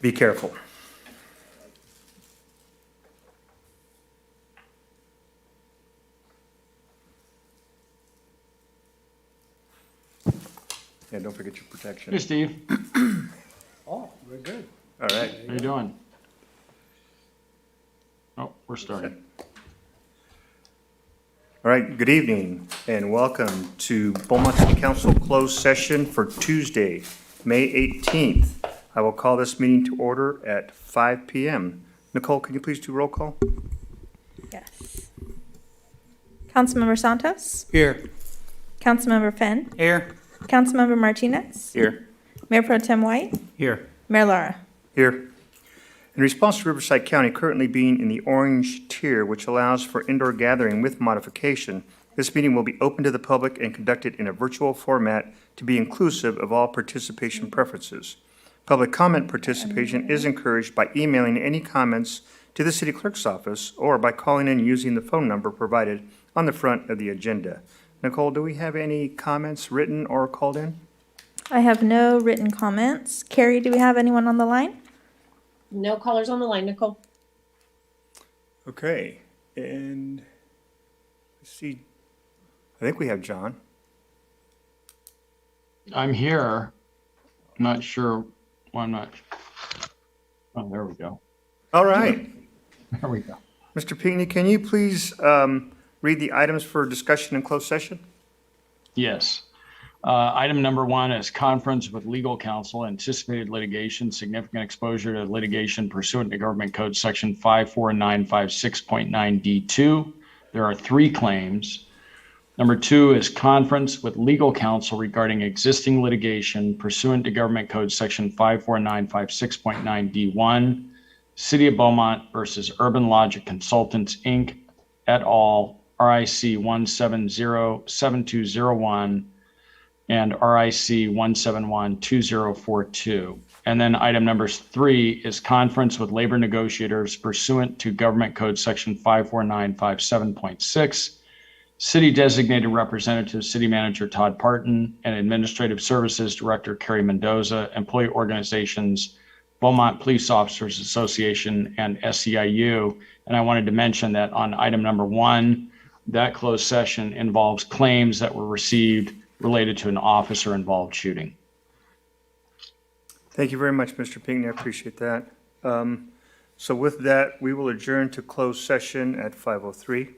Be careful. Yeah, don't forget your protection. Hey, Steve. Oh, we're good. All right. How you doing? Oh, we're starting. All right, good evening and welcome to Beaumont City Council closed session for Tuesday, May 18th. I will call this meeting to order at 5 p.m. Nicole, can you please do roll call? Yes. Councilmember Santos, Here. Councilmember Fenn, Here. Councilmember Martinez, Here. Mayor Pro Tem White, Here. Mayor Lara. Here. In response to Riverside County currently being in the orange tier, which allows for indoor gathering with modification, this meeting will be open to the public and conducted in a virtual format to be inclusive of all participation preferences. Public comment participation is encouraged by emailing any comments to the city clerk's office or by calling in using the phone number provided on the front of the agenda. Nicole, do we have any comments written or called in? I have no written comments. Carrie, do we have anyone on the line? No callers on the line, Nicole. Okay, and let's see, I think we have John. I'm here. I'm not sure. Well, I'm not. Oh, there we go. All right. There we go. Mr. Pinckney, can you please read the items for discussion in closed session? Yes. Item number 1 is conference with legal counsel, anticipated litigation, significant exposure to litigation pursuant to Government Code Section 54956.9D2. There are 3 claims. Number 2 is conference with legal counsel regarding existing litigation pursuant to Government Code Section 54956.9D1, City of Beaumont versus Urban Logic Consultants, Inc., et al., RIC 1707201, and RIC 1712042. And then item number 3 is conference with labor negotiators pursuant to Government Code Section 54957.6, City Designated Representative City Manager Todd Parton, and Administrative Services Director Carrie Mendoza, employee organizations Beaumont Police Officers Association and SEIU. And I wanted to mention that on item number 1, that closed session involves claims that were received related to an officer-involved shooting. Thank you very much, Mr. Pinckney. I appreciate that. So with that, we will adjourn to closed session at 5:03.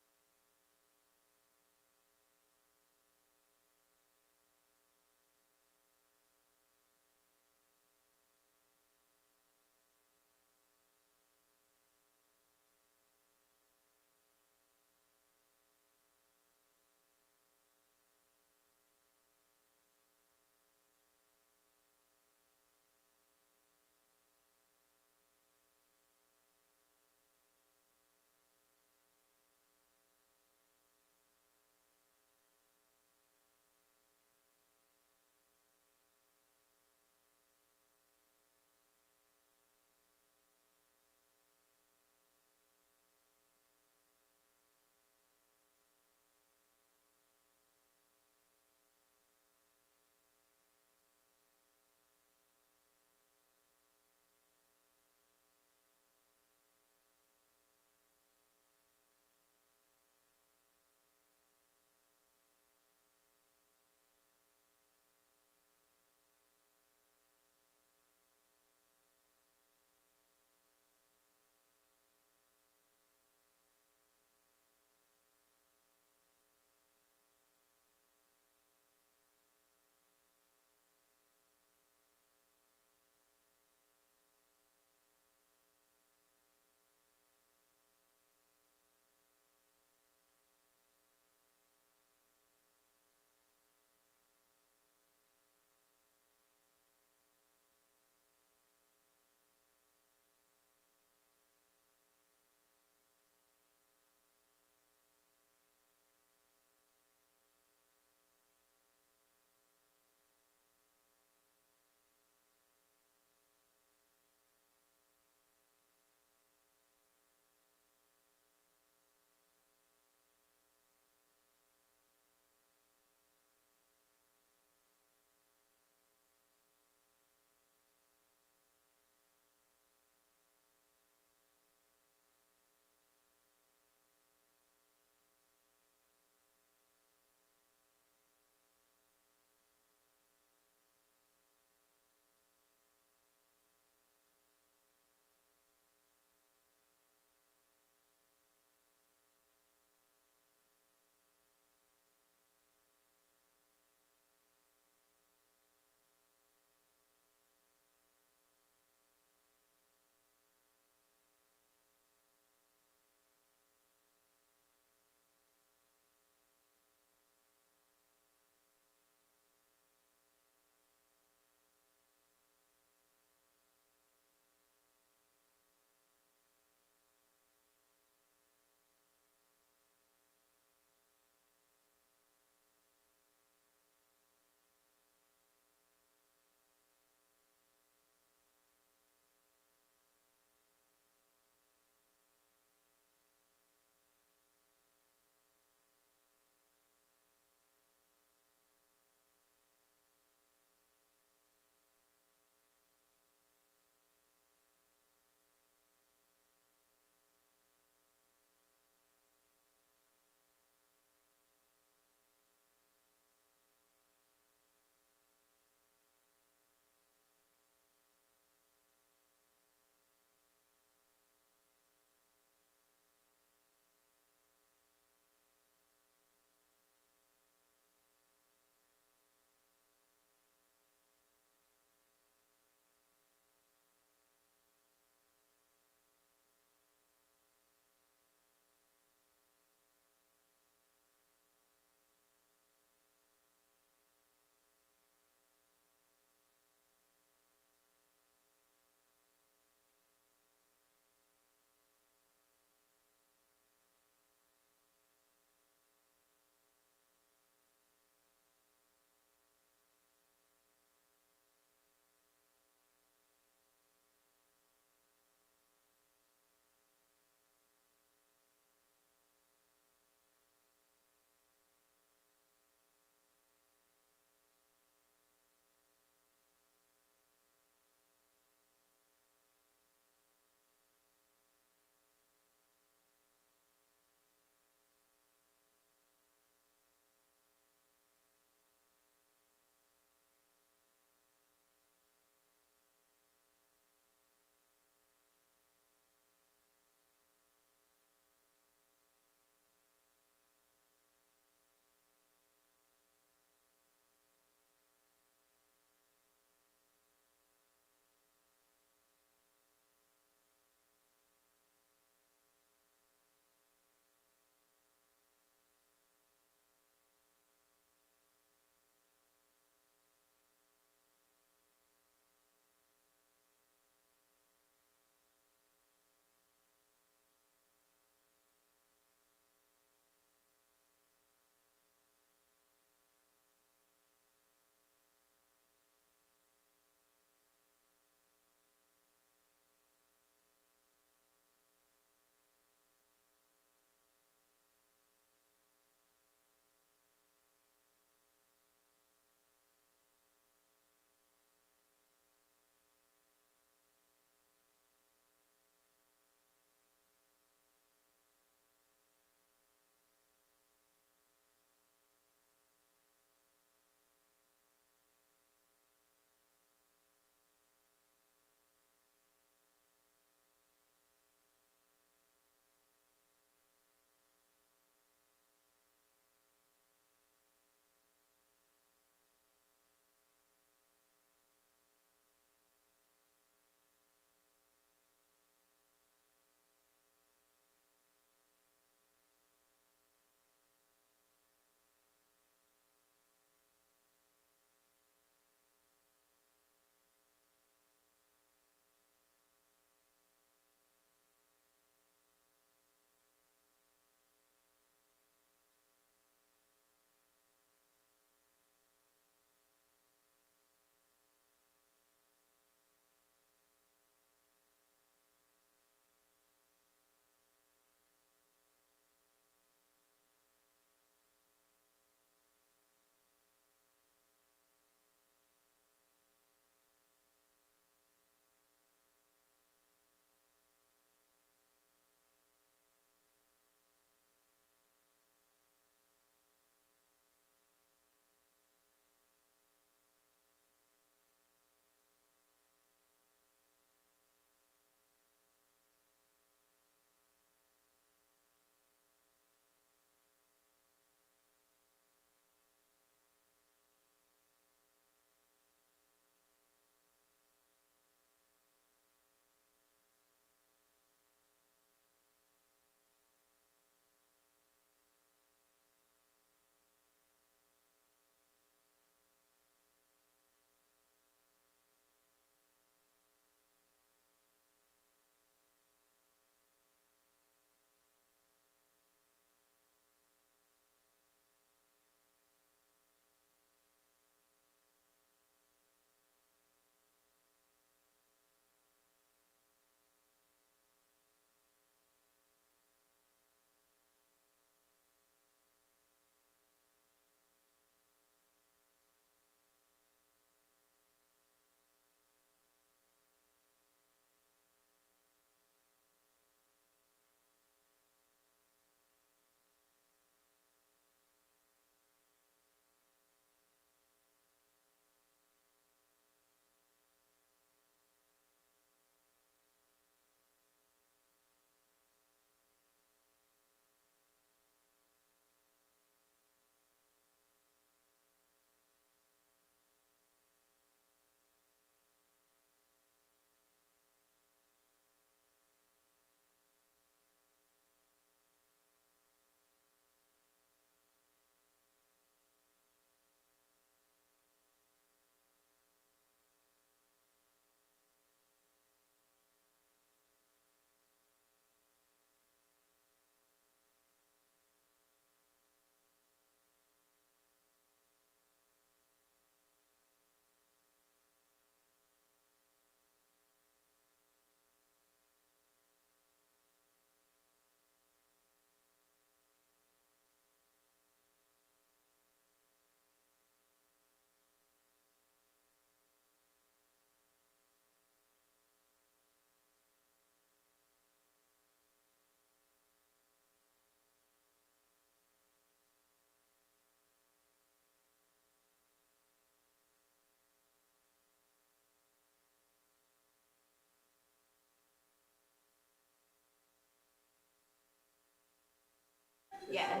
Yeah.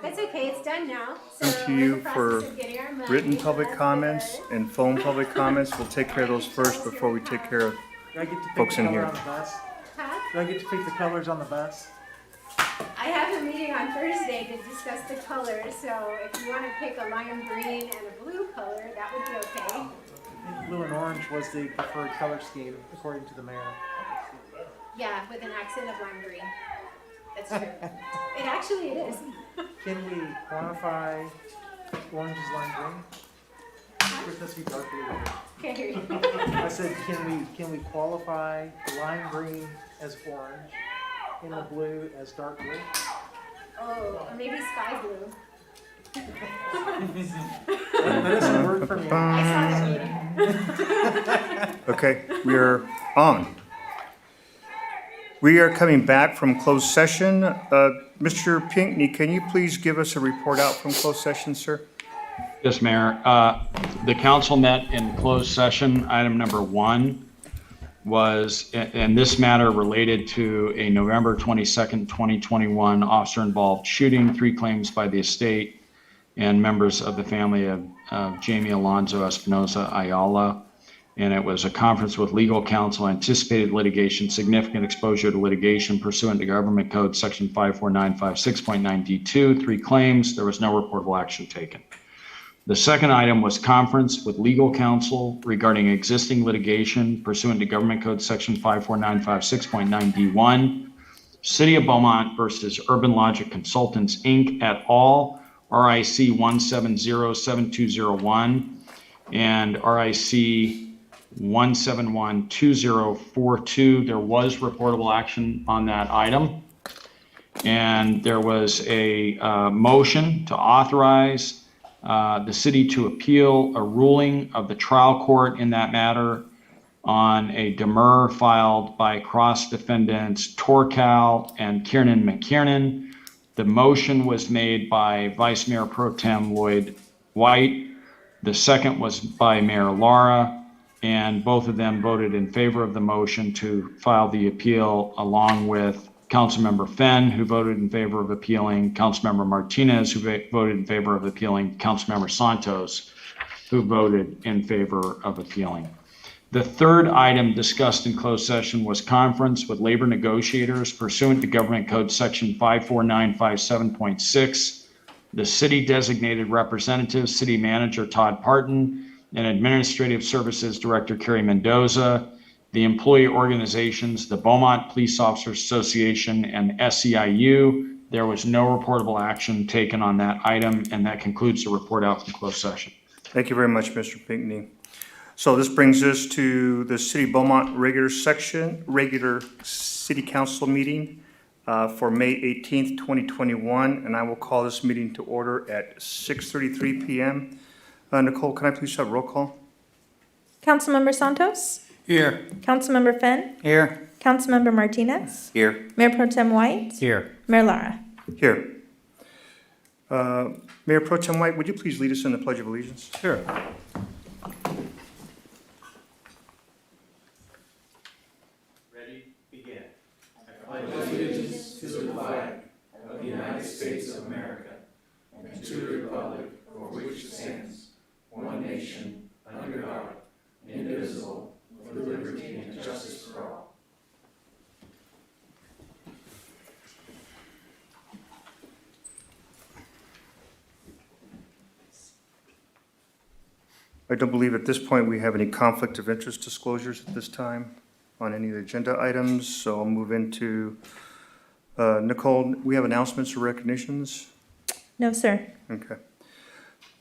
That's okay, it's done now. Thank So we're in you the for process of getting our money. written public That's comments good. and phone public comments. We'll take care of those first before we take care of Do I get to pick folks the in color here. on the bus? Huh? Do I get to pick the colors on the bus? I have a meeting on Thursday to discuss the colors, so if you want to pick a lime green and a blue color, that would be okay. I think blue and orange was the preferred color scheme, according to the mayor. Yeah, with an accent of lime green. That's true. It is. Can we quantify orange as lime green? Or does he dark blue? Can't hear you. I said, can we qualify lime green as orange and the blue as dark blue? Oh, or maybe sky blue. That doesn't work for me. I saw that meeting. Okay, we are on. We are coming back from closed session. Mr. Pinckney, can you please give us a report out from closed session, sir? Yes, Mayor. The council met in closed session. Item number 1 was, and this matter related to a November 22nd, 2021 officer-involved shooting, 3 claims by the estate and members of the family of Jamie Alonzo Espinoza Ayala. And it was a conference with legal counsel, anticipated litigation, significant exposure to litigation pursuant to Government Code Section 54956.9D2, 3 claims. There was no reportable action taken. The second item was conference with legal counsel regarding existing litigation pursuant to Government Code Section 54956.9D1, City of Beaumont versus Urban Logic Consultants, Inc. et al., RIC 1707201 and RIC 1712042. There was reportable action on that item. And there was a motion to authorize the city to appeal a ruling of the trial court in that matter on a demur filed by cross defendants Torcal and Kiernan McKiernan. The motion was made by Vice Mayor Pro Tem Lloyd White. The second was by Mayor Lara, and both of them voted in favor of the motion to file the appeal, along with Councilmember Fenn, who voted in favor of appealing, Councilmember Martinez, who voted in favor of appealing, Councilmember Santos, who voted in favor of appealing. The third item discussed in closed session was conference with labor negotiators pursuant to Government Code Section 54957.6. The city designated representatives, City Manager Todd Parton, and Administrative Services Director Kerry Mendoza, the employee organizations, the Beaumont Police Officers Association and SEIU. There was no reportable action taken on that item, and that concludes the report out from closed session. Thank you very much, Mr. Pinckney. So this brings us to the City of Beaumont regular City Council meeting for May 18th, 2021, and I will call this meeting to order at 6:33 p.m. Nicole, can I please have roll call? Councilmember Santos? Here. Councilmember Fenn? Here. Councilmember Martinez? Here. Mayor Pro Tem White? Here. Mayor Lara? Here. Mayor Pro Tem White, would you please lead us in the Pledge of Allegiance? Sure. I don't believe at this point we have any conflict of interest disclosures at this time on any of the agenda items, so I'll move into, Nicole, we have announcements or recognitions? No, sir. Okay.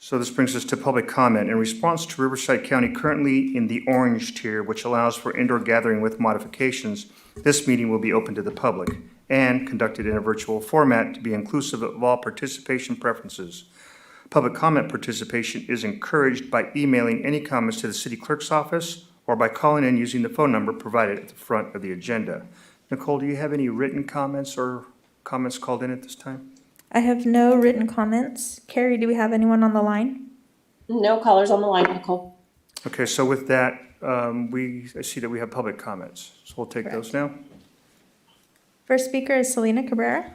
So this brings us to public comment. In response to Riverside County currently in the orange tier, which allows for indoor gathering with modifications, this meeting will be open to the public and conducted in a virtual format to be inclusive of all participation preferences. Public comment participation is encouraged by emailing any comments to the city clerk's office or by calling in using the phone number provided at the front of the agenda. Nicole, do you have any written comments or comments called in at this time? I have no written comments. Carrie, do we have anyone on the line? No callers on the line, Nicole. Okay, so with that, I see that we have public comments, so we'll take those now. First speaker is Selena Cabrera.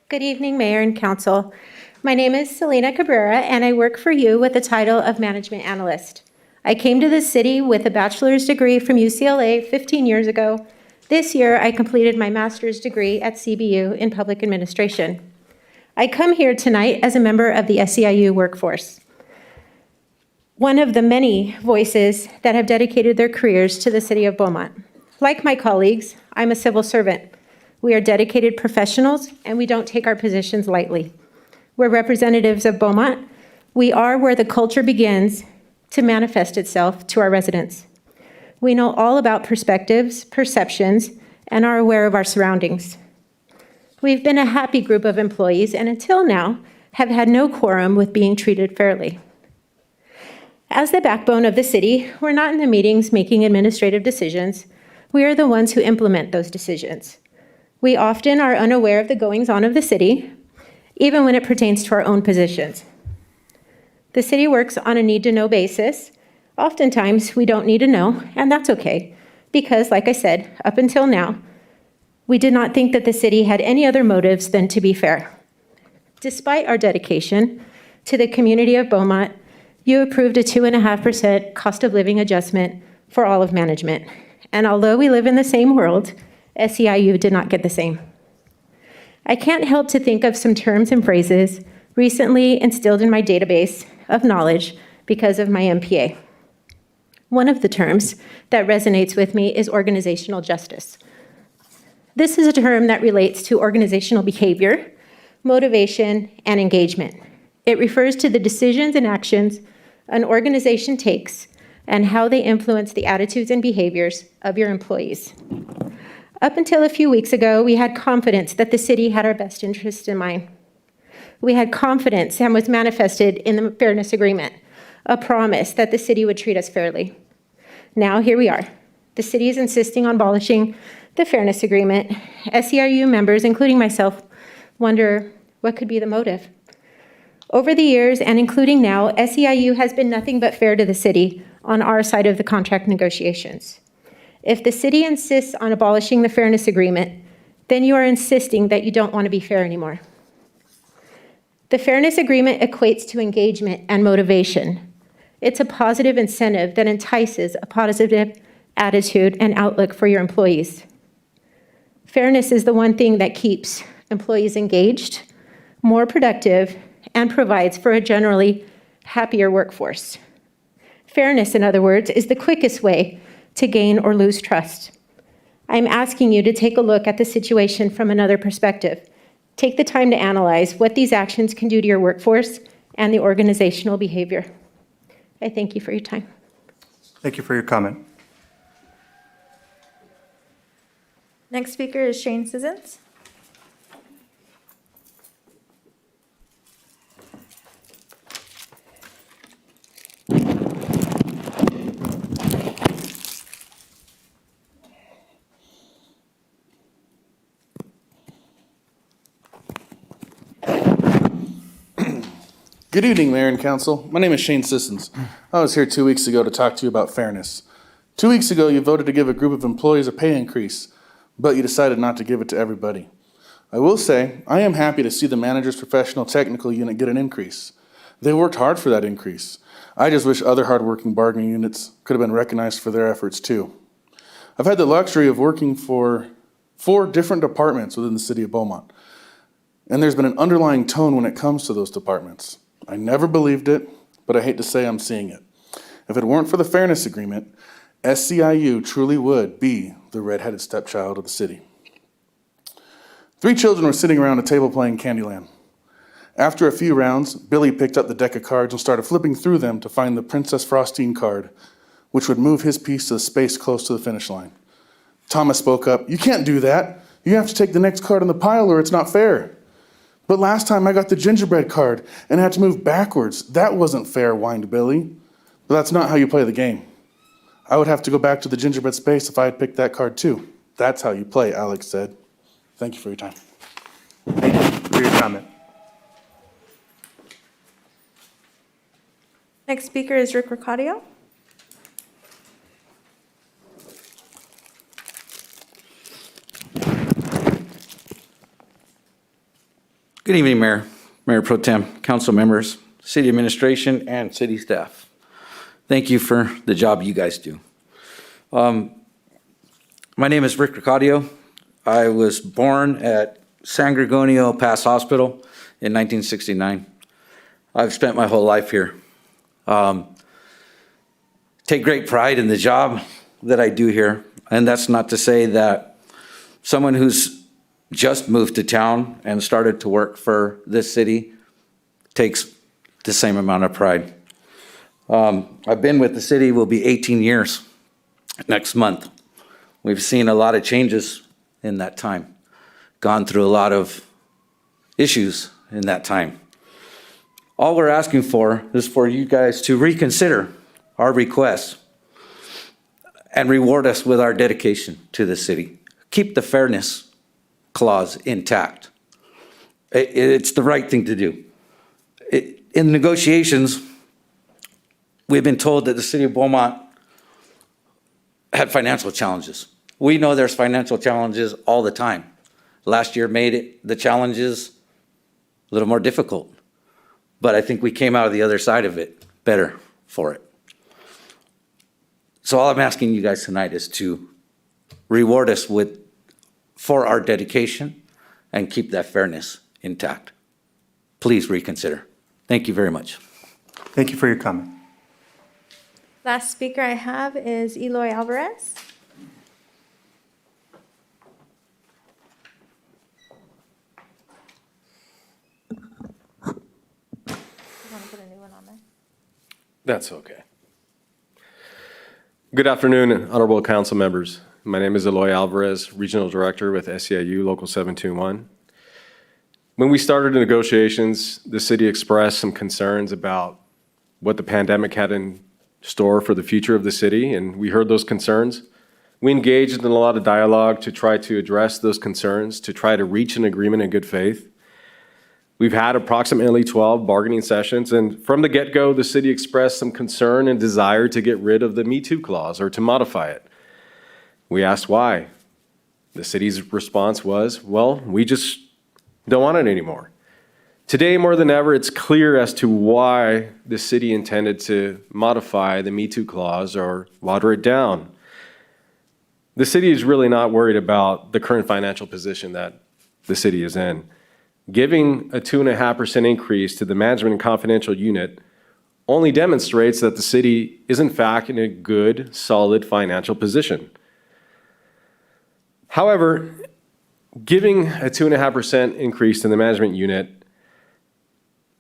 Good evening, Mayor and Council. My name is Selena Cabrera, and I work for you with the title of Management Analyst. I came to this city with a bachelor's degree from UCLA 15 years ago. This year, I completed my master's degree at CBU in Public Administration. I come here tonight as a member of the SEIU workforce, one of the many voices that have dedicated their careers to the city of Beaumont. Like my colleagues, I'm a civil servant. We are dedicated professionals, and we don't take our positions lightly. We're representatives of Beaumont. We are where the culture begins to manifest itself to our residents. We know all about perspectives, perceptions, and are aware of our surroundings. We've been a happy group of employees, and until now, have had no quorum with being treated fairly. As the backbone of the city, we're not in the meetings making administrative decisions. We are the ones who implement those decisions. We often are unaware of the goings-on of the city, even when it pertains to our own positions. The city works on a need-to-know basis. Oftentimes, we don't need to know, and that's okay, because, like I said, up until now, we did not think that the city had any other motives than to be fair. Despite our dedication to the community of Beaumont, you approved a 2.5% cost of living adjustment for all of management. And although we live in the same world, SEIU did not get the same. I can't help to think of some terms and phrases recently instilled in my database of knowledge because of my MPA. One of the terms that resonates with me is organizational justice. This is a term that relates to organizational behavior, motivation, and engagement. It refers to the decisions and actions an organization takes and how they influence the attitudes and behaviors of your employees. Up until a few weeks ago, we had confidence that the city had our best interests in mind. We had confidence and was manifested in the Fairness Agreement, a promise that the city would treat us fairly. Now, here we are. The city is insisting on abolishing the Fairness Agreement. SEIU members, including myself, wonder what could be the motive. Over the years, and including now, SEIU has been nothing but fair to the city on our side of the contract negotiations. If the city insists on abolishing the Fairness Agreement, then you are insisting that you don't want to be fair anymore. The Fairness Agreement equates to engagement and motivation. It's a positive incentive that entices a positive attitude and outlook for your employees. Fairness is the one thing that keeps employees engaged, more productive, and provides for a generally happier workforce. Fairness, in other words, is the quickest way to gain or lose trust. I'm asking you to take a look at the situation from another perspective. Take the time to analyze what these actions can do to your workforce and the organizational behavior. I thank you for your time. Thank you for your comment. Next speaker is Shane Sissons. Good evening, Mayor and Council. My name is Shane Sissons. I was here 2 weeks ago to talk to you about fairness. 2 weeks ago, you voted to give a group of employees a pay increase, but you decided not to give it to everybody. I will say, I am happy to see the manager's professional technical unit get an increase. They worked hard for that increase. I just wish other hardworking bargaining units could have been recognized for their efforts too. I've had the luxury of working for 4 different departments within the city of Beaumont, and there's been an underlying tone when it comes to those departments. I never believed it, but I hate to say I'm seeing it. If it weren't for the Fairness Agreement, SEIU truly would be the redheaded stepchild of the city. 3 children were sitting around a table playing Candyland. After a few rounds, Billy picked up the deck of cards and started flipping through them to find the Princess Frostine card, which would move his piece to the space close to the finish line. Thomas spoke up, "You can't do that. You have to take the next card in the pile or it's not fair." "But last time I got the gingerbread card and had to move backwards. That wasn't fair," whined Billy. "But that's not how you play the game. I would have to go back to the gingerbread space if I had picked that card too. That's how you play," Alex said. Thank you for your time. Thank you for your comment. Next speaker is Rick Ricardio. Good evening, Mayor, Mayor Pro Tem, council members, city administration, and city staff. Thank you for the job you guys do. My name is Rick Ricadio. I was born at San Gregorio Pass Hospital in 1969. I've spent my whole life here. Take great pride in the job that I do here, and that's not to say that someone who's just moved to town and started to work for this city takes the same amount of pride. I've been with the city, will be 18 years next month. We've seen a lot of changes in that time, gone through a lot of issues in that time. All we're asking for is for you guys to reconsider our requests and reward us with our dedication to the city. Keep the fairness clause intact. It's the right thing to do. In negotiations, we've been told that the city of Beaumont had financial challenges. We know there's financial challenges all the time. Last year made the challenges a little more difficult, but I think we came out of the other side of it better for it. So all I'm asking you guys tonight is to reward us for our dedication and keep that fairness intact. Please reconsider. Thank you very much. Thank you for your comment. Last speaker I have is Eloy Alvarez. You want to put a new one on there? That's okay. Good afternoon, honorable council members. My name is Eloy Alvarez, Regional Director with SEIU Local 721. When we started the negotiations, the city expressed some concerns about what the pandemic had in store for the future of the city, and we heard those concerns. We engaged in a lot of dialogue to try to address those concerns, to try to reach an agreement in good faith. We've had approximately 12 bargaining sessions, and from the get-go, the city expressed some concern and desire to get rid of the Me Too clause or to modify it. We asked why. The city's response was, well, we just don't want it anymore. Today, more than ever, it's clear as to why the city intended to modify the Me Too clause or water it down. The city is really not worried about the current financial position that the city is in. Giving a 2.5% increase to the management and confidential unit only demonstrates that the city is in fact in a good, solid financial position. However, giving a 2.5% increase to the management unit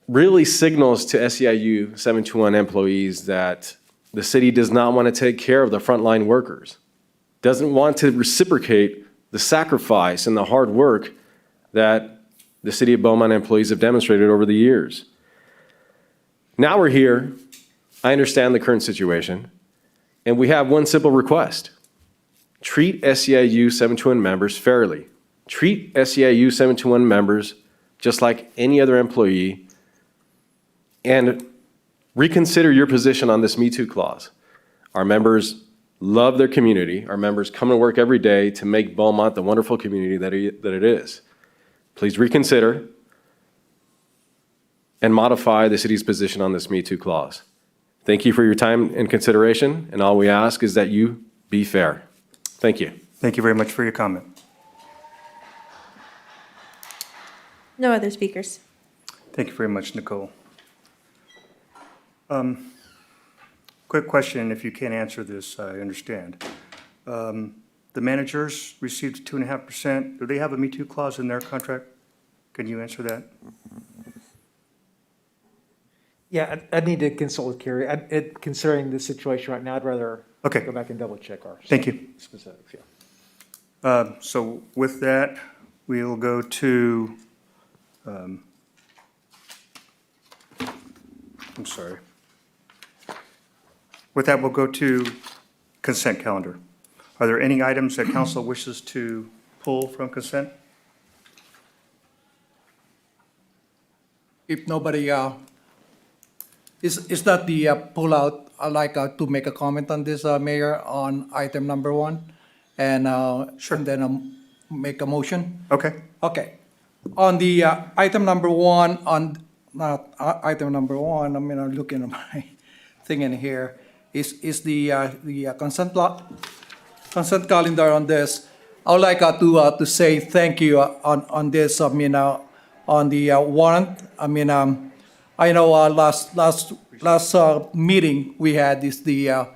really signals to SEIU 721 employees that the city does not want to take care of the frontline workers, doesn't want to reciprocate the sacrifice and the hard work that the city of Beaumont employees have demonstrated over the years. Now we're here, I understand the current situation, and we have one simple request. Treat SEIU 721 members fairly. Treat SEIU 721 members just like any other employee, and reconsider your position on this Me Too clause. Our members love their community. Our members come to work every day to make Beaumont the wonderful community that it is. Please reconsider and modify the city's position on this Me Too clause. Thank you for your time and consideration, and all we ask is that you be fair. Thank you. Thank you very much for your comment. No other speakers. Thank you very much, Nicole. Quick question, if you can't answer this, I understand. The managers received 2.5%. Do they have a Me Too clause in their contract? Can you answer that? Yeah, I'd need to consult with Carrie. Considering the situation right now, I'd rather Okay. go back and double check our Thank you. specifics, yeah. So with that, we'll go to, I'm sorry. With that, we'll go to consent calendar. Are there any items that council wishes to pull from consent? If nobody, is that the pullout? I'd like to make a comment on this, Mayor, on item number 1, and Sure. and then make a motion. Okay. Okay. on the item number one, not item number one, I mean, I'm looking at my thing in here, is the consent calendar on this. I would like to say thank you on this, I mean, on the warrant. I mean, I know last meeting we had is the,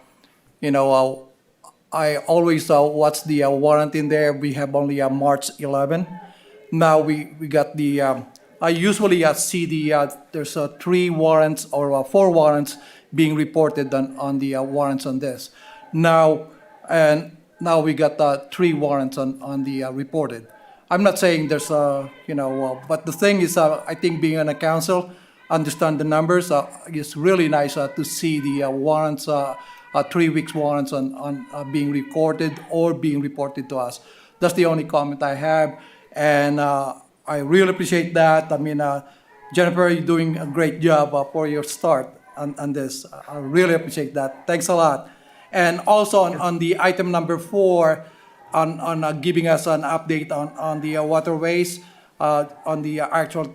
I always watch the warrant in there. We have only March 11. Now we got the, I usually see there's 3 warrants or 4 warrants being reported on the warrants on this. Now we got 3 warrants on the reported. I'm not saying there's but the thing is, I think being on a council, understand the numbers. It's really nice to see the warrants, 3 weeks warrants on being recorded or being reported to us. That's the only comment I have, and I really appreciate that. I mean, Jennifer, you're doing a great job for your start on this. I really appreciate that. Thanks a lot. And also on the item number 4, on giving us an update on the waterways, on the actual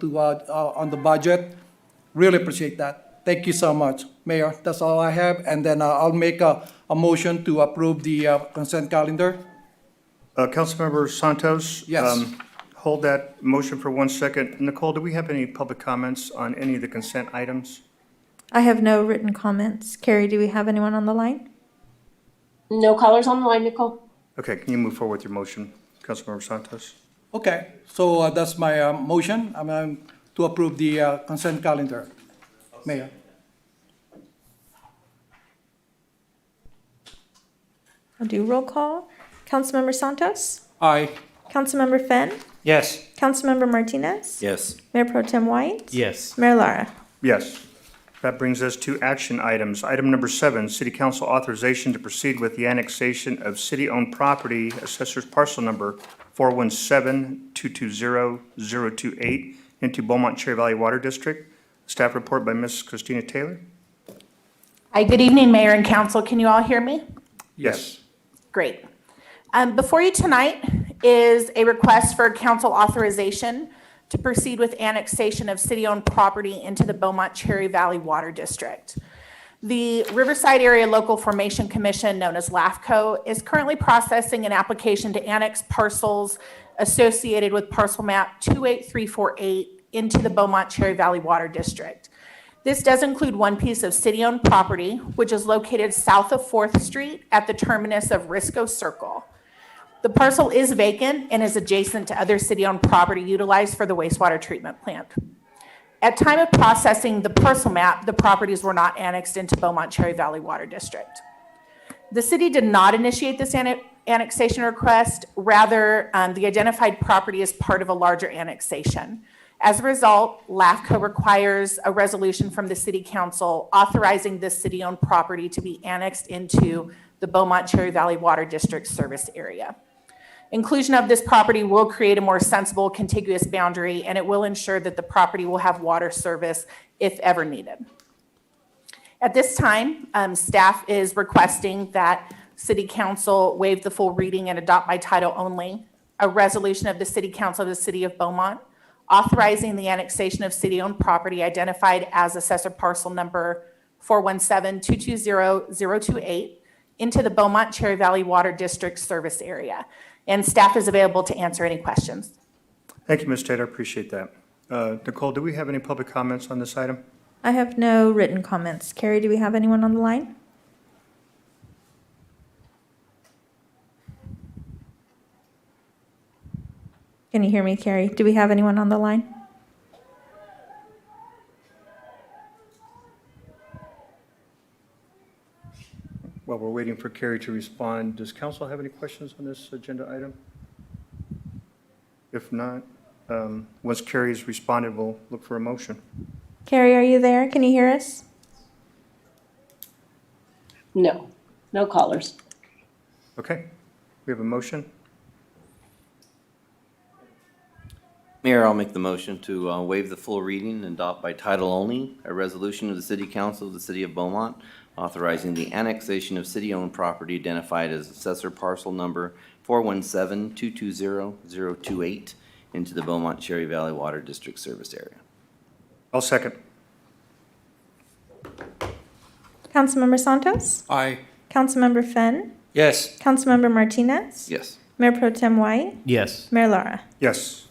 on the budget. Really appreciate that. Thank you so much, Mayor. That's all I have. And then I'll make a motion to approve the consent calendar. Councilmember Santos? Yes. Hold that motion for 1 second. Nicole, do we have any public comments on any of the consent items? I have no written comments. Carrie, do we have anyone on the line? No callers on the line, Nicole. Okay, can you move forward with your motion, Councilmember Santos? Okay, so that's my motion. I'm to approve the consent calendar. Mayor. I'll do roll call. Councilmember Santos? Aye. Councilmember Fenn? Yes. Councilmember Martinez? Yes. Mayor Pro Tem White? Yes. Mayor Lara? Yes. That brings us to action items. Item number 7, City Council authorization to proceed with the annexation of city-owned property, Assessor's Parcel Number 417-220-028 into Beaumont Cherry Valley Water District. Staff report by Ms. Christina Taylor. Hi, good evening, Mayor and Council. Can you all hear me? Yes. Great. Before you tonight is a request for council authorization to proceed with annexation of city-owned property into the Beaumont Cherry Valley Water District. The Riverside Area Local Formation Commission, known as LAFCO, is currently processing an application to annex parcels associated with parcel map 28348 into the Beaumont Cherry Valley Water District. This does include one piece of city-owned property, which is located south of 4th Street at the terminus of Risco Circle. The parcel is vacant and is adjacent to other city-owned property utilized for the wastewater treatment plant. At time of processing the parcel map, the properties were not annexed into Beaumont Cherry Valley Water District. The city did not initiate this annexation request. Rather, the identified property is part of a larger annexation. As a result, LAFCO requires a resolution from the City Council authorizing this city-owned property to be annexed into the Beaumont Cherry Valley Water District service area. Inclusion of this property will create a more sensible contiguous boundary, and it will ensure that the property will have water service if ever needed. At this time, staff is requesting that City Council waive the full reading and adopt by title only a resolution of the City Council of the City of Beaumont authorizing the annexation of city-owned property identified as Assessor Parcel Number 417-220-028 into the Beaumont Cherry Valley Water District service area. And staff is available to answer any questions. Thank you, Ms. Taylor. Appreciate that. Nicole, do we have any public comments on this item? I have no written comments. Carrie, do we have anyone on the line? Can you hear me, Carrie? Do we have anyone on the line? While we're waiting for Carrie to respond, does council have any questions on this agenda item? If not, once Carrie's responded, we'll look for a motion. Carrie, are you there? Can you hear us? No. No callers. Okay, we have a motion. Mayor, I'll make the motion to waive the full reading and adopt by title only a resolution of the City Council of the City of Beaumont authorizing the annexation of city-owned property identified as Assessor Parcel Number 417-220-028 into the Beaumont Cherry Valley Water District service area. I'll second. Councilmember Santos? Aye. Councilmember Fenn? Yes. Councilmember Martinez? Yes. Mayor Pro Tem White? Yes. Mayor Lara? Yes.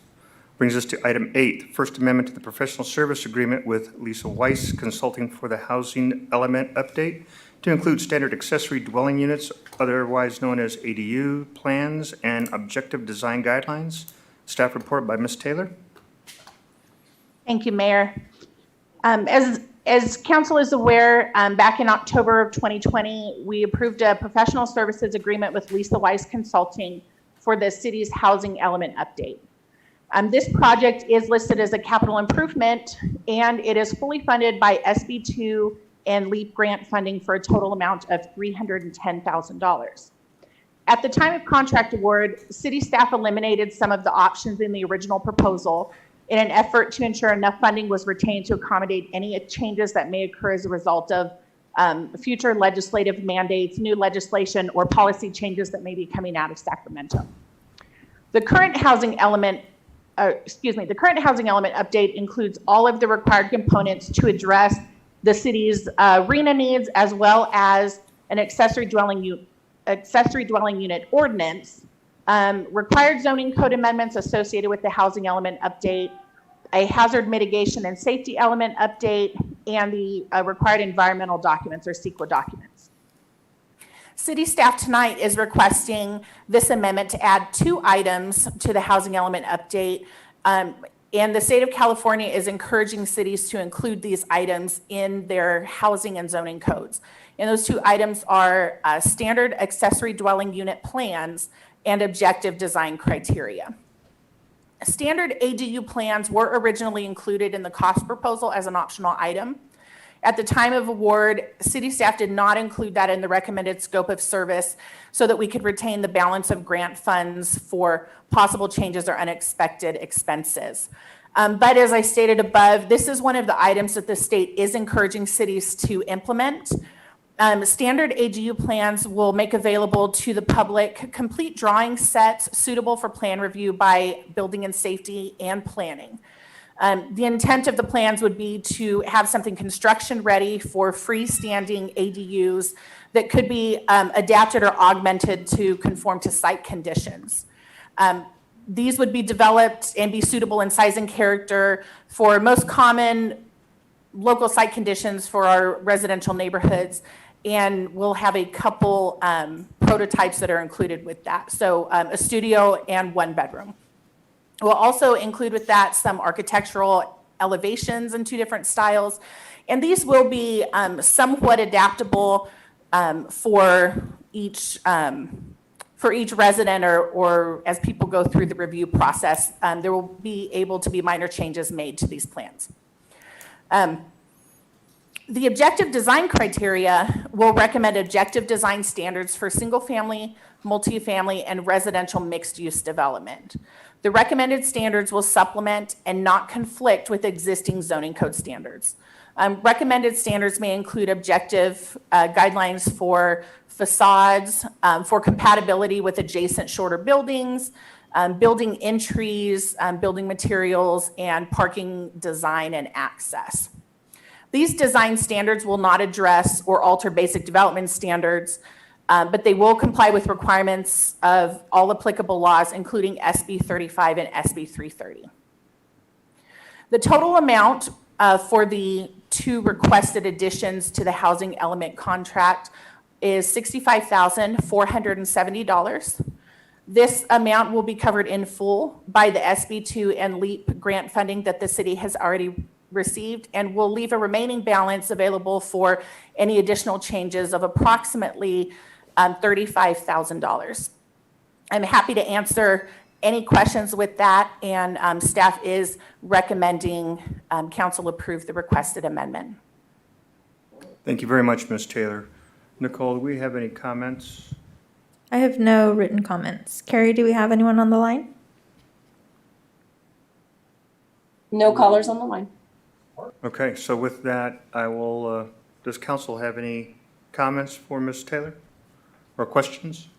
Brings us to item 8, First Amendment to the Professional Service Agreement with Lisa Weiss Consulting for the Housing Element Update to include standard accessory dwelling units, otherwise known as ADU, plans, and objective design guidelines. Staff report by Ms. Taylor. Thank you, Mayor. As council is aware, back in October of 2020, we approved a professional services agreement with Lisa Weiss Consulting for the city's housing element update. This project is listed as a capital improvement, and it is fully funded by SB2 and LEAP grant funding for a total amount of $310,000. At the time of contract award, city staff eliminated some of the options in the original proposal in an effort to ensure enough funding was retained to accommodate any changes that may occur as a result of future legislative mandates, new legislation, or policy changes that may be coming out of Sacramento. The current housing element update includes all of the required components to address the city's RENA needs, as well as an accessory dwelling unit ordinance, required zoning code amendments associated with the housing element update, a hazard mitigation and safety element update, and the required environmental documents or CEQA documents. City staff tonight is requesting this amendment to add 2 items to the housing element update. And the state of California is encouraging cities to include these items in their housing and zoning codes. And those 2 items are standard accessory dwelling unit plans and objective design criteria. Standard ADU plans were originally included in the cost proposal as an optional item. At the time of award, city staff did not include that in the recommended scope of service so that we could retain the balance of grant funds for possible changes or unexpected expenses. But as I stated above, this is one of the items that the state is encouraging cities to implement. Standard ADU plans will make available to the public complete drawing sets suitable for plan review by Building and Safety and Planning. The intent of the plans would be to have something construction ready for freestanding ADUs that could be adapted or augmented to conform to site conditions. These would be developed and be suitable in size and character for most common local site conditions for our residential neighborhoods. And we'll have a couple prototypes that are included with that. So a studio and 1 bedroom. We'll also include with that some architectural elevations in 2 different styles. And these will be somewhat adaptable for each resident or as people go through the review process. There will be able to be minor changes made to these plans. The objective design criteria will recommend objective design standards for single-family, multifamily, and residential mixed-use development. The recommended standards will supplement and not conflict with existing zoning code standards. Recommended standards may include objective guidelines for facades, for compatibility with adjacent shorter buildings, building entries, building materials, and parking design and access. These design standards will not address or alter basic development standards, but they will comply with requirements of all applicable laws, including SB 35 and SB 330. The total amount for the 2 requested additions to the housing element contract is $65,470. This amount will be covered in full by the SB2 and LEAP grant funding that the city has already received, and will leave a remaining balance available for any additional changes of approximately $35,000. I'm happy to answer any questions with that, and staff is recommending council approve the requested amendment. Thank you very much, Ms. Taylor. Nicole, do we have any comments? I have no written comments. Carrie, do we have anyone on the line? No callers on the line. Okay, so with that, I will, does council have any comments for Ms. Taylor or questions?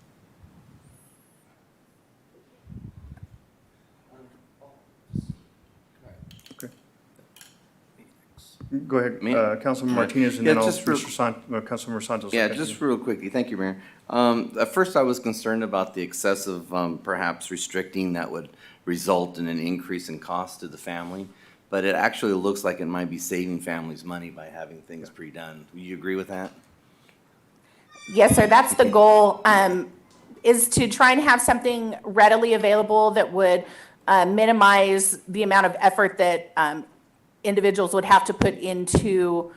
Go ahead, Councilman Martinez, and then Councilman Santos. Yeah, just real quickly. Thank you, Mayor. At first, I was concerned about the excessive, perhaps restricting that would result in an increase in cost to the family. But it actually looks like it might be saving families money by having things pre-done. Do you agree with that? Yes, sir, that's the goal, is to try and have something readily available that would minimize the amount of effort that individuals would have to put into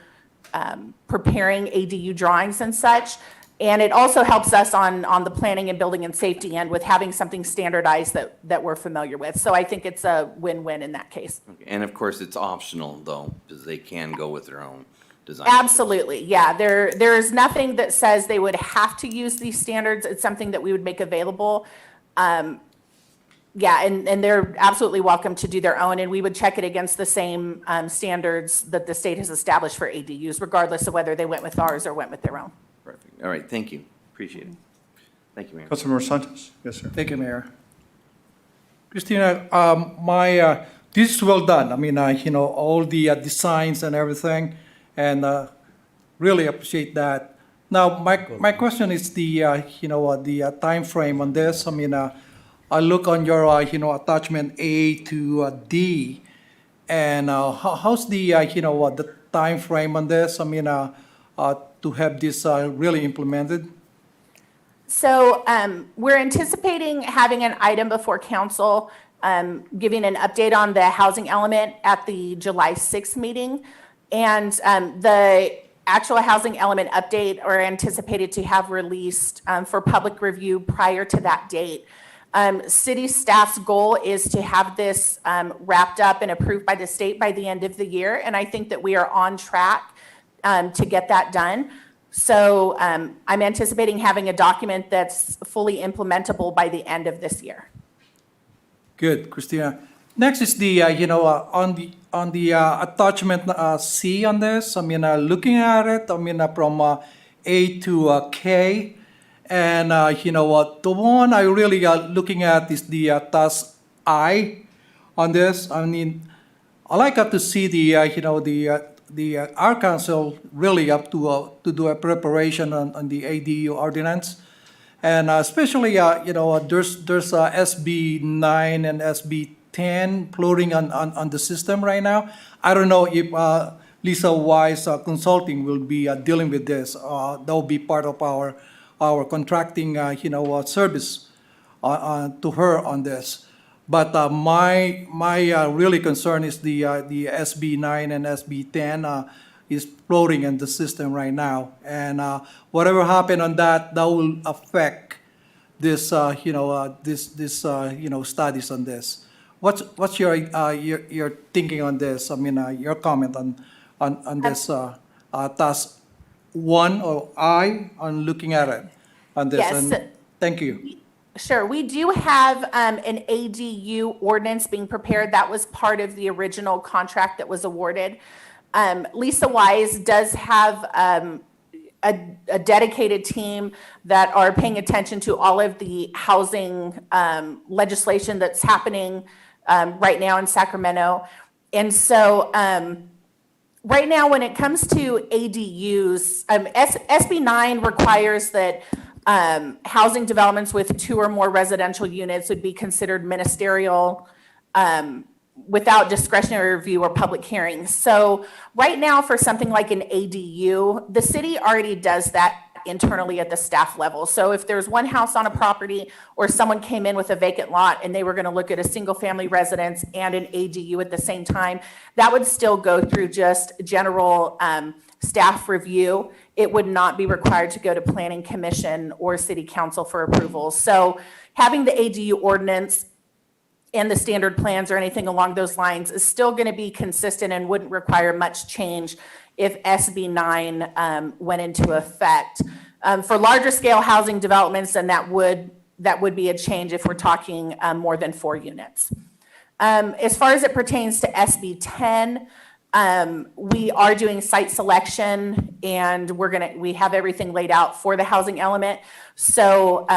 preparing ADU drawings and such. And it also helps us on the planning and building and safety end with having something standardized that we're familiar with. So I think it's a win-win in that case. Okay. And of course, it's optional though, because they can go with their own design. Absolutely, yeah. There's nothing that says they would have to use these standards. It's something that we would make available. Yeah, and they're absolutely welcome to do their own, and we would check it against the same standards that the state has established for ADUs, regardless of whether they went with ours or went with their own. Perfect. All right, thank you. Appreciate it. Thank you, Mayor. Councilman Santos. Yes, sir. Thank you, Mayor. Christina, this is well done. I mean, all the designs and everything, and really appreciate that. Now, my question is the time frame on this. I mean, I look on your attachment A to D, and how's the the time frame on this? I mean, to have this really implemented. So we're anticipating having an item before council, giving an update on the housing element at the July 6th meeting. And the actual housing element update are anticipated to have released for public review prior to that date. City staff's goal is to have this wrapped up and approved by the state by the end of the year. And I think that we are on track to get that done. So I'm anticipating having a document that's fully implementable by the end of this year. Good, Christina. Next is the on the attachment C on this. I mean, looking at it, I mean, from A to K, and the one I really looking at is the task I on this. I mean, I like to see the our council really up to do a preparation on the ADU ordinance, and especially there's SB 9 and SB 10 floating on the system right now. I don't know if Lisa Wise Consulting will be dealing with this. That will be part of our contracting service to her on this. But my really concern is the SB 9 and SB 10 is floating in the system right now, and whatever happened on that will affect this studies on this. What's your thinking on this? I mean, your comment on this task 1 or I on looking at it on this? Yes. And thank you. Sure. We do have an ADU ordinance being prepared. That was part of the original contract that was awarded. Lisa Wise does have a dedicated team that are paying attention to all of the housing legislation that's happening right now in Sacramento. And so right now, when it comes to ADUs, SB 9 requires that housing developments with 2 or more residential units would be considered ministerial without discretionary review or public hearings. So right now, for something like an ADU, the city already does that internally at the staff level. So if there's one house on a property or someone came in with a vacant lot and they were going to look at a single family residence and an ADU at the same time, that would still go through just general staff review. It would not be required to go to planning commission or city council for approval. So having the ADU ordinance and the standard plans or anything along those lines is still going to be consistent and wouldn't require much change if SB 9 went into effect. For larger scale housing developments, then that would be a change if we're talking more than 4 units. As far as it pertains to SB 10, we are doing site selection, and we have everything laid out for the housing element. So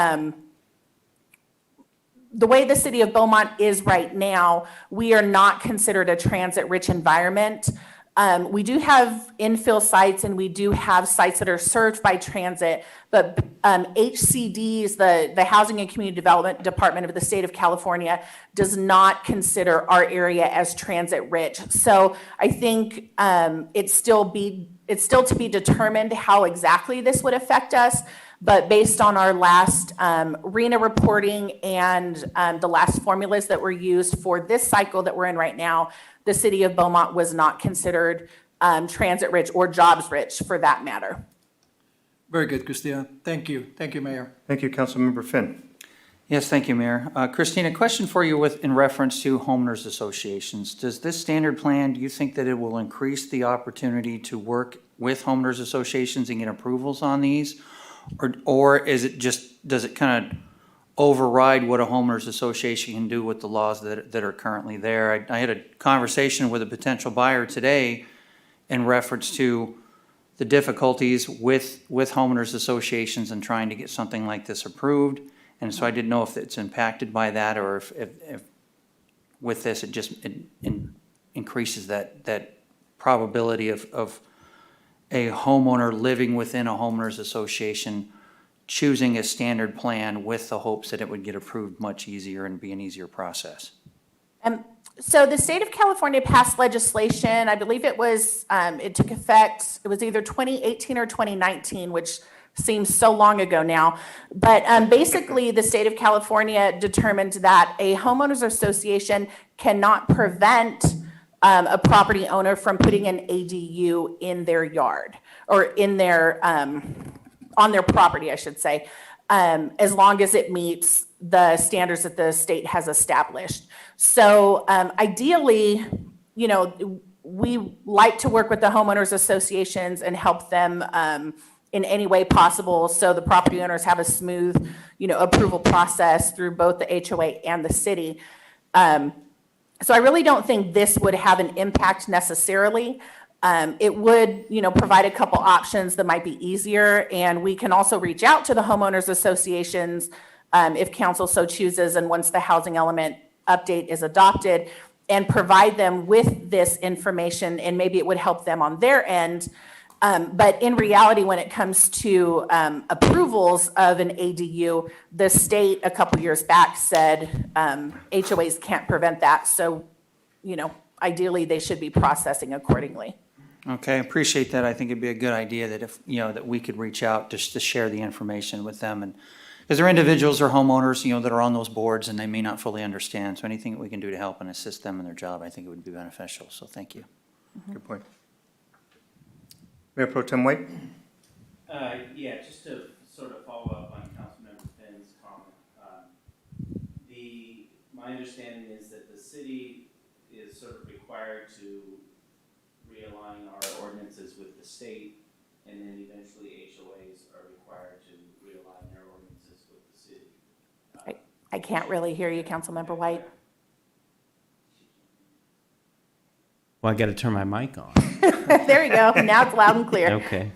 the way the city of Beaumont is right now, we are not considered a transit-rich environment. We do have infill sites and we do have sites that are served by transit, but HCD's, the Housing and Community Development Department of the state of California, does not consider our area as transit rich. So I think it's still to be determined how exactly this would affect us. But based on our last RENA reporting and the last formulas that were used for this cycle that we're in right now, the city of Beaumont was not considered transit rich or jobs rich for that matter. Very good, Christina. Thank you. Thank you, Mayor. Thank you, Councilmember Finn. Yes, thank you, Mayor. Christina, question for you in reference to homeowners associations. Does this standard plan, do you think that it will increase the opportunity to work with homeowners associations and get approvals on these? Or is it just, does it kind of override what a homeowners association can do with the laws that are currently there? I had a conversation with a potential buyer today in reference to the difficulties with homeowners associations and trying to get something like this approved. And so I didn't know if it's impacted by that, or if with this, it increases that probability of a homeowner living within a homeowners association choosing a standard plan with the hopes that it would get approved much easier and be an easier process. So the state of California passed legislation, I believe it was, it took effect, it was either 2018 or 2019, which seems so long ago now. But basically, the state of California determined that a homeowners association cannot prevent a property owner from putting an ADU in their yard, or in their, on their property, I should say, as long as it meets the standards that the state has established. So ideally, you know, we like to work with the homeowners associations and help them in any way possible, so the property owners have a smooth, you know, approval process through both the HOA and the city. So I really don't think this would have an impact necessarily. It would, you know, provide a couple options that might be easier, and we can also reach out to the homeowners associations if council so chooses, and once the housing element update is adopted, and provide them with this information, and maybe it would help them on their end. But in reality, when it comes to approvals of an ADU, the state a couple years back said HOAs can't prevent that. So, you know, ideally they should be processing accordingly. Okay, I appreciate that. I think it'd be a good idea that if, you know, that we could reach out just to share the information with them. And because there are individuals or homeowners, you know, that are on those boards and they may not fully understand. So anything that we can do to help and assist them in their job, I think it would be beneficial. So thank you. Good point. Mayor Pro Tem White? Yeah, just to sort of follow up on Councilmember Finn's comment. My understanding is that the city is sort of required to realign our ordinances with the state, and then eventually HOAs are required to realign their ordinances with the city. I can't really hear you, Councilmember White. Well, I got to turn my mic on. There you go. Now it's loud and clear. Okay.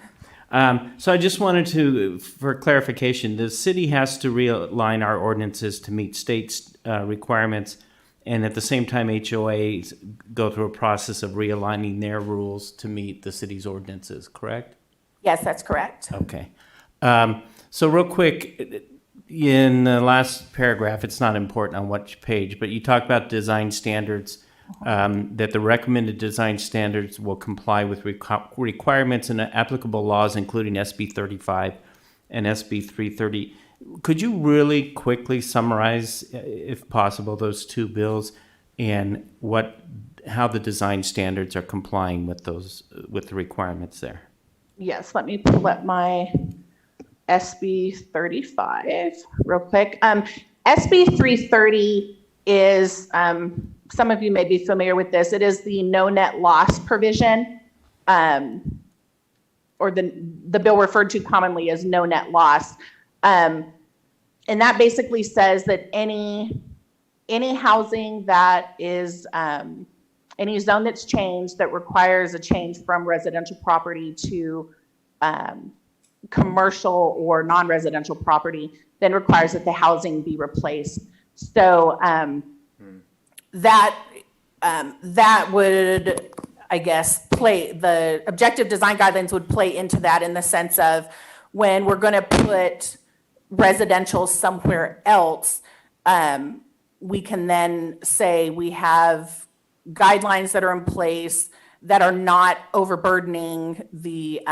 So I just wanted to, for clarification, the city has to realign our ordinances to meet state requirements, and at the same time, HOAs go through a process of realigning their rules to meet the city's ordinances, correct? Yes, that's correct. Okay. So real quick, in the last paragraph, it's not important on which page, but you talk about design standards, that the recommended design standards will comply with requirements and applicable laws, including SB 35 and SB 330. Could you really quickly summarize, if possible, those two bills and how the design standards are complying with the requirements there? Yes, let me pull up my SB 35 real quick. SB 330 is, some of you may be familiar with this. It is the no net loss provision, or the bill referred to commonly as no net loss. And that basically says that any housing that is, any zone that's changed that requires a change from residential property to commercial or non-residential property, then requires that the housing be replaced. So that would I guess, the objective design guidelines would play into that in the sense of when we're going to put residential somewhere else, we can then say we have guidelines that are in place that are not overburdening the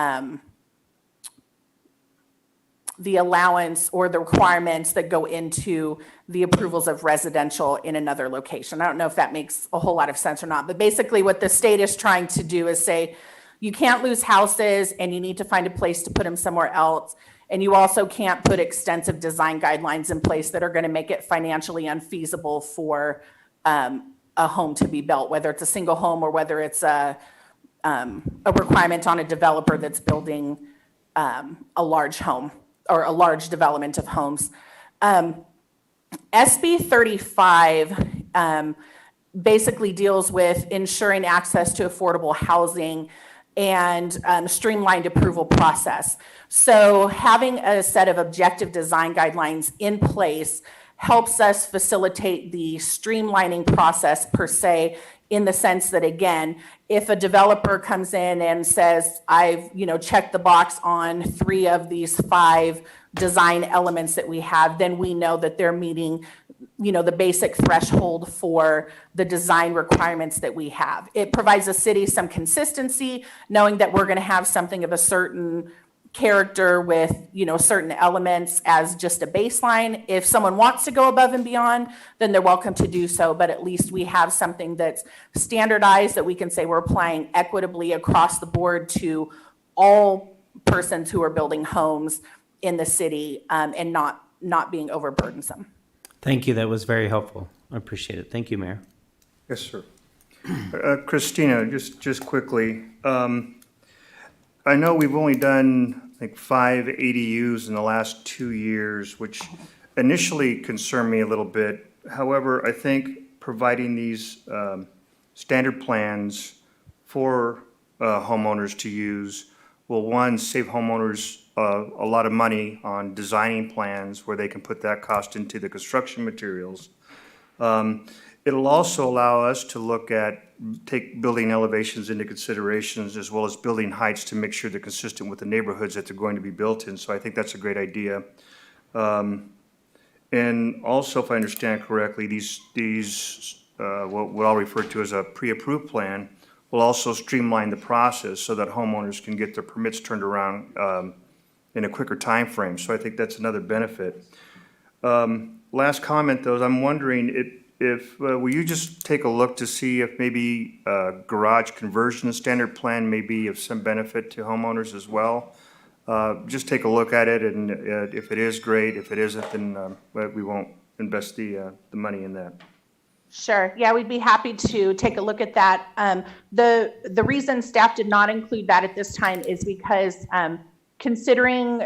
allowance or the requirements that go into the approvals of residential in another location. I don't know if that makes a whole lot of sense or not, but basically what the state is trying to do is say, you can't lose houses and you need to find a place to put them somewhere else. And you also can't put extensive design guidelines in place that are going to make it financially unfeasible for a home to be built, whether it's a single home or whether it's a requirement on a developer that's building a large home or a large development of homes. SB 35 basically deals with ensuring access to affordable housing and streamlined approval process. So having a set of objective design guidelines in place helps us facilitate the streamlining process per se, in the sense that, again, if a developer comes in and says, I've checked the box on 3 of these 5 design elements that we have, then we know that they're meeting the basic threshold for the design requirements that we have. It provides the city some consistency, knowing that we're going to have something of a certain character with certain elements as just a baseline. If someone wants to go above and beyond, then they're welcome to do so, but at least we have something that's standardized that we can say we're applying equitably across the board to all persons who are building homes in the city, and not being overburdensome. Thank you. That was very helpful. I appreciate it. Thank you, Mayor. Yes, sir. Christina, just quickly, I know we've only done like 5 ADUs in the last 2 years, which initially concerned me a little bit. However, I think providing these standard plans for homeowners to use will, one, save homeowners a lot of money on designing plans where they can put that cost into the construction materials. It'll also allow us to take building elevations into considerations, as well as building heights, to make sure they're consistent with the neighborhoods that they're going to be built in. So I think that's a great idea. And also, if I understand correctly, these what I'll refer to as a pre-approved plan will also streamline the process so that homeowners can get their permits turned around in a quicker time frame. So I think that's another benefit. Last comment, though, is I'm wondering if will you just take a look to see if maybe garage conversion standard plan may be of some benefit to homeowners as well? Just take a look at it, and if it is, great. If it isn't, then we won't invest the money in that. Sure. Yeah, we'd be happy to take a look at that. The reason staff did not include that at this time is because considering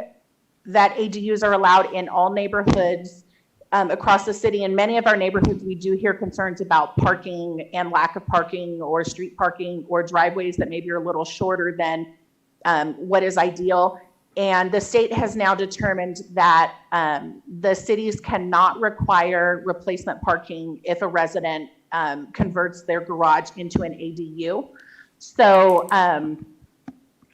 that ADUs are allowed in all neighborhoods across the city, in many of our neighborhoods, we do hear concerns about parking and lack of parking, or street parking, or driveways that maybe are a little shorter than what is ideal. And the state has now determined that the cities cannot require replacement parking if a resident converts their garage into an ADU. So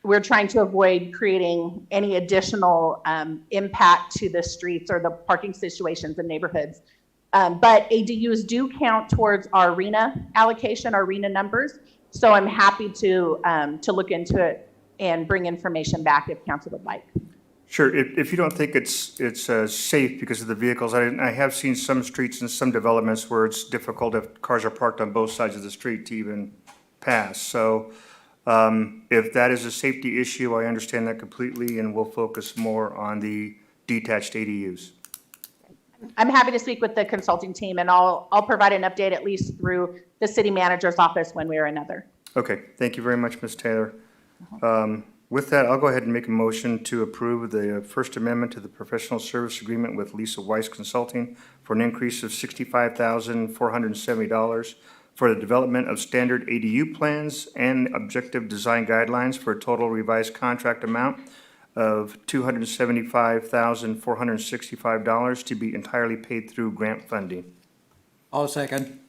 we're trying to avoid creating any additional impact to the streets or the parking situations in neighborhoods. But ADUs do count towards our RENA allocation, our RENA numbers. So I'm happy to look into it and bring information back if council would like. Sure. If you don't think it's safe because of the vehicles, I have seen some streets and some developments where it's difficult if cars are parked on both sides of the street to even pass. So if that is a safety issue, I understand that completely, and we'll focus more on the detached ADUs. I'm happy to speak with the consulting team, and I'll provide an update at least through the city manager's office one way or another. Okay. Thank you very much, Ms. Taylor. With that, I'll go ahead and make a motion to approve the First Amendment to the professional service agreement with Lisa Weiss Consulting for an increase of $65,470 for the development of standard ADU plans and objective design guidelines for a total revised contract amount of $275,465 to be entirely paid through grant funding. I'll second.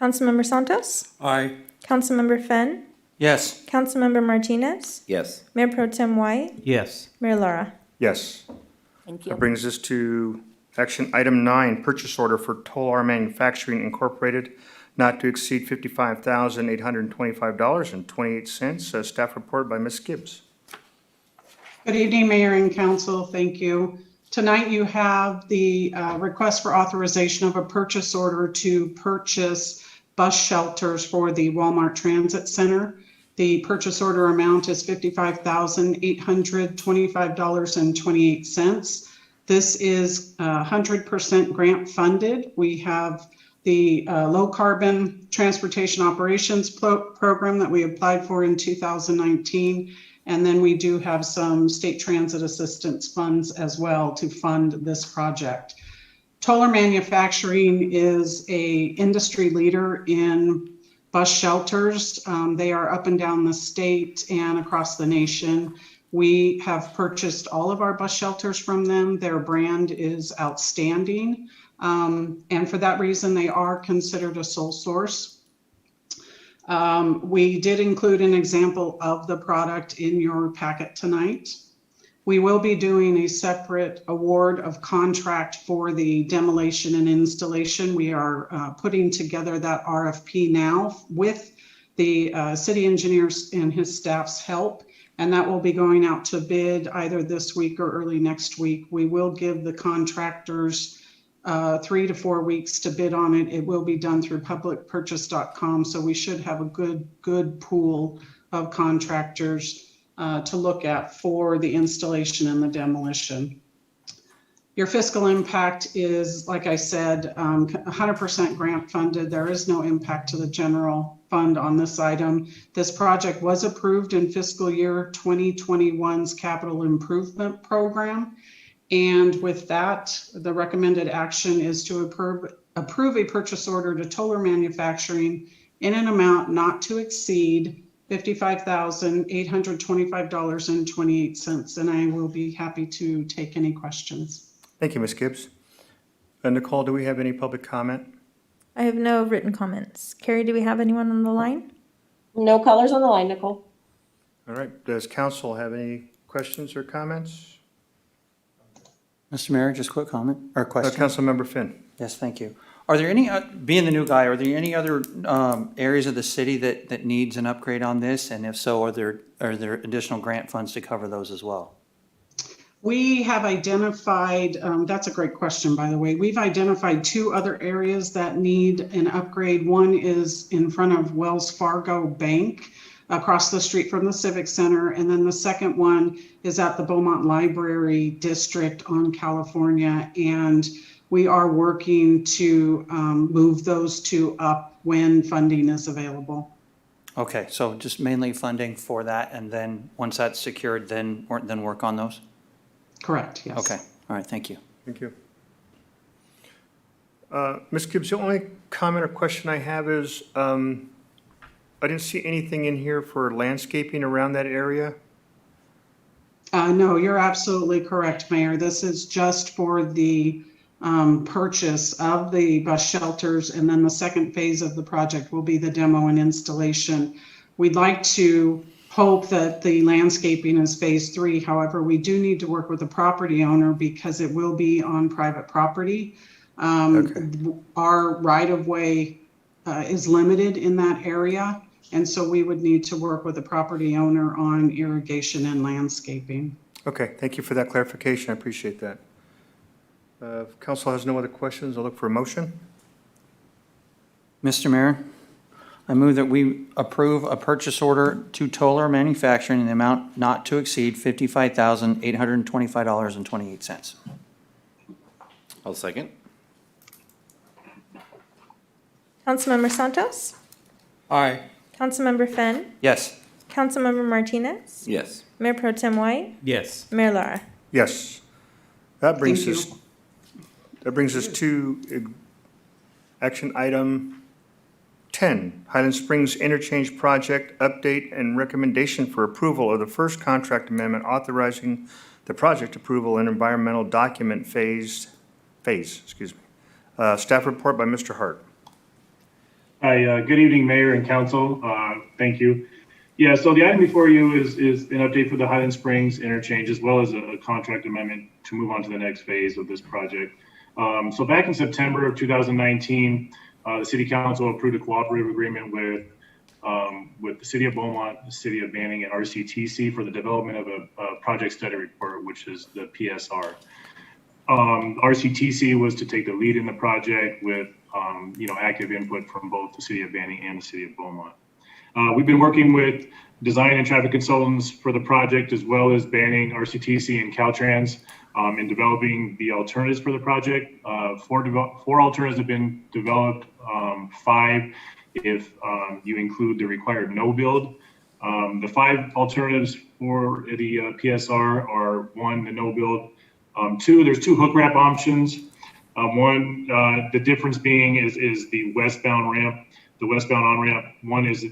Councilmember Santos, Aye. Councilmember Fenn, Yes. Councilmember Martinez, Yes. Mayor Pro Tem White, Yes. Mayor Lara. Yes. Thank That you. brings us to action item 9, purchase order for Tolar Manufacturing Incorporated, not to exceed $55,825.28. Staff report by Ms. Gibbs. Good evening, Mayor and Council. Thank you. Tonight you have the request for authorization of a purchase order to purchase bus shelters for the Walmart Transit Center. The purchase order amount is $55,825.28. This is 100% grant funded. We have the low carbon transportation operations program that we applied for in 2019. And then we do have some state transit assistance funds as well to fund this project. Tolar Manufacturing is a industry leader in bus shelters. They are up and down the state and across the nation. We have purchased all of our bus shelters from them. Their brand is outstanding. And for that reason, they are considered a sole source. We did include an example of the product in your packet tonight. We will be doing a separate award of contract for the demolition and installation. We are putting together that RFP now with the city engineers and his staff's help, and that will be going out to bid either this week or early next week. We will give the contractors 3 to 4 weeks to bid on it. It will be done through publicpurchase.com, so we should have a good pool of contractors to look at for the installation and the demolition. Your fiscal impact is, like I said, 100% grant funded. There is no impact to the general fund on this item. This project was approved in fiscal year 2021's capital improvement program. And with that, the recommended action is to approve a purchase order to Tolar Manufacturing in an amount not to exceed $55,825.28. And I will be happy to take any questions. Thank you, Ms. Gibbs. Nicole, do we have any public comment? I have no written comments. Carrie, do we have anyone on the line? No callers on the line, Nicole. All right. Does council have any questions or comments? Mr. Mayor, just a quick comment or question. Councilmember Finn. Yes, thank you. Are there any, being the new guy, are there any other areas of the city that needs an upgrade on this? And if so, are there additional grant funds to cover those as well? We have identified, that's a great question, by the way. We've identified 2 other areas that need an upgrade. One is in front of Wells Fargo Bank, across the street from the Civic Center. And then the second one is at the Beaumont Library District on California. And we are working to move those 2 up when funding is available. Okay, so just mainly funding for that, and then once that's secured, then work on those? Correct, yes. Okay, all right, thank you. Thank you. Ms. Gibbs, the only comment or question I have is, I didn't see anything in here for landscaping around that area. No, you're absolutely correct, Mayor. This is just for the purchase of the bus shelters, and then the second phase of the project will be the demo and installation. We'd like to hope that the landscaping is phase 3. However, we do need to work with the property owner because it will be on private property. Our right-of-way is limited in that area. And so we would need to work with the property owner on irrigation and landscaping. Okay, thank you for that clarification. I appreciate that. If council has no other questions, I'll look for a motion. Mr. Mayor, I move that we approve a purchase order to Tolar Manufacturing in the amount not to exceed $55,825.28. I'll second. Councilmember Santos, Aye. Councilmember Fenn, Yes. Councilmember Martinez, Yes. Mayor Pro Tem White, Yes. Mayor Lara. Yes. That brings Thank us, you. to action item 10, Highland Springs Interchange Project Update and Recommendation for Approval of the first contract amendment authorizing the project approval and environmental document phase. Staff report by Mr. Hart. Hi, good evening, Mayor and Council. Thank you. Yeah, so the item before you is an update for the Highland Springs interchange, as well as a contract amendment to move on to the next phase of this project. So back in September of 2019, the City Council approved a cooperative agreement with the City of Beaumont, the City of Banning, and RCTC for the development of a project study report, which is the PSR. RCTC was to take the lead in the project with active input from both the City of Banning and the City of Beaumont. We've been working with design and traffic consultants for the project, as well as Banning, RCTC, and Caltrans in developing the alternatives for the project. Four alternatives have been developed, 5 if you include the required no build. The 5 alternatives for the PSR are: 1, the no build; 2, there's 2 hook ramp options. One, the difference being is the westbound ramp. The westbound on-ramp, one is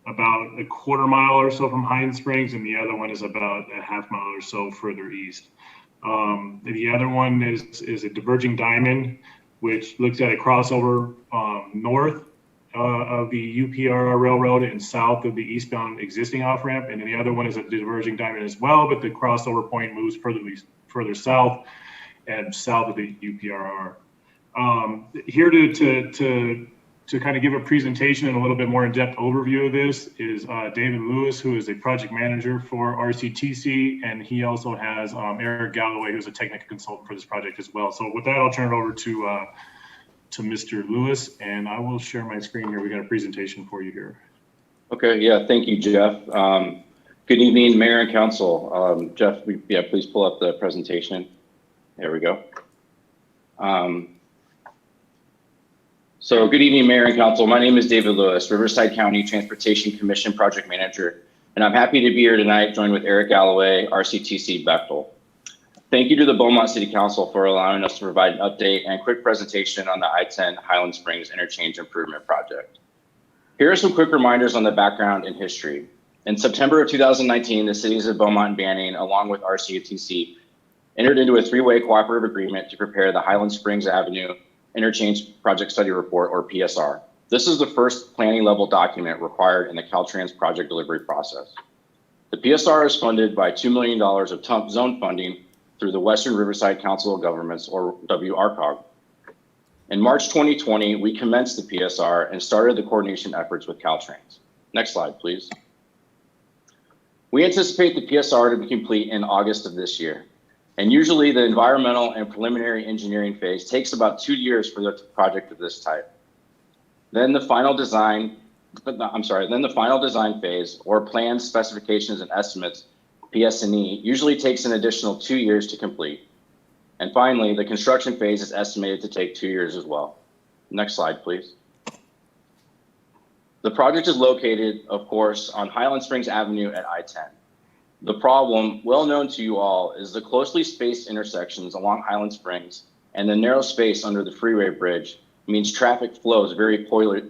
about a quarter mile or so from Highland Springs, and the other one is about a half mile or so further east. The other one is a diverging diamond, which looks at a crossover north of the UPRR Railroad and south of the eastbound existing off-ramp. And then the other one is a diverging diamond as well, but the crossover point moves further south and south of the UPRR. Here to kind of give a presentation and a little bit more in-depth overview of this is David Lewis, who is a project manager for RCTC, and he also has Eric Galloway, who's a technical consultant for this project as well. So with that, I'll turn it over to Mr. Lewis, and I will share my screen here. We got a presentation for you here. Okay, yeah, thank you, Jeff. Good evening, Mayor and Council. Jeff, please pull up the presentation. There we go. So good evening, Mayor and Council. My name is David Lewis, Riverside County Transportation Commission Project Manager, and I'm happy to be here tonight joined with Eric Galloway, RCTC Bechtel. Thank you to the Beaumont City Council for allowing us to provide an update and quick presentation on the I-10 Highland Springs Interchange Improvement Project. Here are some quick reminders on the background and history. In September of 2019, the cities of Beaumont and Banning, along with RCTC, entered into a 3-way cooperative agreement to prepare the Highland Springs Avenue Interchange Project Study Report, or PSR. This is the first planning level document required in the Caltrans project delivery process. The PSR is funded by $2 million of TUMP zone funding through the Western Riverside Council of Governments, or WRCOG. In March 2020, we commenced the PSR and started the coordination efforts with Caltrans. Next slide, please. We anticipate the PSR to be complete in August of this year. And usually the environmental and preliminary engineering phase takes about 2 years for the project of this type. Then the final design phase, or plans, specifications, and estimates, PS&E, usually takes an additional 2 years to complete. And finally, the construction phase is estimated to take 2 years as well. Next slide, please. The project is located, of course, on Highland Springs Avenue at I-10. The problem, well known to you all, is the closely spaced intersections along Highland Springs and the narrow space under the freeway bridge means traffic flows very poorly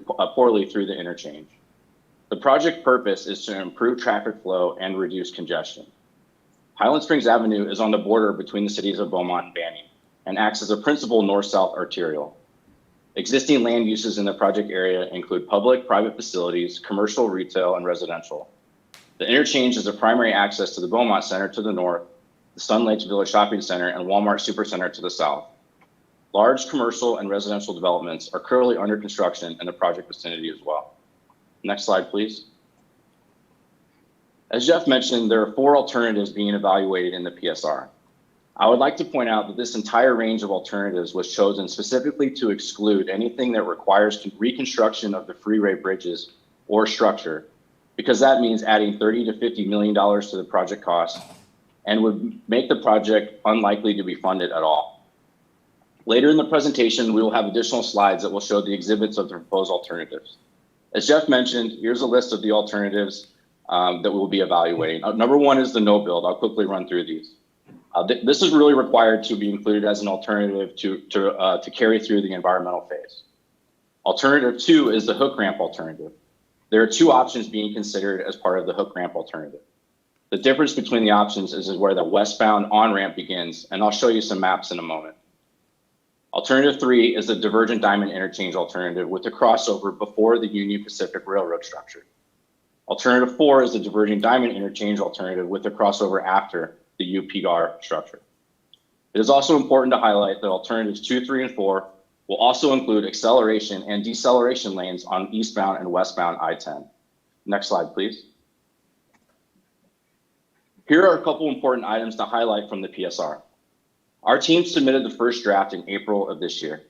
through the interchange. The project purpose is to improve traffic flow and reduce congestion. Highland Springs Avenue is on the border between the cities of Beaumont and Banning and acts as a principal north-south arterial. Existing land uses in the project area include public, private facilities, commercial, retail, and residential. The interchange is a primary access to the Beaumont Center to the north, the Sun Lakes Village Shopping Center, and Walmart Supercenter to the south. Large commercial and residential developments are currently under construction in the project vicinity as well. Next slide, please. As Jeff mentioned, there are 4 alternatives being evaluated in the PSR. I would like to point out that this entire range of alternatives was chosen specifically to exclude anything that requires reconstruction of the freeway bridges or structure, because that means adding $30 to $50 million to the project cost and would make the project unlikely to be funded at all. Later in the presentation, we will have additional slides that will show the exhibits of the proposed alternatives. As Jeff mentioned, here's a list of the alternatives that we will be evaluating. Number 1 is the no build. I'll quickly run through these. This is really required to be included as an alternative to carry through the environmental phase. Alternative 2 is the hook ramp alternative. There are 2 options being considered as part of the hook ramp alternative. The difference between the options is where the westbound on-ramp begins, and I'll show you some maps in a moment. Alternative 3 is the divergent diamond interchange alternative with the crossover before the Union Pacific Railroad structure. Alternative 4 is the diverging diamond interchange alternative with the crossover after the UPR structure. It is also important to highlight that alternatives 2, 3, and 4 will also include acceleration and deceleration lanes on eastbound and westbound I-10. Next slide, please. Here are a couple important items to highlight from the PSR. Our team submitted the first draft in April of this year.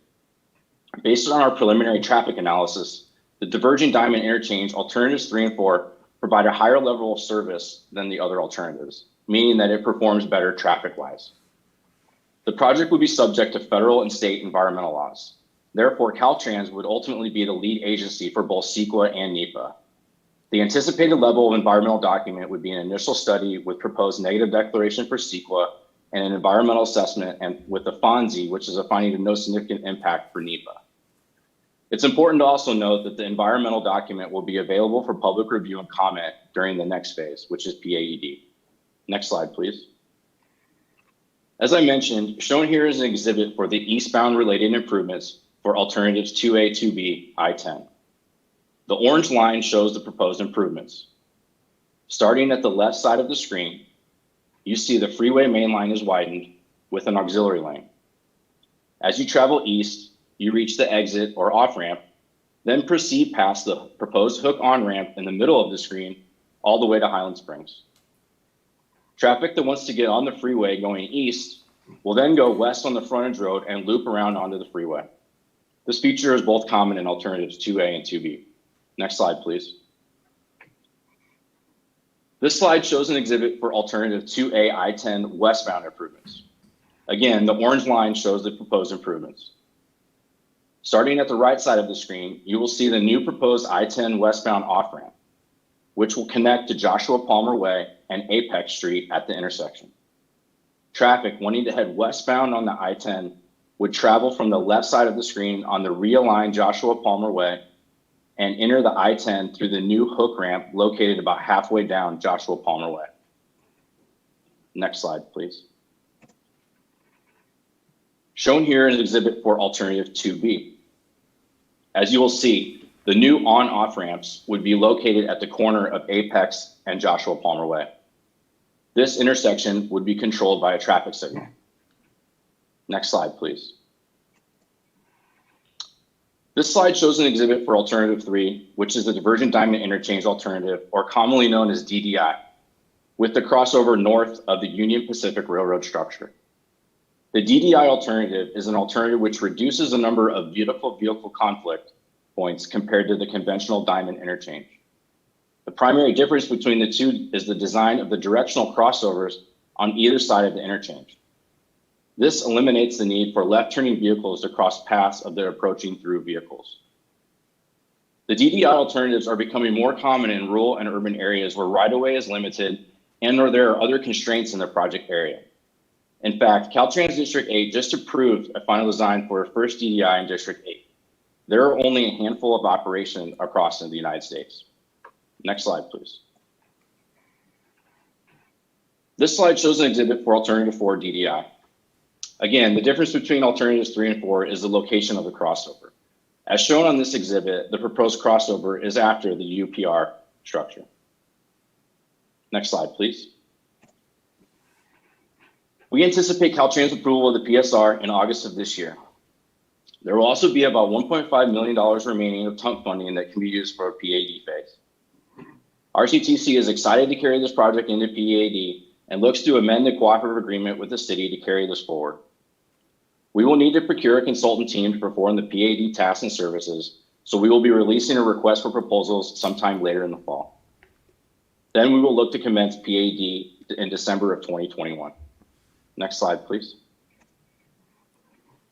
Based on our preliminary traffic analysis, the diverging diamond interchange alternatives 3 and 4 provide a higher level of service than the other alternatives, meaning that it performs better traffic-wise. The project would be subject to federal and state environmental laws. Therefore, Caltrans would ultimately be the lead agency for both CEQA and NEPA. The anticipated level of environmental document would be an initial study with proposed negative declaration for CEQA and an environmental assessment and with a FONSI, which is a finding of no significant impact for NEPA. It's important to also note that the environmental document will be available for public review and comment during the next phase, which is PAED. Next slide, please. As I mentioned, shown here is an exhibit for the eastbound related improvements for alternatives 2A, 2B, I-10. The orange line shows the proposed improvements. Starting at the left side of the screen, you see the freeway main line is widened with an auxiliary lane. As you travel east, you reach the exit or off-ramp, then proceed past the proposed hook on-ramp in the middle of the screen all the way to Highland Springs. Traffic that wants to get on the freeway going east will then go west on the frontage road and loop around onto the freeway. This feature is both common in alternatives 2A and 2B. Next slide, please. This slide shows an exhibit for alternative 2A I-10 westbound improvements. Again, the orange line shows the proposed improvements. Starting at the right side of the screen, you will see the new proposed I-10 westbound off-ramp, which will connect to Joshua Palmer Way and Apex Street at the intersection. Traffic wanting to head westbound on the I-10 would travel from the left side of the screen on the realigned Joshua Palmer Way and enter the I-10 through the new hook ramp located about halfway down Joshua Palmer Way. Next slide, please. Shown here is an exhibit for alternative 2B. As you will see, the new on-off ramps would be located at the corner of Apex and Joshua Palmer Way. This intersection would be controlled by a traffic signal. Next slide, please. This slide shows an exhibit for alternative 3, which is the divergent diamond interchange alternative, or commonly known as DDI, with the crossover north of the Union Pacific Railroad structure. The DDI alternative is an alternative which reduces the number of vehicle conflict points compared to the conventional diamond interchange. The primary difference between the two is the design of the directional crossovers on either side of the interchange. This eliminates the need for left-turning vehicles to cross paths of their approaching through vehicles. The DDI alternatives are becoming more common in rural and urban areas where right-of-way is limited and or there are other constraints in the project area. In fact, Caltrans District 8 just approved a final design for a first DDI in District 8. There are only a handful of operations across the United States. Next slide, please. This slide shows an exhibit for alternative 4 DDI. Again, the difference between alternatives 3 and 4 is the location of the crossover. As shown on this exhibit, the proposed crossover is after the UPR structure. Next slide, please. We anticipate Caltrans approval of the PSR in August of this year. There will also be about $1.5 million remaining of TUMP funding that can be used for a PAD phase. RCTC is excited to carry this project into PAD and looks to amend the cooperative agreement with the city to carry this forward. We will need to procure a consultant team to perform the PAD tasks and services, so we will be releasing a request for proposals sometime later in the fall. Then we will look to commence PAD in December of 2021. Next slide, please.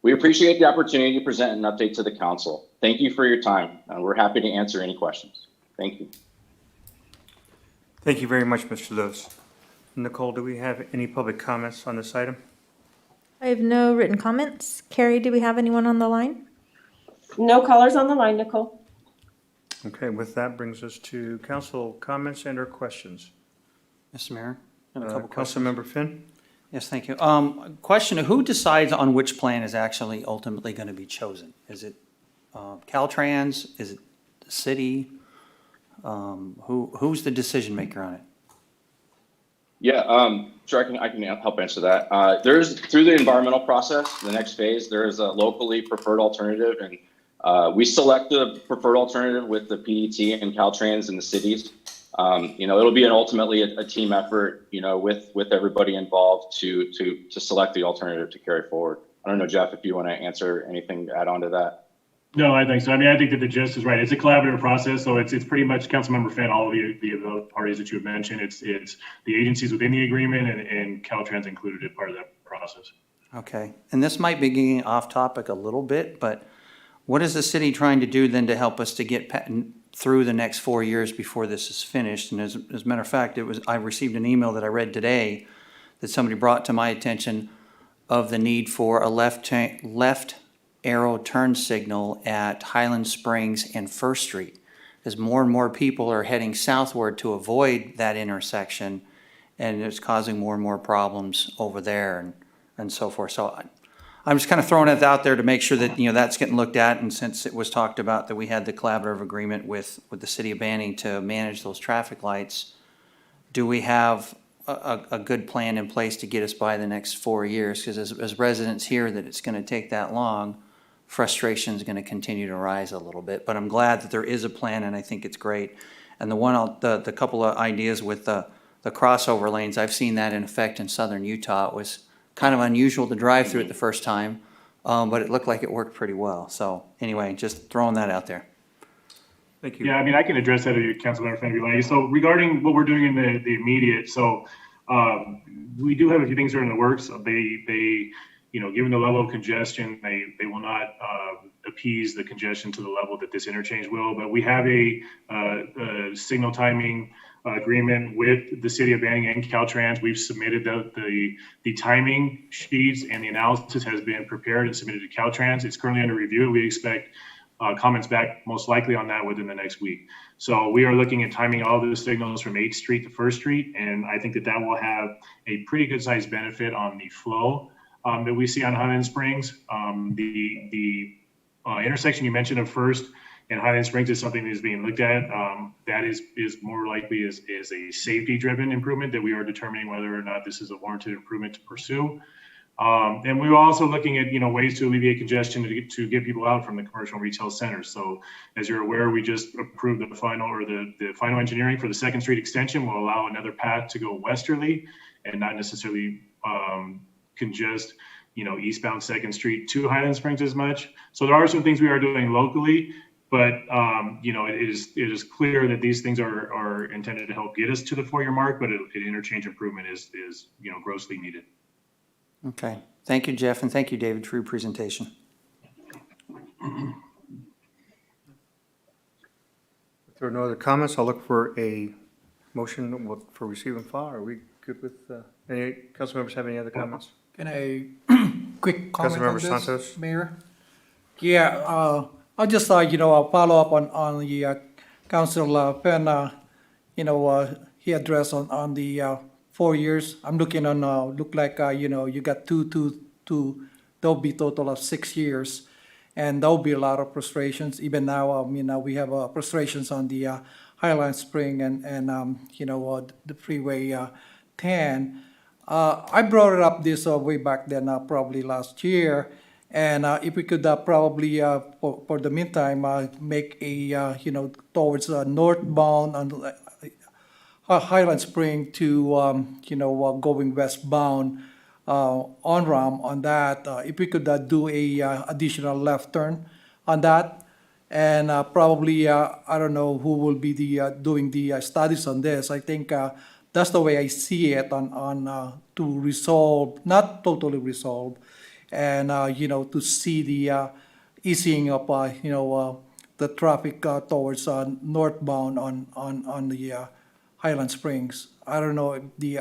We appreciate the opportunity to present an update to the council. Thank you for your time, and we're happy to answer any questions. Thank you. Thank you very much, Mr. Lewis. Nicole, do we have any public comments on this item? I have no written comments. Carrie, do we have anyone on the line? No callers on the line, Nicole. Okay, with that brings us to council comments and or questions. Mr. Mayor, I have a couple questions. Councilmember Finn? Yes, thank you. Question, who decides on which plan is actually ultimately going to be chosen? Is it Caltrans? Is it the city? Who's the decision maker on it? Yeah, sure, I can help answer that. There's, through the environmental process, the next phase, there is a locally preferred alternative, and we select the preferred alternative with the PDT and Caltrans and the cities. It'll be ultimately a team effort, with everybody involved to select the alternative to carry forward. I don't know, Jeff, if you want to answer anything to add on to that. No, I think so. I mean, I think that the gist is right. It's a collaborative process, so it's pretty much Councilmember Finn, all of the parties that you have mentioned. It's the agencies within the agreement and Caltrans included as part of that process. Okay, and this might be getting off topic a little bit, but what is the city trying to do then to help us to get through the next 4 years before this is finished? And as a matter of fact, I received an email that I read today that somebody brought to my attention of the need for a left arrow turn signal at Highland Springs and First Street, as more and more people are heading southward to avoid that intersection, and it's causing more and more problems over there and so forth. So I'm just kind of throwing it out there to make sure that, that's getting looked at, and since it was talked about that we had the collaborative agreement with the city of Banning to manage those traffic lights, do we have a good plan in place to get us by the next 4 years? Because as residents hear that it's going to take that long, frustration is going to continue to rise a little bit. But I'm glad that there is a plan, and I think it's great. And the couple of ideas with the crossover lanes, I've seen that in effect in southern Utah. It was kind of unusual to drive through it the first time, but it looked like it worked pretty well. So anyway, just throwing that out there. Thank you. Yeah, I mean, I can address that, Councilmember Finn, if you like. So regarding what we're doing in the immediate, so we do have a few things that are in the works. They given the level of congestion, they will not appease the congestion to the level that this interchange will. But we have a signal timing agreement with the city of Banning and Caltrans. We've submitted the timing sheets, and the analysis has been prepared and submitted to Caltrans. It's currently under review. We expect comments back most likely on that within the next week. So we are looking at timing all the signals from 8th Street to 1st Street, and I think that will have a pretty good sized benefit on the flow that we see on Highland Springs. The intersection you mentioned of First and Highland Springs is something that is being looked at. That is more likely is a safety-driven improvement that we are determining whether or not this is a warranted improvement to pursue. And we were also looking at ways to alleviate congestion to get people out from the commercial and retail centers. So as you're aware, we just approved the final engineering for the 2nd Street extension will allow another path to go westerly and not necessarily congest eastbound 2nd Street to Highland Springs as much. So there are some things we are doing locally, but it is clear that these things are intended to help get us to the 4-year mark, but an interchange improvement is grossly needed. Okay. Thank you, Jeff, and thank you, David, for your presentation. If there are no other comments, I'll look for a motion for receive and file. Are we good with, any council members have any other comments? Can I quick comment on Councilmember this, Santos? Mayor? Yeah, I'll just, I'll follow up on the Council Penn, he addressed on the 4 years. I'm looking on, look like, you got two, there'll be total of 6 years. And there'll be a lot of frustrations. Even now, we have frustrations on the Highland Spring and the Freeway 10. I brought it up this way back then, probably last year. And if we could probably, for the meantime, make a, towards northbound on Highland Spring to, going westbound on-ramp on that. If we could do a additional left turn on that. And probably, I don't know who will be doing the studies on this. I think that's the way I see it on to resolve, not totally resolve, and to see the easing of the traffic towards northbound on the Highland Springs. I don't know if the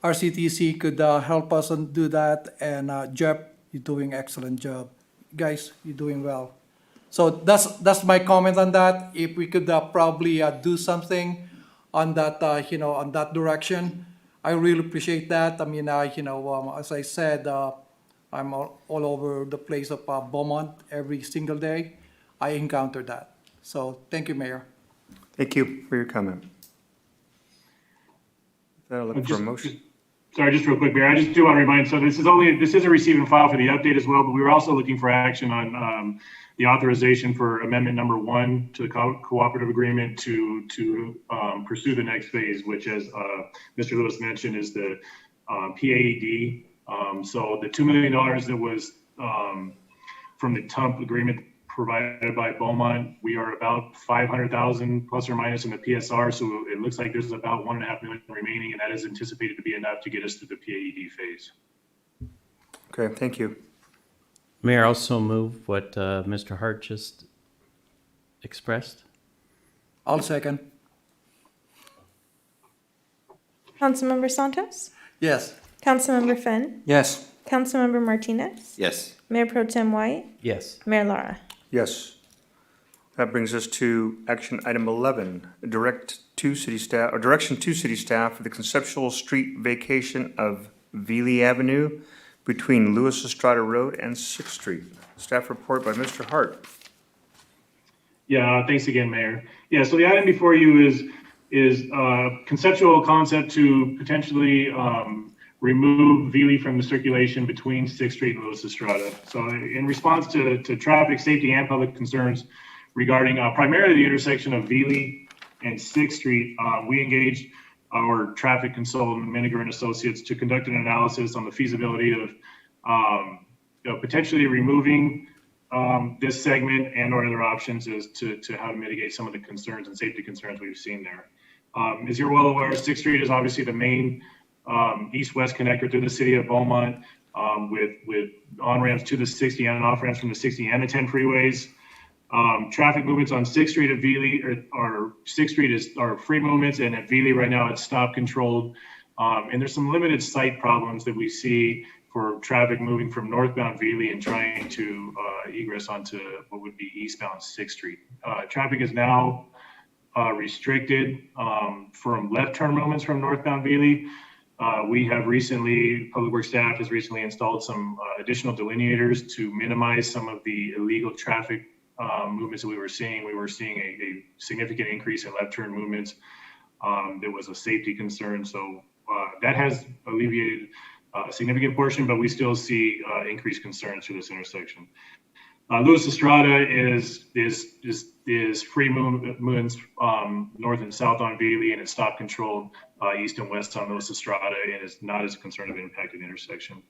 RCTC could help us and do that. And Jeff, you're doing excellent job. Guys, you're doing well. So that's my comment on that. If we could probably do something on that, on that direction, I really appreciate that. I mean, as I said, I'm all over the place of Beaumont every single day. I encounter that. So thank you, Mayor. Thank you for your comment. I'll look for a motion. Sorry, just real quick, Mayor. I just do want to remind, so this is a receive and file for the update as well, but we were also looking for action on the authorization for amendment number 1 to the cooperative agreement to pursue the next phase, which, as Mr. Lewis mentioned, is the PAED. So the $2 million that was from the TUMP agreement provided by Beaumont, we are about 500,000 plus or minus in the PSR. So it looks like there's about 1.5 million remaining, and that is anticipated to be enough to get us through the PAED phase. Okay, thank you. Mayor, also move what Mr. Hart just expressed. I'll second. Councilmember Santos? Yes. Councilmember Finn? Yes. Councilmember Martinez? Yes. Mayor Pro Tem White? Yes. Mayor Lara? Yes. That brings us to action item 11, direction to city staff for the conceptual street vacation of Veely Avenue between Lewis Estrada Road and 6th Street. Staff report by Mr. Hart. Yeah, thanks again, Mayor. Yeah, so the item before you is conceptual concept to potentially remove Veely from the circulation between 6th Street and Lewis Estrada. So in response to traffic safety and public concerns regarding primarily the intersection of Veely and 6th Street, we engaged our traffic consultant, Miniger and Associates, to conduct an analysis on the feasibility of potentially removing this segment and or other options as to how to mitigate some of the concerns and safety concerns we've seen there. As you're well aware, 6th Street is obviously the main east-west connector through the city of Beaumont, with on-ramps to the 60 and off-ramps from the 60 and the 10 freeways. Traffic movements on 6th Street at Veely are free movements, and at Veely right now it's stop controlled. And there's some limited site problems that we see for traffic moving from northbound Veely and trying to egress onto what would be eastbound 6th Street. Traffic is now restricted from left turn movements from northbound Veely. We have recently, Public Works staff has recently installed some additional delineators to minimize some of the illegal traffic movements that we were seeing. We were seeing a significant increase in left turn movements. There was a safety concern. So that has alleviated a significant portion, but we still see increased concerns through this intersection. Lewis Estrada is free movements north and south on Veely, and it's stop controlled east and west on Lewis Estrada, and is not as a concern of an impacted intersection.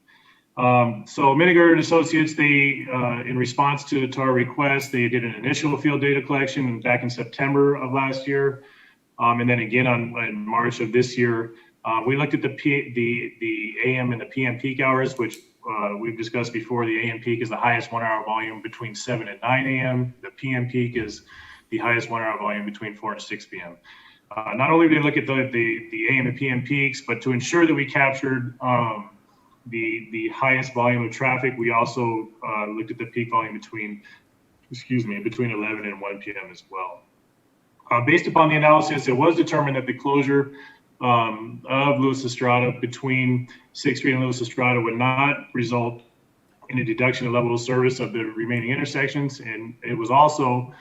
So Miniger and Associates, they in response to our request, they did an initial field data collection back in September of last year, and then again in March of this year. We looked at the AM and the PM peak hours, which we've discussed before. The AM peak is the highest 1 hour volume between 7 and 9 a.m. The PM peak is the highest 1 hour volume between 4 and 6 p.m. Not only did we look at the AM and PM peaks, but to ensure that we captured the highest volume of traffic, we also looked at the peak volume between 11 and 1 p.m. as well. Based upon the analysis, it was determined that the closure of Lewis Estrada between 6th Street and Lewis Estrada would not result in a deduction of level of service of the remaining intersections. And it was also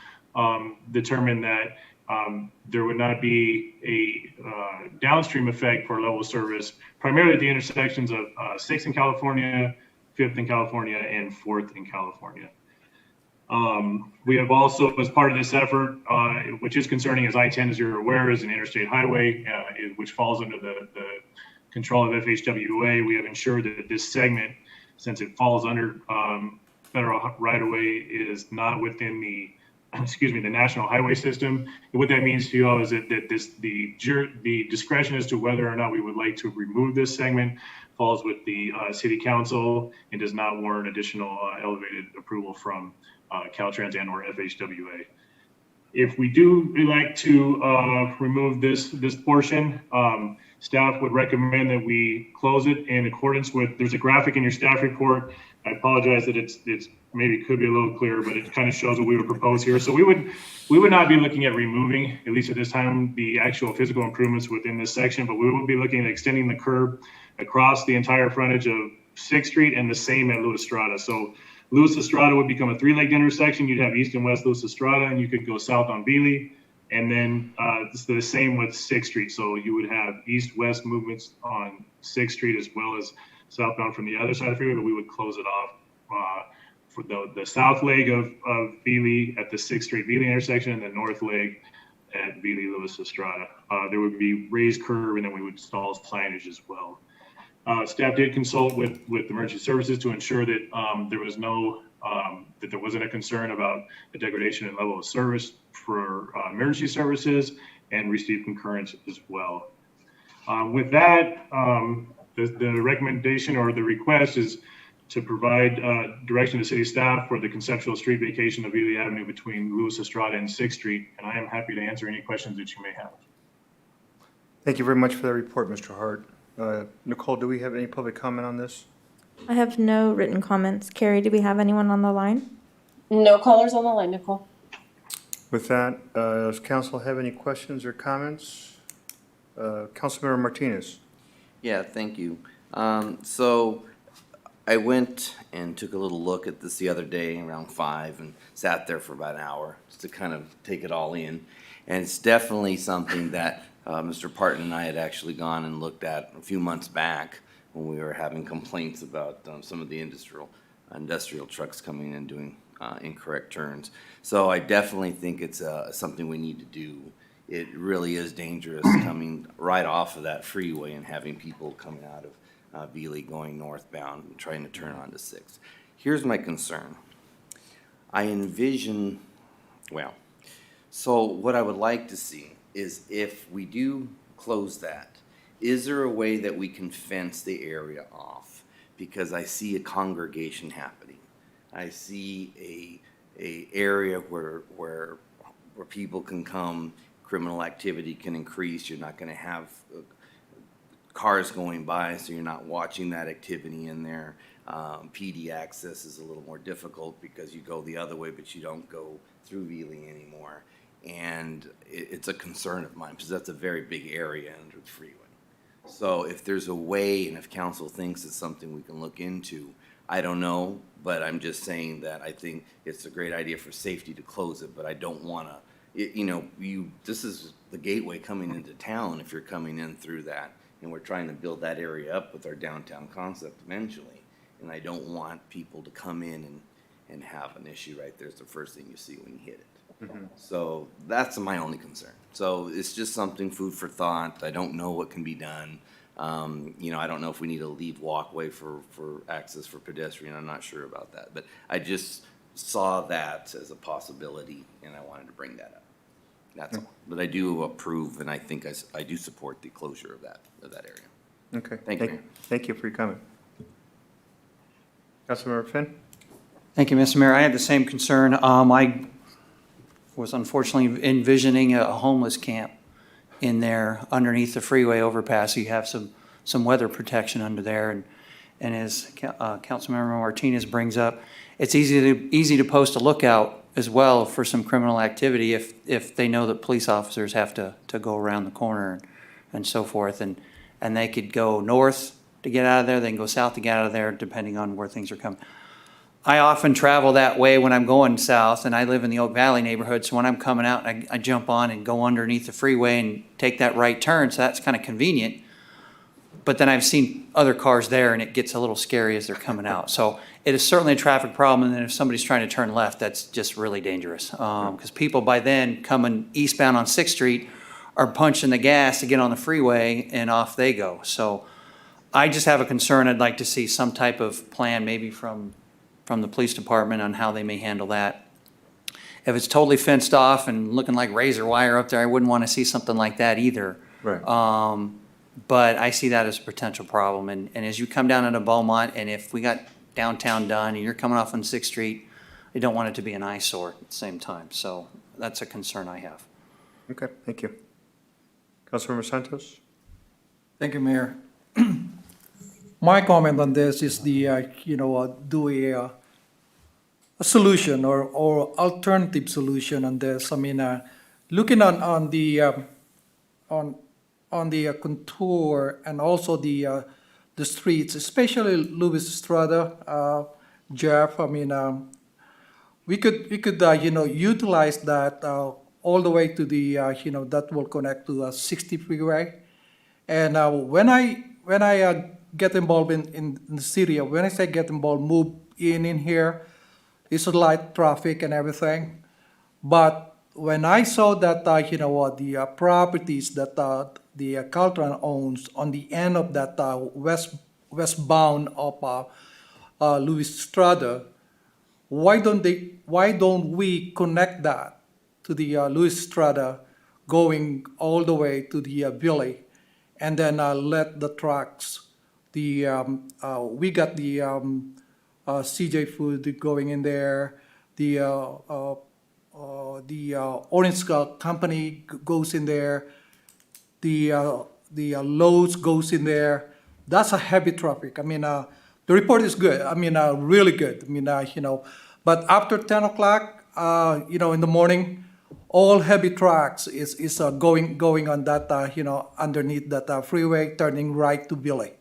determined that there would not be a downstream effect for level of service, primarily at the intersections of 6th in California, 5th in California, and 4th in California. We have also, as part of this effort, which is concerning, as I-10, as you're aware, is an interstate highway, which falls under the control of FHWA. We have ensured that this segment, since it falls under federal right-of-way, is not within the national highway system. And what that means to you all is that the discretion as to whether or not we would like to remove this segment falls with the city council and does not warrant additional elevated approval from Caltrans and or FHWA. If we do elect to remove this portion, staff would recommend that we close it in accordance with, there's a graphic in your staff report I apologize that it's maybe could be a little clearer, but it kind of shows what we would propose here. So we would not be looking at removing, at least at this time, the actual physical improvements within this section, but we will be looking at extending the curb across the entire frontage of 6th Street and the same at Louis Estrada. So Louis Estrada would become a 3-legged intersection. You'd have east and west Louis Estrada, and you could go south on Bealey. And then it's the same with 6th Street. So you would have east-west movements on 6th Street as well as southbound from the other side of the freeway, but we would close it off for the south leg of Bealey at the 6th Street Bealey intersection and the north leg at Bealey Louis Estrada. There would be raised curb, and then we would install signage as well. Staff did consult with emergency services to ensure that there was no that there wasn't a concern about the degradation in level of service for emergency services, and received concurrence as well. With that, the recommendation or the request is to provide direction to city staff for the conceptual street vacation of Bealey Avenue between Louis Estrada and 6th Street, and I am happy to answer any questions that you may have. Thank you very much for that report, Mr. Hart. Nicole, do we have any public comment on this? I have no written comments. Carrie, do we have anyone on the line? No callers on the line, Nicole. With that, does council have any questions or comments? Councilmember Martinez. Yeah, thank you. So I went and took a little look at this the other day around 5 and sat there for about an hour just to kind of take it all in. And it's definitely something that Mr. Parton and I had actually gone and looked at a few months back when we were having complaints about some of the industrial trucks coming in and doing incorrect turns. So I definitely think it's something we need to do. It really is dangerous coming right off of that freeway and having people coming out of Bealey going northbound and trying to turn onto 6th. Here's my concern. I envision, well, so what I would like to see is if we do close that, is there a way that we can fence the area off? Because I see a congregation happening. I see a area where people can come, criminal activity can increase. You're not going to have cars going by, so you're not watching that activity in there. PD access is a little more difficult because you go the other way, but you don't go through Bealey anymore. And it's a concern of mine because that's a very big area under the freeway. So if there's a way, and if council thinks it's something we can look into, I don't know, but I'm just saying that I think it's a great idea for safety to close it, but I don't want to, this is the gateway coming into town if you're coming in through that, and we're trying to build that area up with our downtown concept eventually, and I don't want people to come in and have an issue right there. It's the first thing you see when you hit it. Mm-hmm. So that's my only concern. So it's just something food for thought. I don't know what can be done. I don't know if we need a leave walkway for access for pedestrian. I'm not sure about that, but I just saw that as a possibility, and I wanted to bring that up. That's all. But I do approve, and I think I do support the closure of that area. Okay. Thank you, Mayor. Thank you for your comment. Councilmember Finn? Thank you, Mr. Mayor. I had the same concern. I was unfortunately envisioning a homeless camp in there underneath the freeway overpass. You have some weather protection under there, and as Councilmember Martinez brings up, it's easy to post a lookout as well for some criminal activity if they know that police officers have to go around the corner and so forth, and they could go north to get out of there, they can go south to get out of there, depending on where things are coming. I often travel that way when I'm going south, and I live in the Oak Valley neighborhood, so when I'm coming out, I jump on and go underneath the freeway and take that right turn, so that's kind of convenient. But then I've seen other cars there, and it gets a little scary as they're coming out. So it is certainly a traffic problem, and then if somebody's trying to turn left, that's just really dangerous. Because people by then coming eastbound on 6th Street are punching the gas to get on the freeway, and off they go. So I just have a concern. I'd like to see some type of plan, maybe from the police department, on how they may handle that. If it's totally fenced off and looking like razor wire up there, I wouldn't want to see something like that either. Right. But I see that as a potential problem. And as you come down into Beaumont, and if we got downtown done and you're coming off on 6th Street, you don't want it to be an eyesore at the same time. So that's a concern I have. Okay, thank you. Councilmember Santos? Thank you, Mayor. my comment on this is do a solution or alternative solution on this. I mean, looking on the contour and also the streets, especially Louis Estrada, Jeff. I mean, we could utilize that all the way to the that will connect to 60 freeway. And when I get involved in the city, when I say get involved, move in here, it's a light traffic and everything. But when I saw that the properties that the Caltran owns on the end of that westbound of Louis Estrada, why don't we connect that to the Louis Estrada going all the way to the Villey, and then let the trucks, we got the CJ Food going in there, the Orange Company goes in there, the Lowe's goes in there. That's a heavy traffic. I mean, the report is good. I mean, really good. I mean, but after 10 o'clock, in the morning, all heavy trucks is going on that, underneath that freeway, turning right to Billy.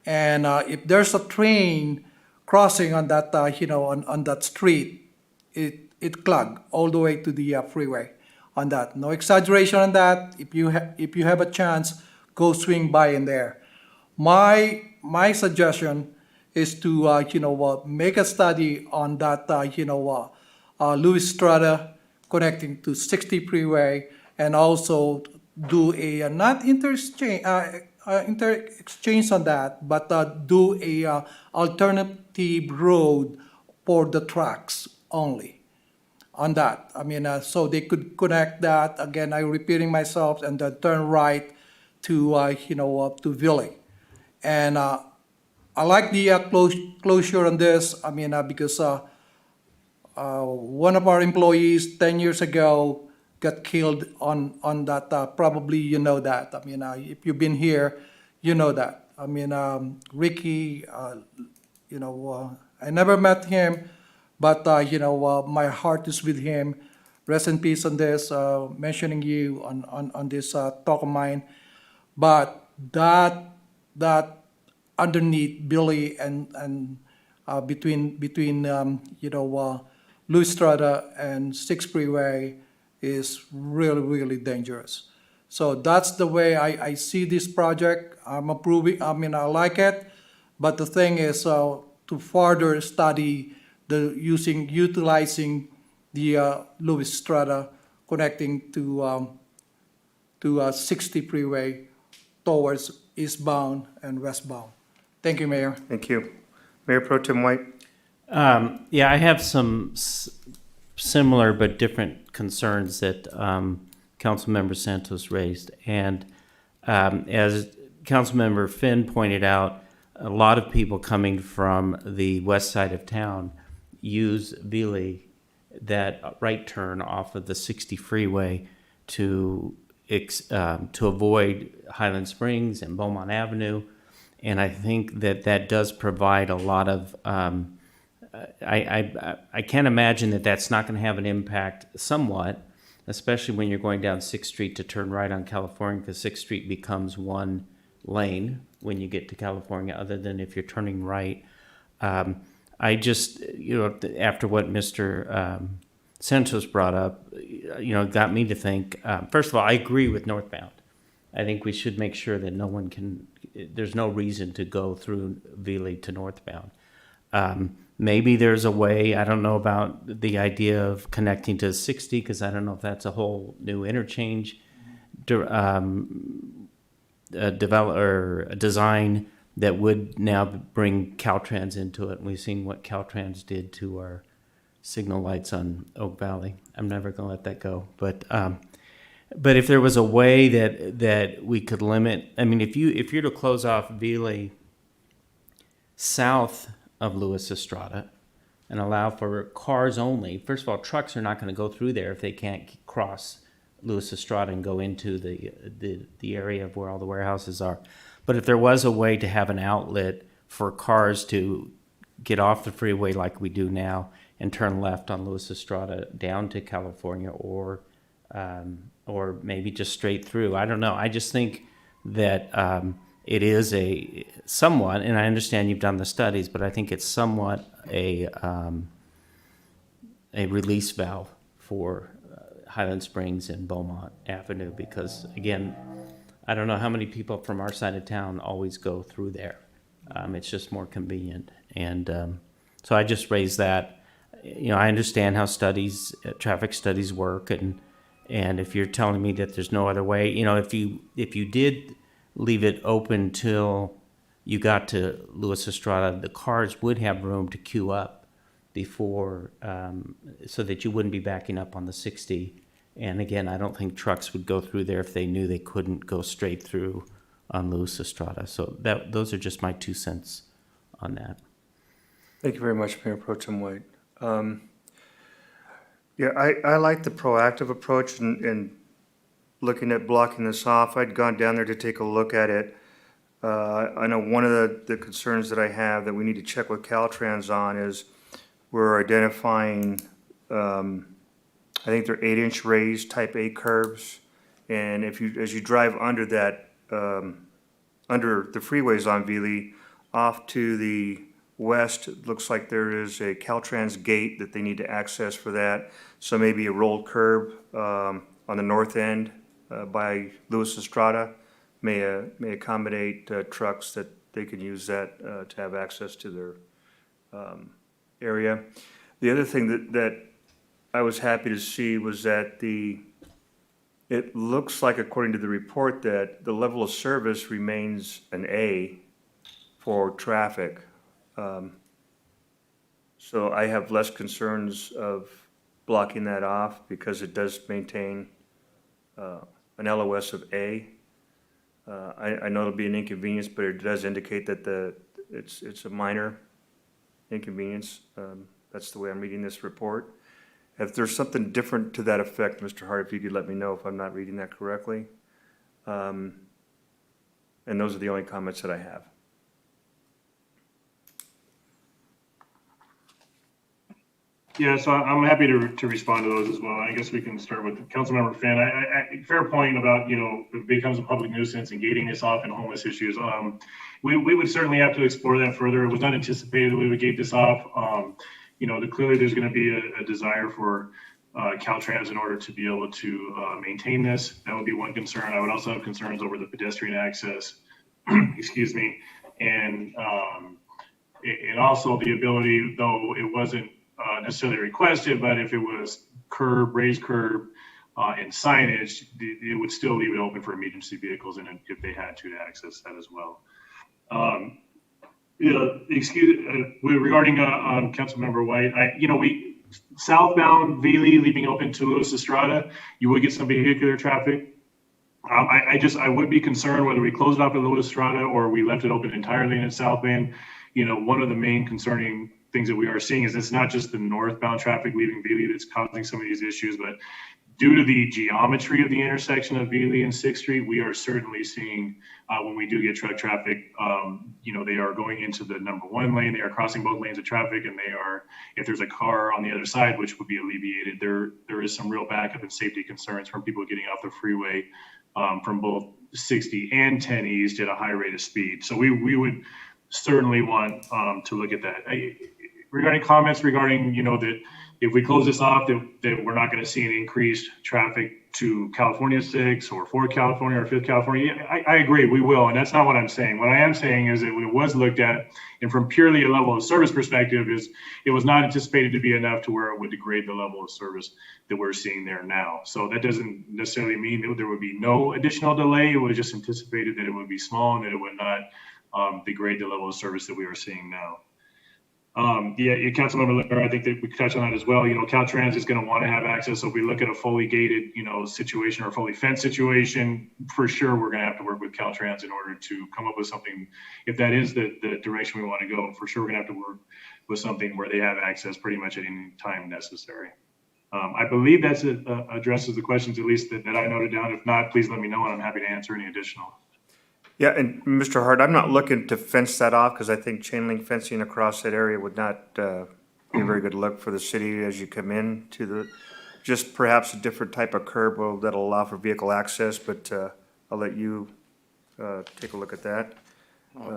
And if there's a train crossing on that, on that street, it clogged all the way to the freeway on that. No exaggeration on that. If you have a chance, go swing by in there. My suggestion is to make a study on that Louis Estrada connecting to 60 freeway, and also do a not interexchange on that, but do a alternative road for the trucks only on that. I mean, so they could connect that again. I'm repeating myself, and then turn right to to Villey. And I like the closure on this. I mean, because one of our employees 10 years ago got killed on that. Probably you know that. I mean, if you've been here, you know that. I mean, Ricky, I never met him, but my heart is with him. Rest in peace on this, mentioning you on this talk of mine. But that underneath Billy and between Louis Estrada and 6 Freeway is really, really dangerous. So that's the way I see this project. I'm approving. I mean, I like it, but the thing is to further study utilizing the Louis Estrada connecting to 60 Freeway towards eastbound and westbound. Thank you, Mayor. Thank you. Mayor Pro Tem White? Yeah, I have some similar but different concerns that Councilmember Santos raised. And as Councilmember Finn pointed out, a lot of people coming from the west side of town use Villey, that right turn off of the 60 freeway, to avoid Highland Springs and Beaumont Avenue. And I think that does provide a lot of, I can't imagine that that's not going to have an impact somewhat, especially when you're going down 6th Street to turn right on California, because 6th Street becomes one lane when you get to California, other than if you're turning right. I just, after what Mr. Santos brought up, got me to think, first of all, I agree with northbound. I think we should make sure that there's no reason to go through Villey to northbound. Maybe there's a way, I don't know about the idea of connecting to 60, because I don't know if that's a whole new interchange design that would now bring Caltrans into it. And we've seen what Caltrans did to our signal lights on Oak Valley. I'm never going to let that go. But if there was a way that we could limit, I mean, if you're to close off Villey south of Louis Estrada and allow for cars only, first of all, trucks are not going to go through there if they can't cross Louis Estrada and go into the area of where all the warehouses are. But if there was a way to have an outlet for cars to get off the freeway like we do now and turn left on Luis Estrada down to California, or maybe just straight through, I don't know. I just think that it is a somewhat, and I understand you've done the studies, but I think it's somewhat a release valve for Highland Springs and Beaumont Avenue, because again, I don't know how many people from our side of town always go through there. It's just more convenient. And so I just raised that. You know, I understand how studies, traffic studies work, and if you're telling me that there's no other way, you know, if you did leave it open till you got to Luis Estrada, the cars would have room to queue up before, so that you wouldn't be backing up on the 60. And again, I don't think trucks would go through there if they knew they couldn't go straight through on Luis Estrada. So those are just my 2 cents on that. Thank you very much, Mayor Pro Tem White. Yeah, I like the proactive approach in looking at blocking this off. I'd gone down there to take a look at it. I know one of the concerns that I have that we need to check with Caltrans on is we're identifying, I think they're 8-inch raised type A curbs. And as you drive under that, under the freeways on Veely, off to the west, it looks like there is a Caltrans gate that they need to access for that. So maybe a rolled curb on the north end by Luis Estrada may accommodate trucks that they could use that to have access to their area. The other thing that I was happy to see was that it looks like, according to the report, that the level of service remains an A for traffic. So I have less concerns of blocking that off because it does maintain an LOS of A. I know it'll be an inconvenience, but it does indicate that it's a minor inconvenience. That's the way I'm reading this report. If there's something different to that effect, Mr. Hart, if you could let me know if I'm not reading that correctly. And those are the only comments that I have. Yeah, so I'm happy to respond to those as well. I guess we can start with Councilmember Finn. I fair point about, you know, it becomes a public nuisance and gating this off and homeless issues. We would certainly have to explore that further. It was not anticipated that we would gate this off. You know, clearly there's going to be a desire for Caltrans in order to be able to maintain this. That would be one concern. I would also have concerns over the pedestrian access, excuse me, and also the ability, though it wasn't necessarily requested, but if it was raised curb and signage, it would still leave it open for emergency vehicles and if they had to access that as well. You know, regarding Councilmember White, southbound Veely leaving open to Luis Estrada, you would get some vehicular traffic. I would be concerned whether we closed it off at Luis Estrada or we left it open entirely in South Bend. You know, one of the main concerning things that we are seeing is it's not just the northbound traffic leaving Veely that's causing some of these issues, but due to the geometry of the intersection of Veely and 6th Street, we are certainly seeing when we do get truck traffic, you know, they are going into the number 1 lane, they are crossing both lanes of traffic, and they are, if there's a car on the other side, which would be alleviated, there is some real backup and safety concerns from people getting off the freeway from both 60 and 10 East at a high rate of speed. So we would certainly want to look at that. Regarding comments regarding, you know, that if we close this off, that we're not going to see an increased traffic to California 6 or 4 California or 5th California. I agree, we will, and that's not what I'm saying. What I am saying is that it was looked at, and from purely a level of service perspective, is it was not anticipated to be enough to where it would degrade the level of service that we're seeing there now. So that doesn't necessarily mean that there would be no additional delay. It was just anticipated that it would be small and that it would not degrade the level of service that we are seeing now. Councilmember Linder, I think that we could touch on that as well. You know, Caltrans is going to want to have access. So if we look at a fully gated, you know, situation or fully fenced situation, for sure, we're going to have to work with Caltrans in order to come up with something. If that is the direction we want to go, for sure, we're going to have to work with something where they have access pretty much at any time necessary. I believe that's addresses the questions, at least that I noted down. If not, please let me know, and I'm happy to answer any additional. Yeah, and Mr. Hart, I'm not looking to fence that off because I think chain link fencing across that area would not be a very good look for the city as you come in to the, just perhaps a different type of curb that'll allow for vehicle access, but I'll let you take a look at that.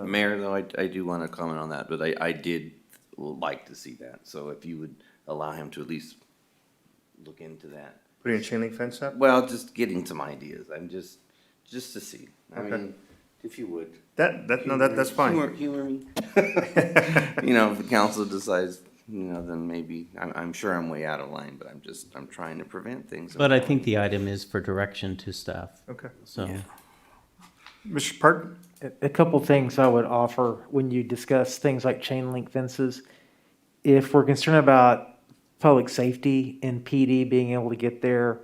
Mayor, though, I do want to comment on that, but I did like to see that. So if you would allow him to at least look into that. Putting a chain link fence up? Well, just getting some ideas. I'm just to see. I Okay. mean, if you would. That's fine. Humor me. You know, if the council decides, you know, then maybe, I'm sure I'm way out of line, but I'm trying to prevent things. But I think the item is for direction to staff. Okay. So. Yeah. Mr. Parton? A couple things I would offer when you discuss things like chain link fences. If we're concerned about public safety and PD being able to get there,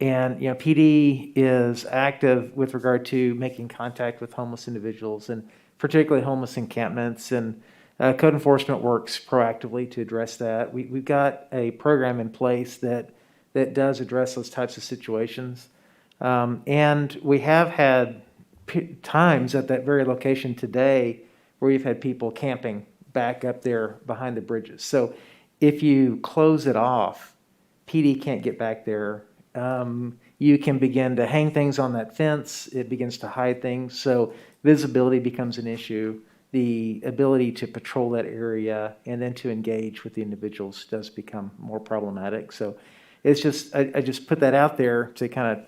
and, you know, PD is active with regard to making contact with homeless individuals and particularly homeless encampments, and code enforcement works proactively to address that. We've got a program in place that does address those types of situations. And we have had times at that very location today where we've had people camping back up there behind the bridges. So if you close it off, PD can't get back there. You can begin to hang things on that fence. It begins to hide things. So visibility becomes an issue. The ability to patrol that area and then to engage with the individuals does become more problematic. So it's just, I just put that out there to kind of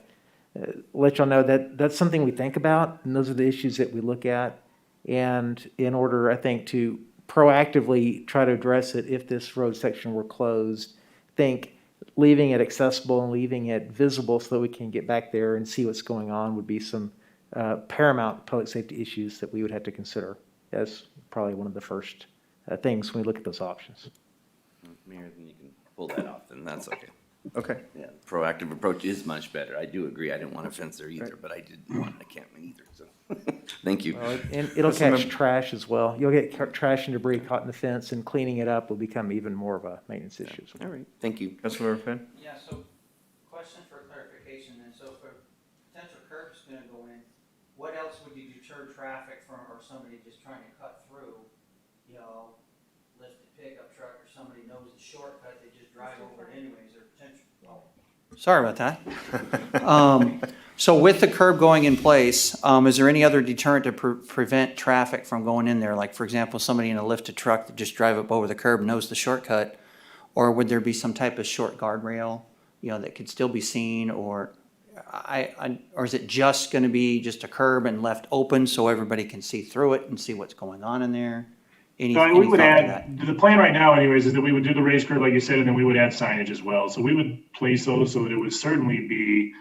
let y'all know that that's something we think about, and those are the issues that we look at. And in order, I think, to proactively try to address it if this road section were closed, think leaving it accessible and leaving it visible so that we can get back there and see what's going on would be some paramount public safety issues that we would have to consider as probably one of the first things when we look at those options. Mayor, then you can pull that off, then that's okay. Okay. Yeah, proactive approach is much better. I do agree. I didn't want a fence there either, but I didn't want an encampment either, so. Thank you. And it'll catch trash as well. You'll get trash and debris caught in the fence, and cleaning it up will become even more of a maintenance issue. All right, thank you. Councilmember Finn? Yeah, so question for clarification then. So if a potential curb's gonna go in, what else would you deter traffic from, or somebody just trying to cut through, you know, lifted pickup truck or somebody knows the shortcut, they just drive over it anyways, or potential, well. Sorry about that. So with the curb going in place, is there any other deterrent to prevent traffic from going in there? Like, for example, somebody in a lifted truck that just drive up over the curb knows the shortcut, or would there be some type of short guardrail, you know, that could still be seen, or or is it just going to be just a curb and left open so everybody can see through it and see what's going on in there? Any We would thought to that? add, the plan right now anyways, is that we would do the raised curb, like you said, and then we would add signage as well. So we would place those so that it would certainly be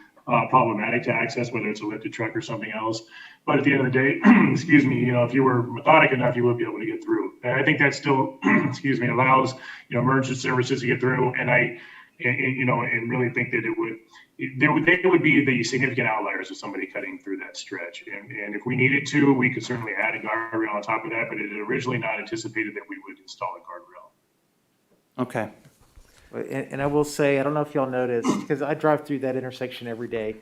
problematic to access, whether it's a lifted truck or something else. But at the end of the day, excuse me, you know, if you were methodic enough, you would be able to get through. And I think that still, excuse me, allows, you know, emergency services to get through. And you know, and really think that they would be the significant outliers of somebody cutting through that stretch. And if we needed to, we could certainly add a guardrail on top of that, but it had originally not anticipated that we would install a guardrail. Okay. And I will say, I don't know if y'all noticed, because I drive through that intersection every day.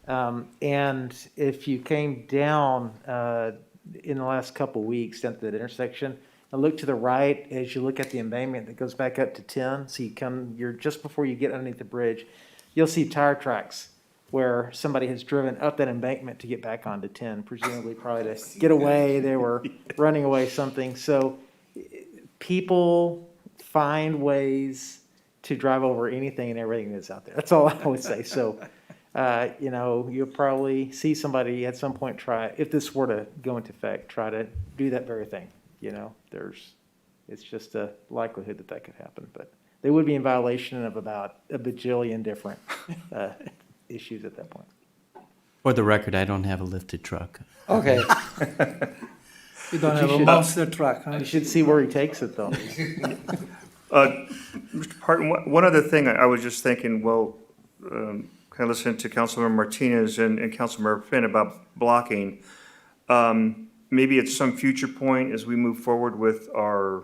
And if you came down in the last couple weeks down to that intersection, and look to the right as you look at the embankment that goes back up to 10, so you're just before you get underneath the bridge, you'll see tire tracks where somebody has driven up that embankment to get back onto 10, presumably probably to get away. They were running away something. So people find ways to drive over anything and everything that's out there. That's all I would say. So, you know, you'll probably see somebody at some point try, if this were to go into effect, try to do that very thing. You know, it's just a likelihood that could happen. But they would be in violation of about a bajillion different issues at that point. For the record, I don't have a lifted truck. Okay. You don't have a monster truck, huh? You should see where he takes it, though. Mr. Parton, one other thing I was just thinking, well, kind of listening to Councilmember Martinez and Councilmember Finn about blocking. Maybe at some future point as we move forward with our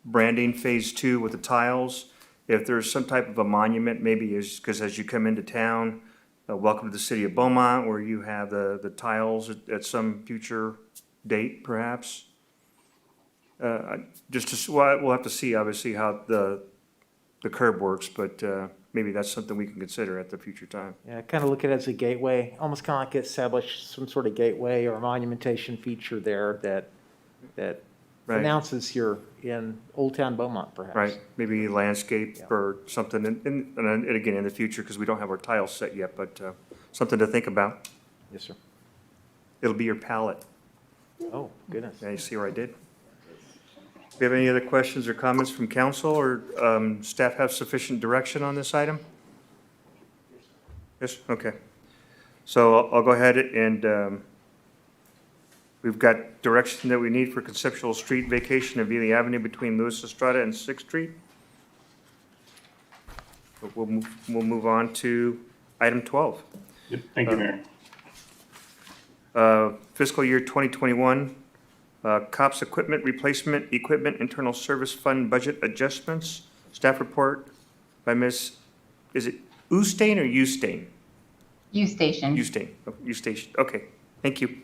branding phase 2 with the tiles, if there's some type of a monument, maybe because as you come into town, Welcome to the City of Beaumont, where you have the tiles at some future date, perhaps. Well, we'll have to see, obviously, how the curb works, but maybe that's something we can consider at the future time. Yeah, kind of look at it as a gateway, almost kind of like establish some sort of gateway or monumentation feature there that Right. announces you're in Old Town Beaumont, perhaps. Right, maybe landscape or something, and again, in the future, because we don't have our tiles set yet, but something to think about. Yes, sir. It'll be your palette. Oh, goodness. Yeah, you see where I did? Do you have any other questions or comments from council, or staff have sufficient direction on this item? Yes, okay. So I'll go ahead and we've got direction that we need for conceptual street vacation of Ely Avenue between Lewis Estrada and Sixth Street. But we'll move on to item 12. Yep, thank you, Mayor. Fiscal year 2021, COPS equipment replacement, equipment internal service fund budget adjustments. Staff report by Ms., is it Ustain or Ustain? U-Station. Ustain, Ustation, okay, thank you.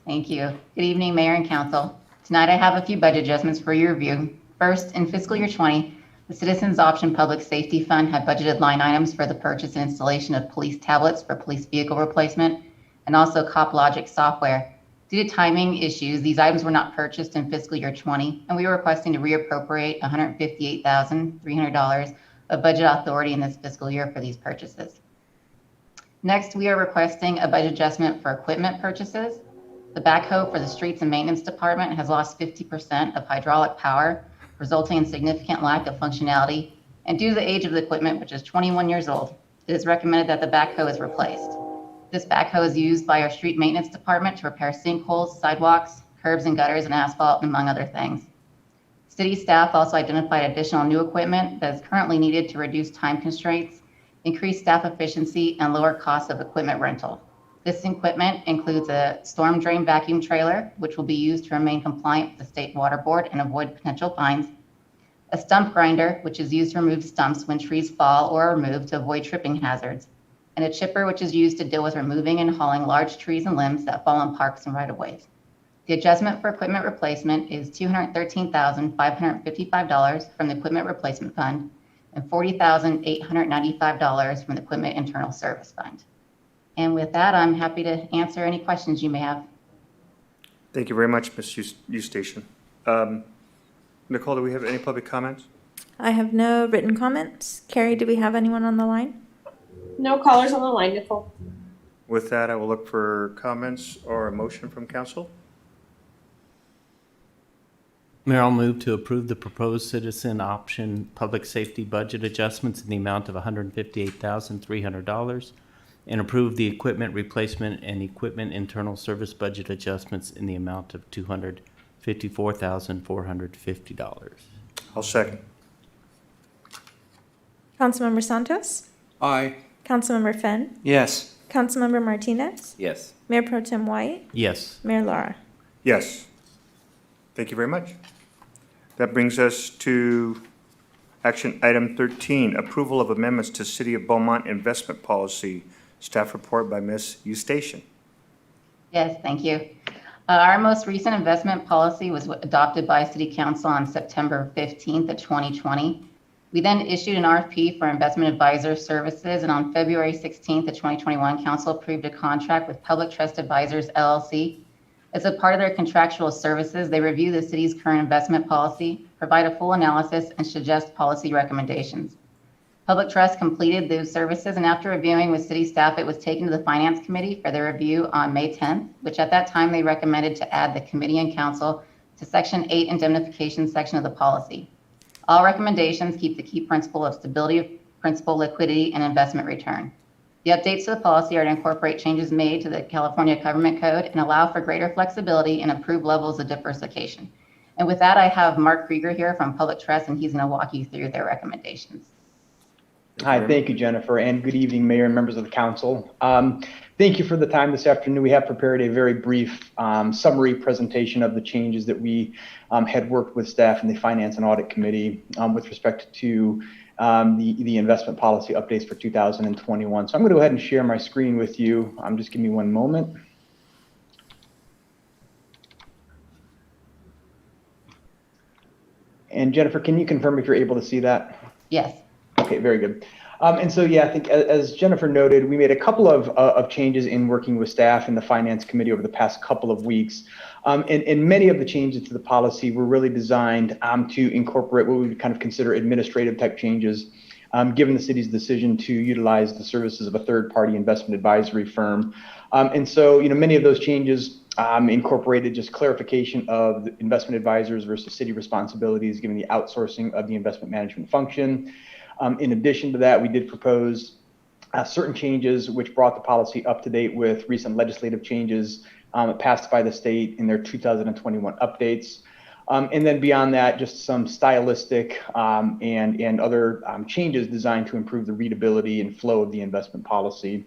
Thank you. Good evening, Mayor and Council. Tonight I have a few budget adjustments for your review. First, in fiscal year 20, the Citizens Option Public Safety Fund had budgeted line items for the purchase and installation of police tablets for police vehicle replacement and also CopLogic software. Due to timing issues, these items were not purchased in fiscal year 20, and we were requesting to reappropriate $158,300 of budget authority in this fiscal year for these purchases. Next, we are requesting a budget adjustment for equipment purchases. The backhoe for the Streets and Maintenance Department has lost 50% of hydraulic power, resulting in significant lack of functionality. And due to the age of the equipment, which is 21 years old, it is recommended that the backhoe is replaced. This backhoe is used by our Street Maintenance Department to repair sinkholes, sidewalks, curbs and gutters, and asphalt, among other things. City staff also identified additional new equipment that is currently needed to reduce time constraints, increase staff efficiency, and lower costs of equipment rental. This equipment includes a storm drain vacuum trailer, which will be used to remain compliant with the State Water Board and avoid potential fines, a stump grinder, which is used to remove stumps when trees fall or are removed to avoid tripping hazards, and a chipper, which is used to deal with removing and hauling large trees and limbs that fall in parks and right-of-ways. The adjustment for equipment replacement is $213,555 from the Equipment Replacement Fund and $40,895 from the Equipment Internal Service Fund. And with that, I'm happy to answer any questions you may have. Thank you very much, Ms. Ustation. Nicole, do we have any public comments? I have no written comments. Carrie, do we have anyone on the line? No callers on the line, Nicole. With that, I will look for comments or a motion from council. Mayor, I'll move to approve the proposed citizen option public safety budget adjustments in the amount of $158,300 and approve the equipment replacement and equipment internal service budget adjustments in the amount of $254,450. I'll second. Councilmember Santos? Aye. Councilmember Fenn? Yes. Councilmember Martinez? Yes. Mayor Pro Tem White? Yes. Mayor Lara? Yes. Thank you very much. That brings us to action item 13, approval of amendments to City of Beaumont investment policy. Staff report by Ms. Ustation. Yes, thank you. Our most recent investment policy was adopted by City Council on September 15th of 2020. We then issued an RFP for investment advisor services, and on February 16th of 2021, Council approved a contract with Public Trust Advisors, LLC. As a part of their contractual services, they review the city's current investment policy, provide a full analysis, and suggest policy recommendations. Public Trust completed those services, and after reviewing with city staff, it was taken to the Finance Committee for their review on May 10th, which at that time they recommended to add the committee and council to Section 8 indemnification section of the policy. All recommendations keep the key principle of stability of principal, liquidity, and investment return. The updates to the policy are to incorporate changes made to the California Government Code and allow for greater flexibility and improved levels of diversification. And with that, I have Mark Krieger here from Public Trust, and he's going to walk you through their recommendations. Hi, thank you, Jennifer, and good evening, Mayor and members of the council. Thank you for the time this afternoon. We have prepared a very brief summary presentation of the changes that we had worked with staff in the Finance and Audit Committee with respect to the investment policy updates for 2021. So I'm going to go ahead and share my screen with you. Just give me one moment. And Jennifer, can you confirm if you're able to see that? Yes. Okay, very good. And so, yeah, I think as Jennifer noted, we made a couple of changes in working with staff in the Finance Committee over the past couple of weeks. And many of the changes to the policy were really designed to incorporate what we would kind of consider administrative type changes, given the city's decision to utilize the services of a third-party investment advisory firm. And so, many of those changes incorporated just clarification of the investment advisors versus city responsibilities, given the outsourcing of the investment management function. In addition to that, we did propose certain changes which brought the policy up to date with recent legislative changes passed by the state in their 2021 updates. And then beyond that, just some stylistic and other changes designed to improve the readability and flow of the investment policy.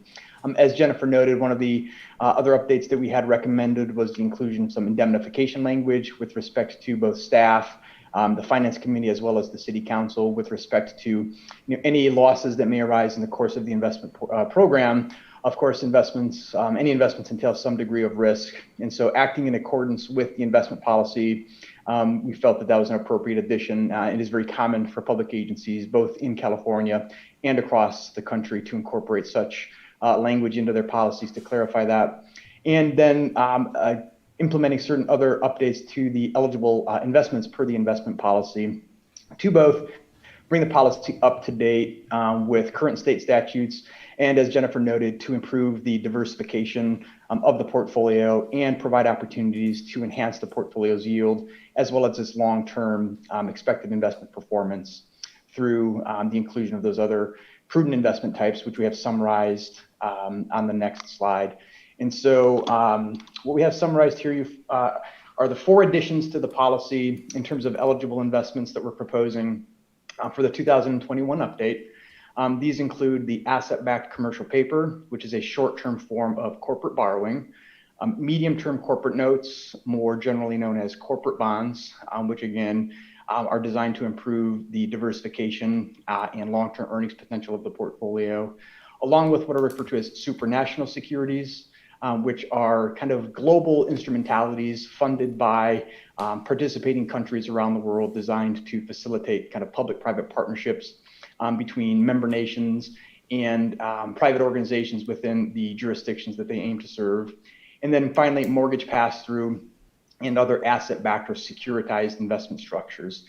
As Jennifer noted, one of the other updates that we had recommended was the inclusion of some indemnification language with respect to both staff, the Finance Committee, as well as the City Council, with respect to any losses that may arise in the course of the investment program. Of course, any investments entail some degree of risk. And so acting in accordance with the investment policy, we felt that was an appropriate addition. It is very common for public agencies, both in California and across the country, to incorporate such language into their policies to clarify that. And then implementing certain other updates to the eligible investments per the investment policy to both bring the policy up to date with current state statutes, and as Jennifer noted, to improve the diversification of the portfolio and provide opportunities to enhance the portfolio's yield, as well as its long-term expected investment performance through the inclusion of those other prudent investment types, which we have summarized on the next slide. And so what we have summarized here are the 4 additions to the policy in terms of eligible investments that we're proposing for the 2021 update. These include the asset-backed commercial paper, which is a short-term form of corporate borrowing, medium-term corporate notes, more generally known as corporate bonds, which again are designed to improve the diversification and long-term earnings potential of the portfolio, along with what are referred to as supranational securities, which are kind of global instrumentalities funded by participating countries around the world, designed to facilitate kind of public-private partnerships between member nations and private organizations within the jurisdictions that they aim to serve. And then finally, mortgage pass-through and other asset-backed or securitized investment structures.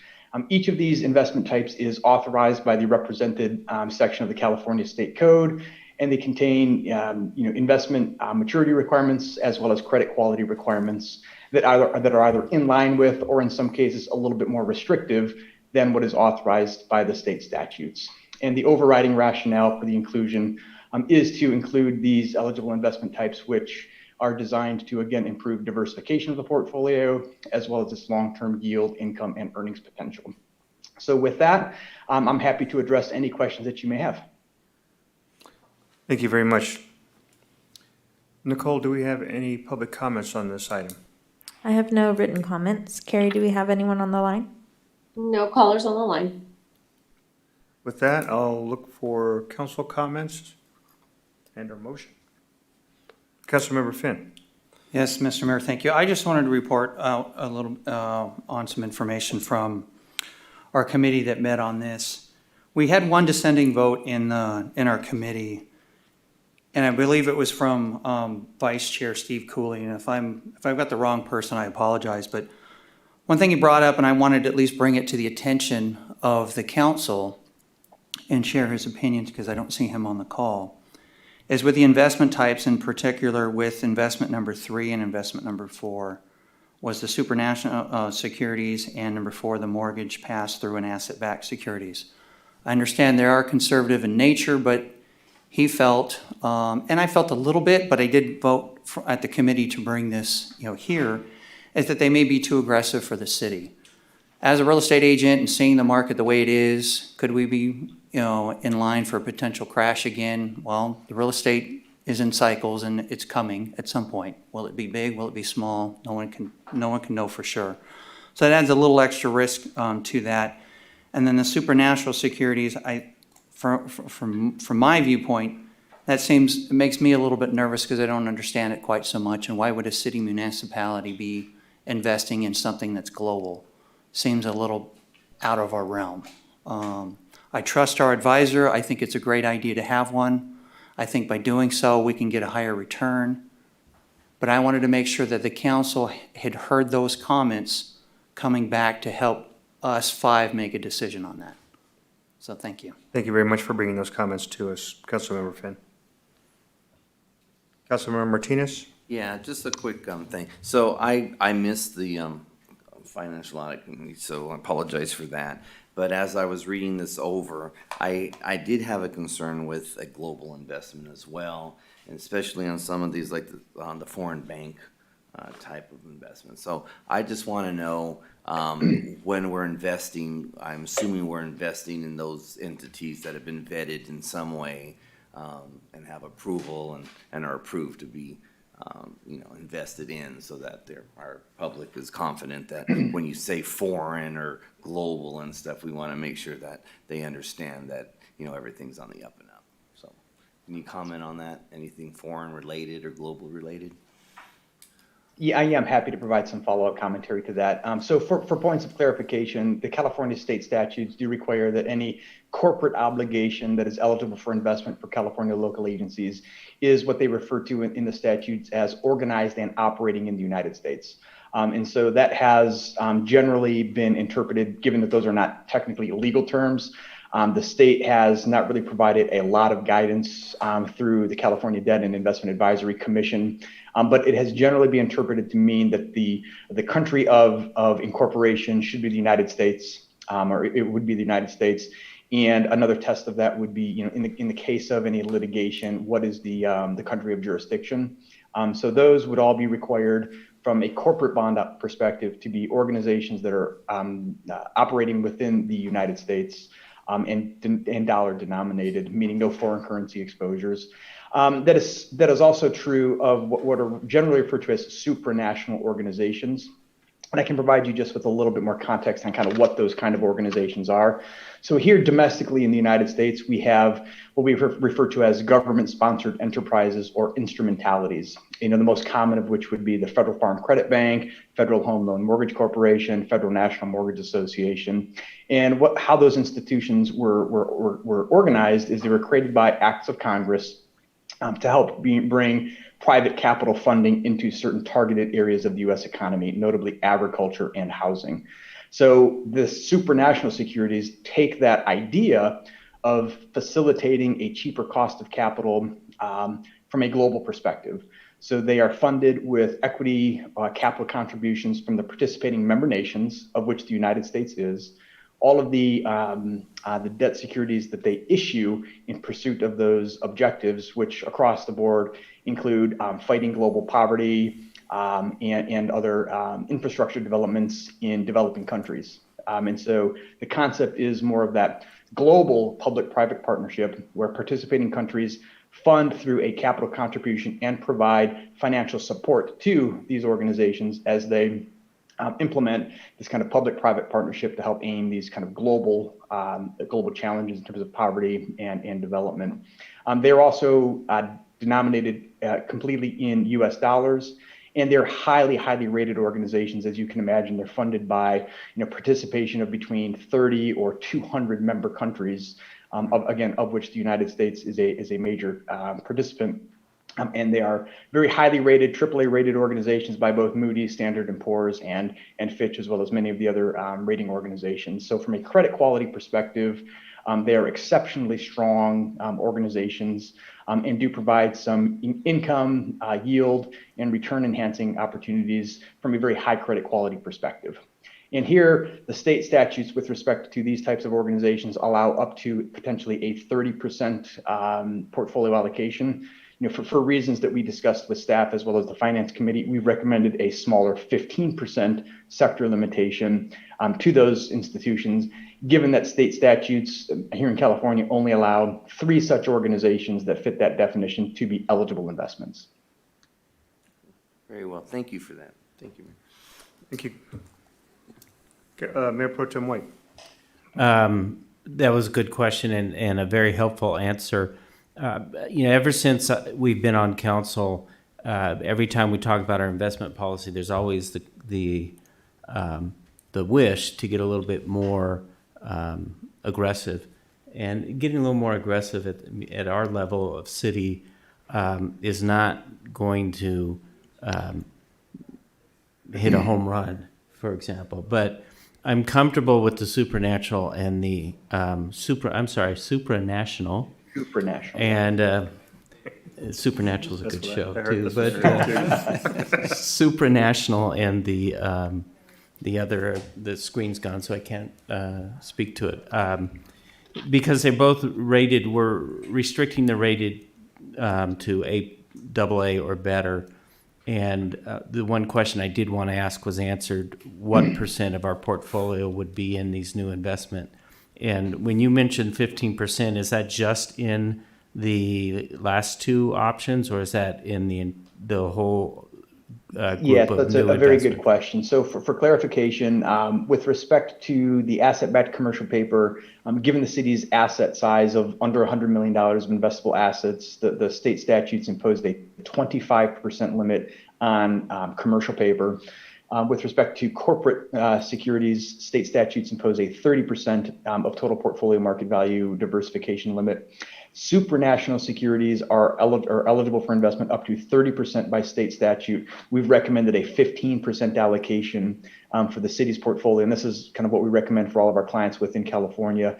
Each of these investment types is authorized by the represented section of the California State Code, and they contain investment maturity requirements as well as credit quality requirements that are either in line with, or in some cases a little bit more restrictive than what is authorized by the state statutes. And the overriding rationale for the inclusion is to include these eligible investment types, which are designed to, again, improve diversification of the portfolio, as well as its long-term yield, income, and earnings potential. So with that, I'm happy to address any questions that you may have. Thank you very much. Nicole, do we have any public comments on this item? I have no written comments. Carrie, do we have anyone on the line? No callers on the line. With that, I'll look for council comments and or motion. Councilmember Finn. Yes, Mr. Mayor, thank you. I just wanted to report out a little on some information from our committee that met on this. We had one dissenting vote in our committee, and I believe it was from Vice Chair Steve Cooley. And if I've got the wrong person, I apologize. But one thing he brought up, and I wanted to at least bring it to the attention of the council and share his opinions, because I don't see him on the call, is with the investment types, in particular with investment number 3 and investment number 4, was the supranational securities, and number 4, the mortgage pass-through and asset-backed securities. I understand they are conservative in nature, but he felt, and I felt a little bit, but I did vote at the committee to bring this here, is that they may be too aggressive for the city. As a real estate agent and seeing the market the way it is, could we be in line for a potential crash again? Well, the real estate is in cycles, and it's coming at some point. Will it be big? Will it be small? No one can know for sure. So that adds a little extra risk to that. And then the supernatural securities, from my viewpoint, it makes me a little bit nervous because I don't understand it quite so much. And why would a city municipality be investing in something that's global? Seems a little out of our realm. I trust our advisor. I think it's a great idea to have one. I think by doing so, we can get a higher return. But I wanted to make sure that the council had heard those comments coming back to help us five make a decision on that. So thank you. Thank you very much for bringing those comments to us, Councilmember Finn. Councilmember Martinez? Yeah, just a quick thing. So I missed the financial audit committee, so I apologize for that. But as I was reading this over, I did have a concern with a global investment as well, and especially on some of these, like on the foreign bank type of investment. So I just want to know when we're investing, I'm assuming we're investing in those entities that have been vetted in some way and have approval and are approved to be invested in, so that our public is confident that when you say foreign or global and stuff, we want to make sure that they understand that, everything's on the up and up. So can you comment on that? Anything foreign related or global related? Yeah, I am happy to provide some follow-up commentary to that. So for points of clarification, the California state statutes do require that any corporate obligation that is eligible for investment for California local agencies is what they refer to in the statutes as organized and operating in the United States. And so that has generally been interpreted, given that those are not technically legal terms. The state has not really provided a lot of guidance through the California Debt and Investment Advisory Commission, but it has generally been interpreted to mean that the country of incorporation should be the United States, or it would be the United States. And another test of that would be, in the case of any litigation, what is the country of jurisdiction? So those would all be required from a corporate bond perspective to be organizations that are operating within the United States. And dollar denominated, meaning no foreign currency exposures. That is also true of what are generally referred to as supranational organizations. And I can provide you just with a little bit more context on kind of what those kind of organizations are. So here domestically in the United States, we have what we refer to as government-sponsored enterprises or instrumentalities. The most common of which would be the Federal Farm Credit Bank, Federal Home Loan Mortgage Corporation, Federal National Mortgage Association. And how those institutions were organized is they were created by acts of Congress to help bring private capital funding into certain targeted areas of the U.S. economy, notably agriculture and housing. So the supranational securities take that idea of facilitating a cheaper cost of capital from a global perspective. So they are funded with equity capital contributions from the participating member nations, of which the United States is. All of the debt securities that they issue in pursuit of those objectives, which across the board include fighting global poverty and other infrastructure developments in developing countries. And so the concept is more of that global public-private partnership where participating countries fund through a capital contribution and provide financial support to these organizations as they implement this kind of public-private partnership to help aim these kind of global challenges in terms of poverty and development. They're also denominated completely in U.S. dollars, and they're highly, highly rated organizations. As you can imagine, they're funded by participation of between 30 or 200 member countries, of which the United States is a major participant. And they are very highly rated, AAA rated organizations by both Moody's, Standard & Poor's, and Fitch, as well as many of the other rating organizations. So from a credit quality perspective, they are exceptionally strong organizations and do provide some income, yield, and return enhancing opportunities from a very high credit quality perspective. And here, the state statutes with respect to these types of organizations allow up to potentially a 30% portfolio allocation. For reasons that we discussed with staff as well as the Finance Committee, we recommended a smaller 15% sector limitation to those institutions, given that state statutes here in California only allow 3 such organizations that fit that definition to be eligible investments. Very well. Thank you for that. Thank you, Mayor. Thank you. Mayor Pro Tem White. That was a good question and a very helpful answer. Ever since we've been on council, every time we talk about our investment policy, there's always the wish to get a little bit more aggressive. And getting a little more aggressive at our level of city is not going to hit a home run, for example. But I'm comfortable with the supernatural and the supranational. Supranational. And Supernatural is a good show too, but supranational and the other, the screen's gone, so I can't speak to it. Because they're both rated, we're restricting the rated to AA or better. And the one question I did want to ask was answered: what percent of our portfolio would be in these new investment? And when you mentioned 15%, is that just in the last two options, or is that in the whole group Yes, of that's new a very investment? good question. So for clarification, with respect to the asset-backed commercial paper, given the city's asset size of under $100 million of investable assets, the state statutes imposed a 25% limit on commercial paper. With respect to corporate securities, state statutes impose a 30% of total portfolio market value diversification limit. Supranational securities are eligible for investment up to 30% by state statute. We've recommended a 15% allocation for the city's portfolio, and this is kind of what we recommend for all of our clients within California.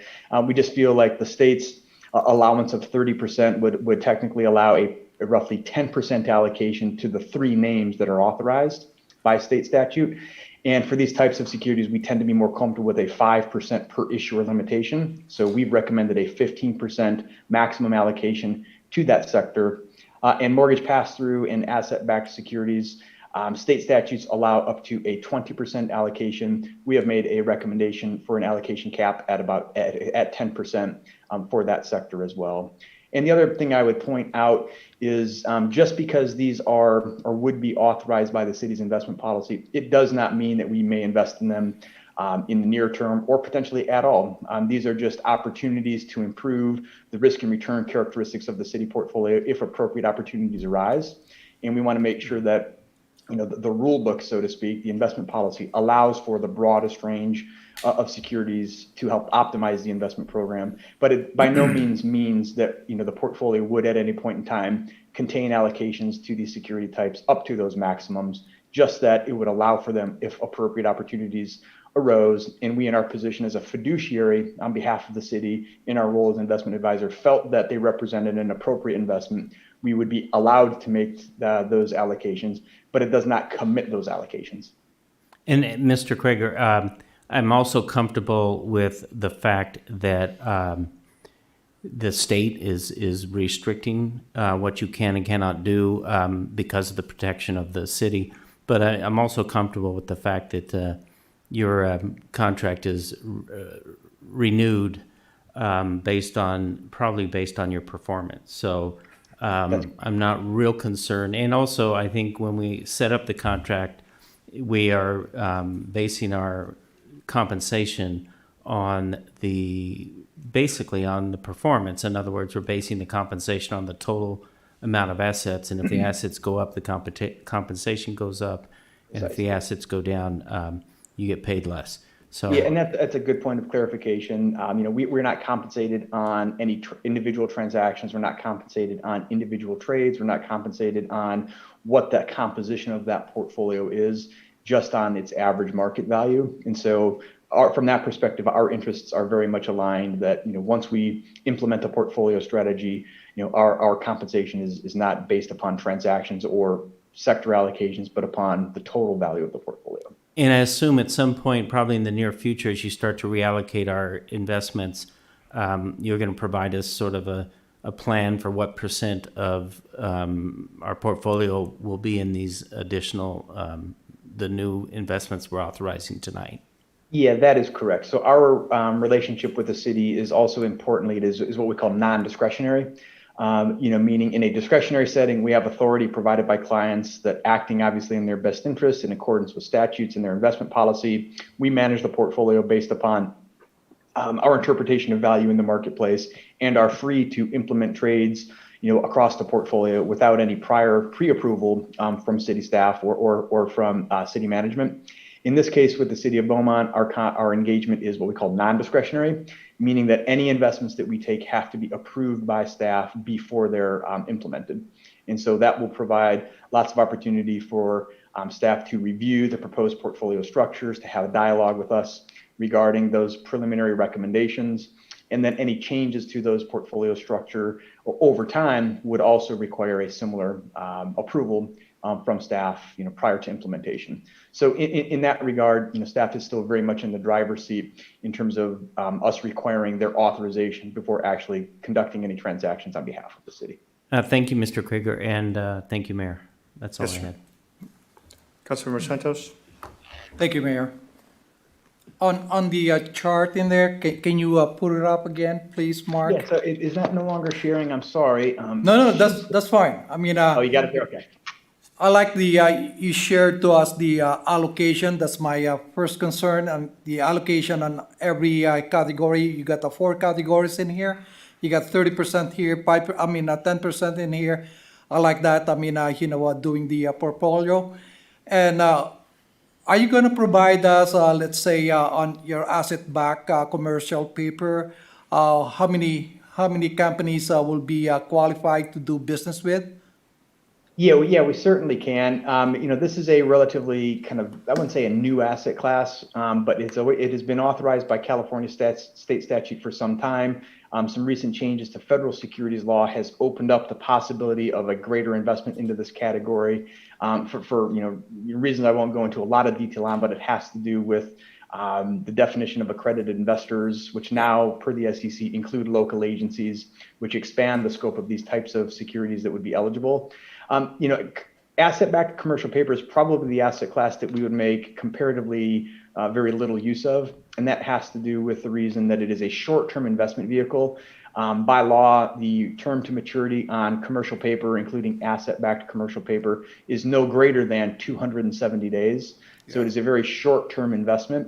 We just feel like the state's allowance of 30% would technically allow a roughly 10% allocation to the three names that are authorized by state statute. And for these types of securities, we tend to be more comfortable with a 5% per issuer limitation. So we've recommended a 15% maximum allocation to that sector. And mortgage pass-through and asset-backed securities, state statutes allow up to a 20% allocation. We have made a recommendation for an allocation cap at 10% for that sector as well. And the other thing I would point out is just because these are or would be authorized by the city's investment policy, it does not mean that we may invest in them in the near term or potentially at all. These are just opportunities to improve the risk and return characteristics of the city portfolio if appropriate opportunities arise. And we want to make sure that the rule book, so to speak, the investment policy allows for the broadest range of securities to help optimize the investment program. But it by no means means that the portfolio would at any point in time contain allocations to these security types up to those maximums, just that it would allow for them if appropriate opportunities arose. And we, in our position as a fiduciary on behalf of the city, in our role as investment advisor, felt that they represented an appropriate investment. We would be allowed to make those allocations, but it does not commit those allocations. And Mr. Krager, I'm also comfortable with the fact that the state is restricting what you can and cannot do because of the protection of the city. But I'm also comfortable with the fact that your contract is renewed probably based on your performance. So I'm not real concerned. And also, I think when we set up the contract, we are basing our compensation on basically on the performance. In other words, we're basing the compensation on the total amount of assets, and if the assets go up, the compensation goes up, and if the assets go down, you get paid less. So yeah, and that's a good point of clarification. We're not compensated on any individual transactions. We're not compensated on individual trades. We're not compensated on what the composition of that portfolio is, just on its average market value. And so from that perspective, our interests are very much aligned that, once we implement a portfolio strategy, our compensation is not based upon transactions or sector allocations, but upon the total value of the portfolio. And I assume at some point, probably in the near future, as you start to reallocate our investments, you're going to provide us sort of a plan for what percent of our portfolio will be in these additional the new investments we're authorizing tonight. Yeah, that is correct. So our relationship with the city is also importantly, it is what we call non-discretionary. Meaning in a discretionary setting, we have authority provided by clients that acting obviously in their best interest in accordance with statutes and their investment policy. We manage the portfolio based upon our interpretation of value in the marketplace and are free to implement trades, across the portfolio without any prior pre-approval from city staff or from city management. In this case, with the city of Beaumont, our engagement is what we call non-discretionary, meaning that any investments that we take have to be approved by staff before they're implemented. And so that will provide lots of opportunity for staff to review the proposed portfolio structures, to have a dialogue with us regarding those preliminary recommendations. And then any changes to those portfolio structure over time would also require a similar approval from staff, prior to implementation. So in that regard, staff is still very much in the driver's seat in terms of us requiring their authorization before actually conducting any transactions on behalf of the city. Thank you, Mr. Krieger, and thank you, Mayor. That's all I had. Councilmember Santos? Thank you, Mayor. On the chart in there, can you put it up again, please, Mark? Yeah, so is that no longer sharing? I'm sorry. No, that's fine. I mean, oh, you got it there? Okay. I like the, you shared to us the allocation. That's my first concern. And the allocation on every category. You got the 4 categories in here. You got 30% here, 10% in here. I like that. I mean, doing the portfolio. And are you going to provide us, let's say, on your asset-backed commercial paper, how many companies will be qualified to do business with? Yeah, we certainly can. This is a relatively kind of, I wouldn't say a new asset class, but it has been authorized by California state statute for some time. Some recent changes to federal securities law has opened up the possibility of a greater investment into this category for reasons I won't go into a lot of detail on, but it has to do with the definition of accredited investors, which now, per the SEC, include local agencies, which expand the scope of these types of securities that would be eligible. Asset-backed commercial paper is probably the asset class that we would make comparatively very little use of. And that has to do with the reason that it is a short-term investment vehicle. By law, the term to maturity on commercial paper, including asset-backed commercial paper, is no greater than 270 days. So it is a very short-term investment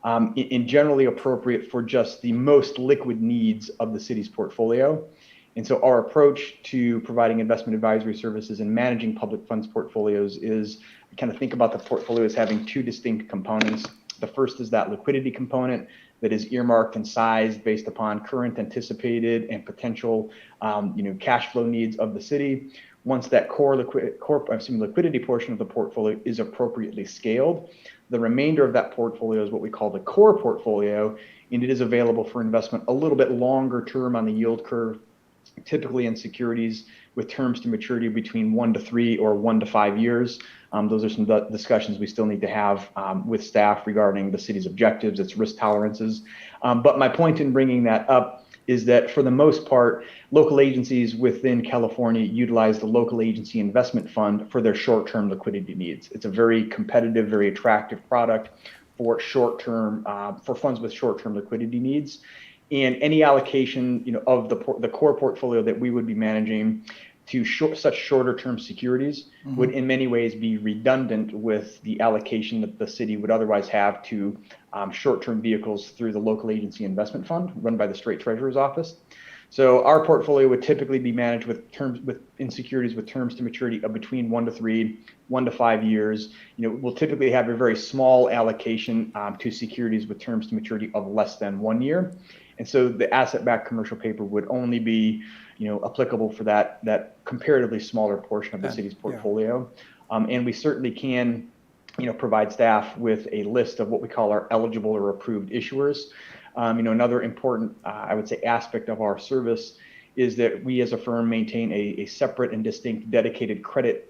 and generally appropriate for just the most liquid needs of the city's portfolio. And so our approach to providing investment advisory services and managing public funds portfolios is kind of think about the portfolio as having 2 distinct components. The first is that liquidity component that is earmarked and sized based upon current, anticipated, and potential cash flow needs of the city. Once that liquidity portion of the portfolio is appropriately scaled, the remainder of that portfolio is what we call the core portfolio, and it is available for investment a little bit longer term on the yield curve, typically in securities with terms to maturity between 1 to 3 or 1 to 5 years. Those are some discussions we still need to have with staff regarding the city's objectives, its risk tolerances. But my point in bringing that up is that for the most part, local agencies within California utilize the local agency investment fund for their short-term liquidity needs. It's a very competitive, very attractive product for short-term, for funds with short-term liquidity needs. And any allocation, of the core portfolio that we would be managing to such shorter term securities would in many ways be redundant with the allocation that the city would otherwise have to short-term vehicles through the local agency investment fund run by the State Treasurer's Office. So our portfolio would typically be managed in securities with terms to maturity of between 1 to 3, 1 to 5 years. We'll typically have a very small allocation to securities with terms to maturity of less than 1 year. And so the asset-backed commercial paper would only be, applicable for that comparatively smaller portion of the city's portfolio. And we certainly can, provide staff with a list of what we call our eligible or approved issuers. Another important, I would say, aspect of our service is that we as a firm maintain a separate and distinct dedicated credit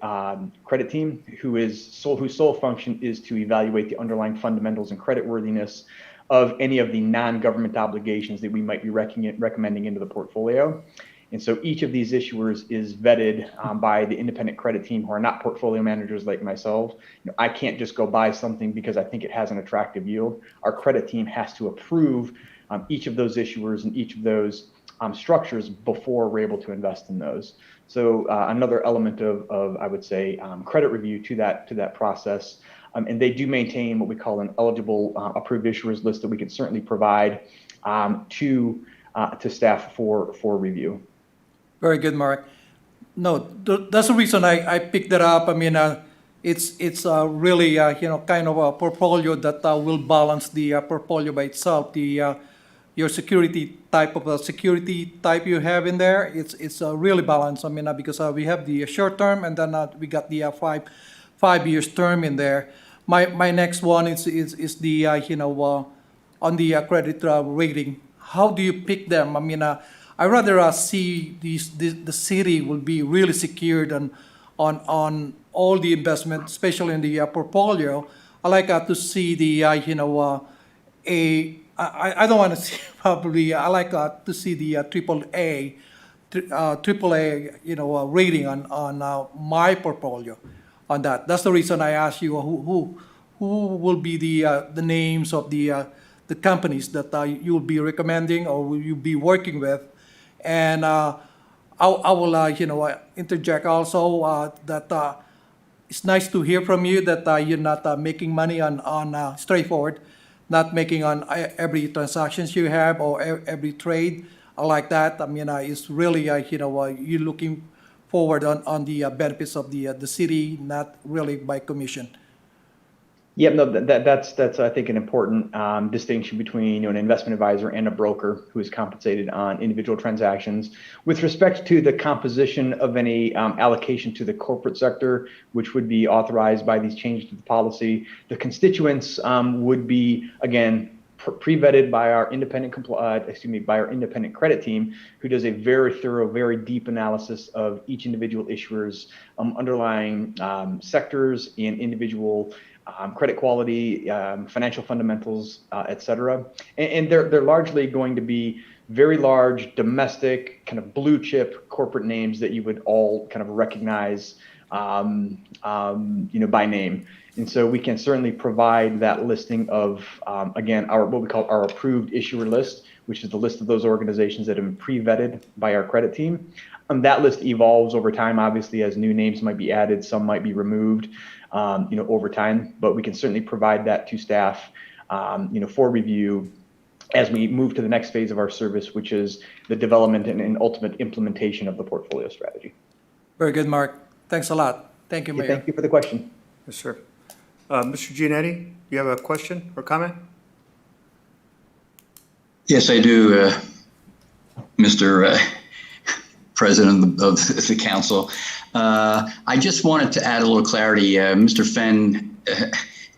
team whose sole function is to evaluate the underlying fundamentals and creditworthiness of any of the non-government obligations that we might be recommending into the portfolio. And so each of these issuers is vetted by the independent credit team who are not portfolio managers like myself. I can't just go buy something because I think it has an attractive yield. Our credit team has to approve each of those issuers and each of those structures before we're able to invest in those. So another element of I would say, credit review to that process. And they do maintain what we call an eligible approved issuers list that we can certainly provide to staff for review. Very good, Mark. No, that's the reason I picked that up. I mean, it's really, kind of a portfolio that will balance the portfolio by itself. Your security type you have in there, it's really balanced. I mean, because we have the short term, and then we got the 5 years term in there. My next one is the on the credit rating. How do you pick them? I mean, I rather see the city will be really secured on all the investment, especially in the portfolio. I like to see the I don't want to see probably. I like to see the triple A rating on my portfolio on that. That's the reason I asked you who will be the names of the companies that you will be recommending or will you be working with, and I will interject also that it's nice to hear from you that you're not making money on straightforward, not making on every transactions you have or every trade. I like that. I mean, it's really you're looking forward on the benefits of the city, not really by commission. Yeah, no, that's I think an important distinction between an investment advisor and a broker who is compensated on individual transactions. With respect to the composition of any allocation to the corporate sector, which would be authorized by these changes to the policy, the constituents would be again pre-vetted by our independent credit team, who does a very thorough, very deep analysis of each individual issuer's underlying sectors and individual credit quality, financial fundamentals, et cetera. And they're largely going to be very large, domestic, kind of blue chip corporate names that you would all kind of recognize, by name. And so we can certainly provide that listing of, again, what we call our approved issuer list, which is the list of those organizations that have been pre-vetted by our credit team. That list evolves over time, obviously, as new names might be added, some might be removed, over time. But we can certainly provide that to staff, for review as we move to the next phase of our service, which is the development and ultimate implementation of the portfolio strategy. Very good, Mark. Thanks a lot. Thank you, Mayor. Thank you for the question. Yes, sir. Mr. Giannetti, do you have a question or comment? Yes, I do, Mr. President of the council. I just wanted to add a little clarity. Mr. Fenn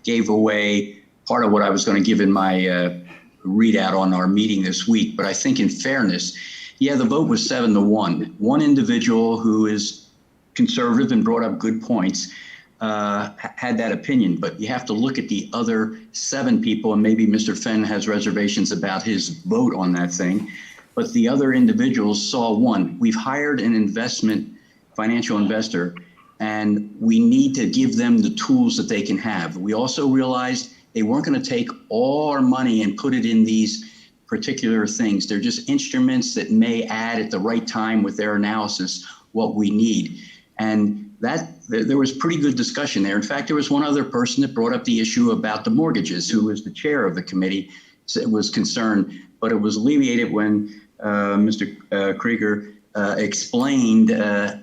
gave away part of what I was going to give in my readout on our meeting this week, but I think in fairness, the vote was 7-1. One individual who is conservative and brought up good points had that opinion, but you have to look at the other 7 people, and maybe Mr. Fenn has reservations about his vote on that thing, but the other individuals saw one. We've hired an financial investor, and we need to give them the tools that they can have. We also realized they weren't going to take all our money and put it in these particular things. They're just instruments that may add at the right time with their analysis what we need. And there was pretty good discussion there. In fact, there was one other person that brought up the issue about the mortgages, who was the chair of the committee, was concerned, but it was alleviated when Mr. Krieger explained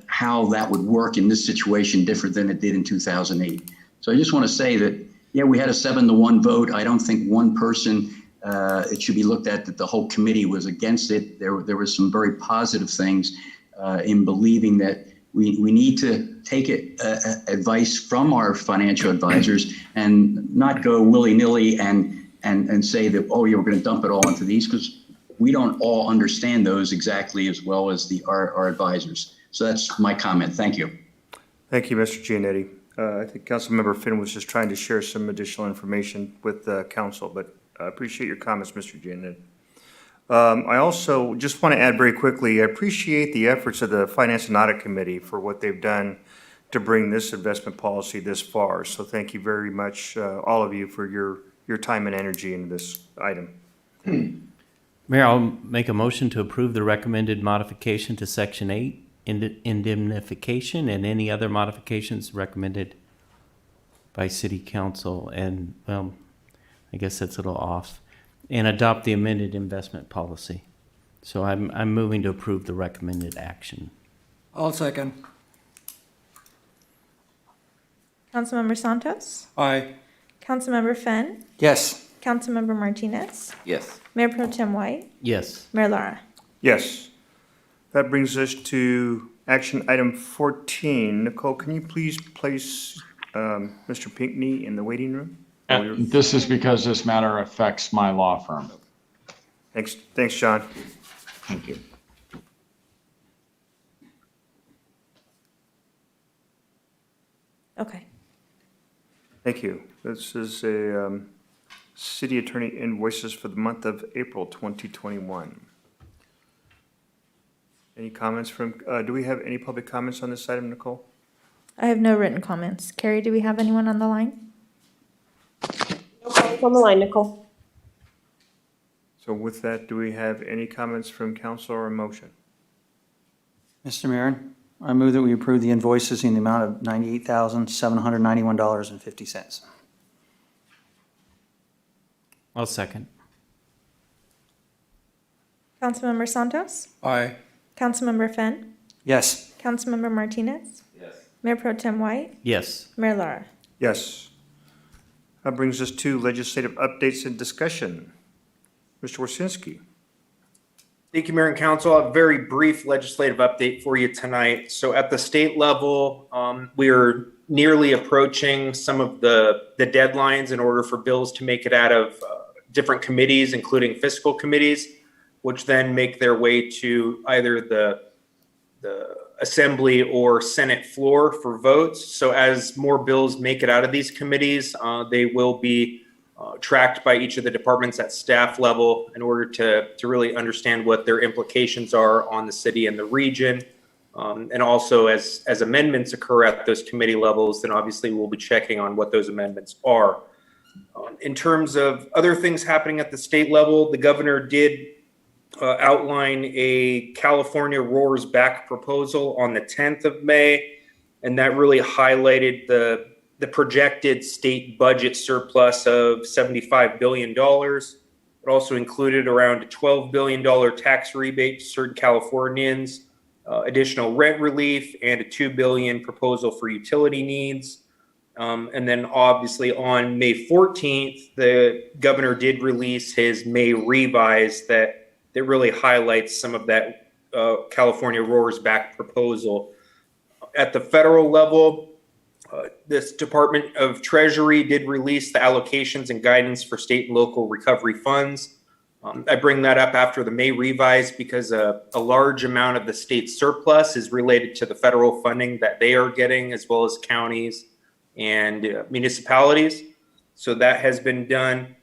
how that would work in this situation different than it did in 2008. So I just want to say that, we had a 7-1 vote. I don't think one person, it should be looked at that the whole committee was against it. There were some very positive things in believing that we need to take advice from our financial advisors and not go willy-nilly and say that, you're going to dump it all into these, because we don't all understand those exactly as well as our advisors. So that's my comment. Thank you. Thank you, Mr. Giannetti. I think Councilmember Finn was just trying to share some additional information with the council, but I appreciate your comments, Mr. Giannetti. I also just want to add very quickly, I appreciate the efforts of the Finance and Audit Committee for what they've done to bring this investment policy this far. So thank you very much, all of you, for your time and energy in this item. Mayor, I'll make a motion to approve the recommended modification to Section 8, indemnification, and any other modifications recommended by City Council. And, I guess that's a little off. and adopt the amended investment policy. So I'm moving to approve the recommended action. I'll second. Councilmember Santos, Aye. Councilmember Fenn, Yes. Councilmember Martinez, Yes. Mayor Pro Tem White, Yes. Mayor Lara. Yes. That brings us to action item 14. Nicole, can you please place Mr. Pinckney in the waiting room? And this is because this matter affects my law firm. Thanks, John. Thank you. Okay. Thank you. This is a city attorney invoices for the month of April 2021. Any comments from, do we have any public comments on this item, Nicole? I have no written comments. Carrie, do we have anyone on the line? No comments on the line, Nicole. So with that, do we have any comments from council or a motion? Mr. Mayor, I move that we approve the invoices in the amount of $98,791.50. I'll second. Councilmember Santos, Aye. Councilmember Fenn, Yes. Councilmember Martinez, Yes. Mayor Pro Tem White, Yes. Mayor Lara. Yes. That brings us to legislative updates and discussion. Mr. Warsinski. Thank you, Mayor and Council. A very brief legislative update for you tonight. So at the state level, we are nearly approaching some of the deadlines in order for bills to make it out of different committees, including fiscal committees, which then make their way to either the Assembly or Senate floor for votes. So as more bills make it out of these committees, they will be tracked by each of the departments at staff level in order to really understand what their implications are on the city and the region. And also as amendments occur at those committee levels, then obviously we'll be checking on what those amendments are. In terms of other things happening at the state level, the governor did outline a California Roars Back proposal on the 10th of May, and that really highlighted the projected state budget surplus of $75 billion. It also included around a $12 billion tax rebate to certain Californians, additional rent relief, and a $2 billion proposal for utility needs. And then obviously on May 14th, the governor did release his May revise that really highlights some of that California Roars Back proposal. At the federal level, this Department of Treasury did release the allocations and guidance for state and local recovery funds. I bring that up after the May revise because a large amount of the state surplus is related to the federal funding that they are getting, as well as counties and municipalities. So that has been done.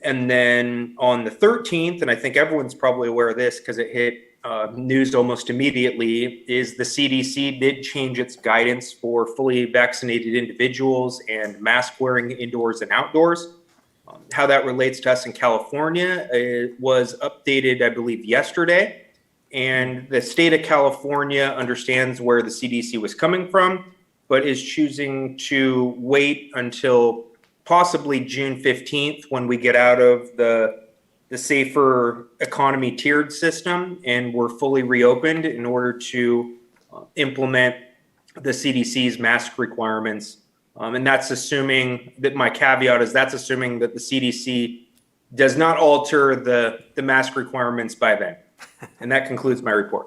And then on the 13th, and I think everyone's probably aware of this because it hit news almost immediately, is the CDC did change its guidance for fully vaccinated individuals and mask wearing indoors and outdoors. How that relates to us in California, it was updated, I believe, yesterday. And the state of California understands where the CDC was coming from, but is choosing to wait until possibly June 15th when we get out of the safer economy tiered system and we're fully reopened in order to implement the CDC's mask requirements. And that's assuming that my caveat is that's assuming that the CDC does not alter the mask requirements by then. And that concludes my report.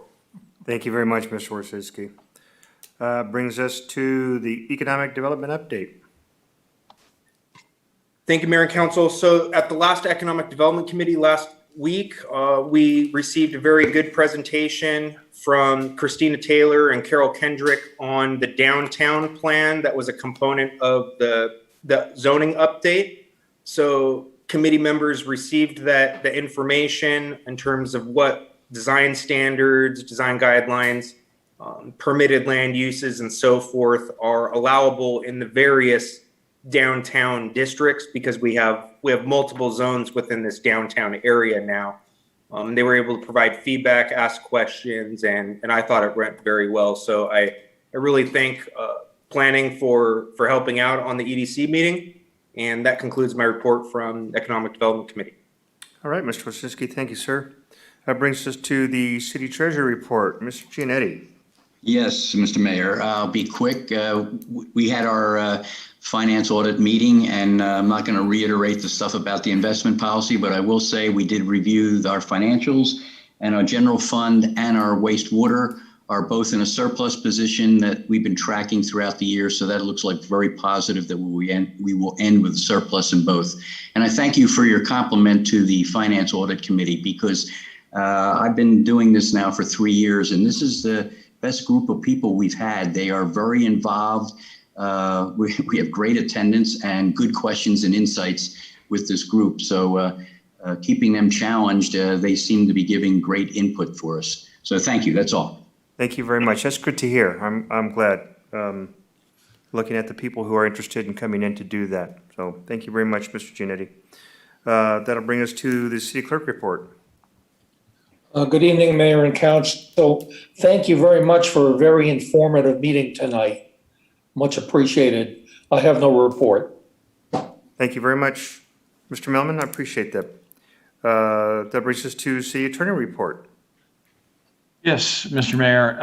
Thank you very much, Mr. Warsinski. Brings us to the economic development update. Thank you, Mayor and Council. So at the last Economic Development Committee last week, we received a very good presentation from Christina Taylor and Carol Kendrick on the downtown plan that was a component of the zoning update. So committee members received the information in terms of what design standards, design guidelines, permitted land uses, and so forth are allowable in the various downtown districts, because we have multiple zones within this downtown area now. They were able to provide feedback, ask questions, and I thought it went very well. So I really thank planning for helping out on the EDC meeting. And that concludes my report from Economic Development Committee. All right, Mr. Wasinski, thank you, sir. That brings us to the city treasurer report. Mr. Giannetti. Yes, Mr. Mayor, I'll be quick. We had our finance audit meeting, and I'm not going to reiterate the stuff about the investment policy, but I will say we did review our financials, and our general fund and our wastewater are both in a surplus position that we've been tracking throughout the year. So that looks like very positive that we will end with a surplus in both. And I thank you for your compliment to the Finance Audit Committee, because I've been doing this now for 3 years, and this is the best group of people we've had. They are very involved. We have great attendance and good questions and insights with this group. So keeping them challenged, they seem to be giving great input for us. So thank you. That's all. Thank you very much. That's good to hear. I'm glad. Looking at the people who are interested in coming in to do that. So thank you very much, Mr. Giannetti. That'll bring us to the city clerk report. Good evening, Mayor and Council. Thank you very much for a very informative meeting tonight. Much appreciated. I have no report. Thank you very much, Mr. Melman. I appreciate that. That brings us to city attorney report. Yes, Mr. Mayor,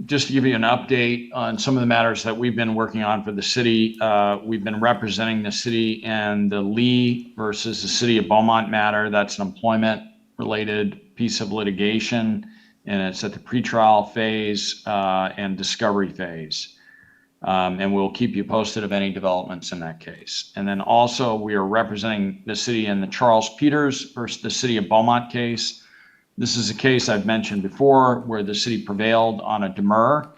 just to give you an update on some of the matters that we've been working on for the city. We've been representing the city in the Lee versus the City of Beaumont matter. That's an employment-related piece of litigation, and it's at the pretrial phase and discovery phase. And we'll keep you posted of any developments in that case. And then also we are representing the city in the Charles Peters versus the City of Beaumont case. This is a case I've mentioned before where the city prevailed on a demur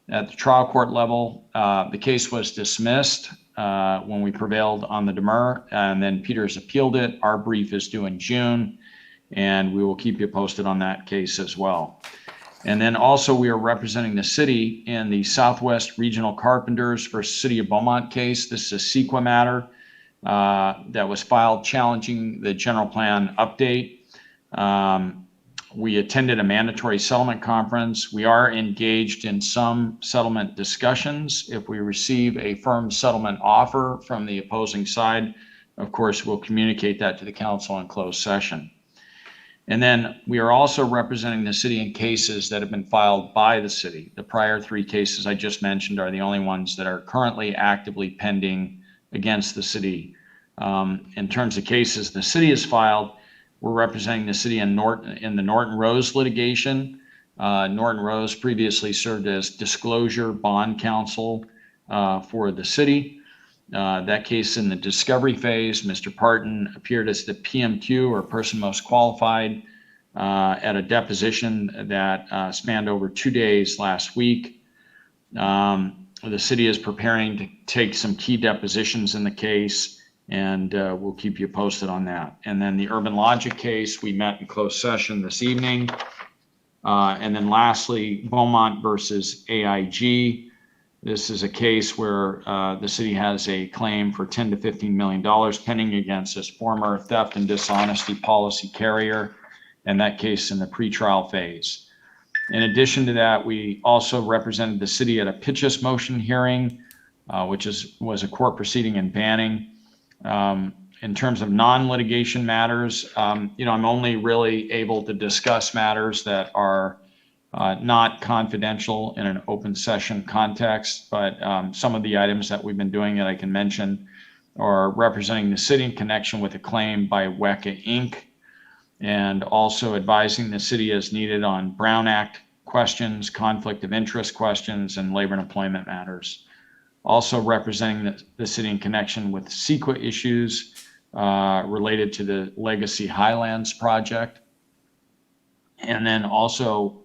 at the trial court level. The case was dismissed when we prevailed on the demur, and then Peters appealed it. Our brief is due in June, and we will keep you posted on that case as well. And then also we are representing the city in the Southwest Regional Carpenters versus City of Beaumont case. This is a CEQA matter that was filed challenging the general plan update. We attended a mandatory settlement conference. We are engaged in some settlement discussions. If we receive a firm settlement offer from the opposing side, of course, we'll communicate that to the council in closed session. And then we are also representing the city in cases that have been filed by the city. The prior 3 cases I just mentioned are the only ones that are currently actively pending against the city. In terms of cases the city has filed, we're representing the city in the Norton Rose litigation. Norton Rose previously served as disclosure bond counsel for the city. That case in the discovery phase, Mr. Parton appeared as the PMQ, or person most qualified, at a deposition that spanned over 2 days last week. The city is preparing to take some key depositions in the case, and we'll keep you posted on that. And then the Urban Logic case, we met in closed session this evening. And then lastly, Beaumont versus AIG. This is a case where the city has a claim for $10 to $15 million pending against its former theft and dishonesty policy carrier, and that case in the pretrial phase. In addition to that, we also represented the city at a pitches motion hearing, which was a court proceeding in Banning. In terms of non-litigation matters, I'm only really able to discuss matters that are not confidential in an open session context, but some of the items that we've been doing that I can mention are representing the city in connection with a claim by WECA Inc., and also advising the city as needed on Brown Act questions, conflict of interest questions, and labor and employment matters. Also representing the city in connection with CEQA issues related to the Legacy Highlands project. And then also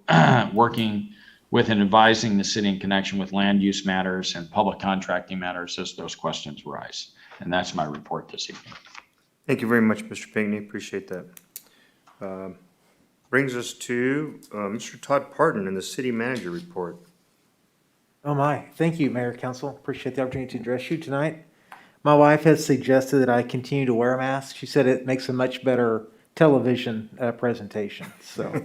working with and advising the city in connection with land use matters and public contracting matters as those questions arise. And that's my report this evening. Thank you very much, Mr. Pinckney. Appreciate that. Brings us to Mr. Todd Parton in the city manager report. Oh my, thank you, Mayor, Council. Appreciate the opportunity to address you tonight. My wife has suggested that I continue to wear a mask. She said it makes a much better television presentation. So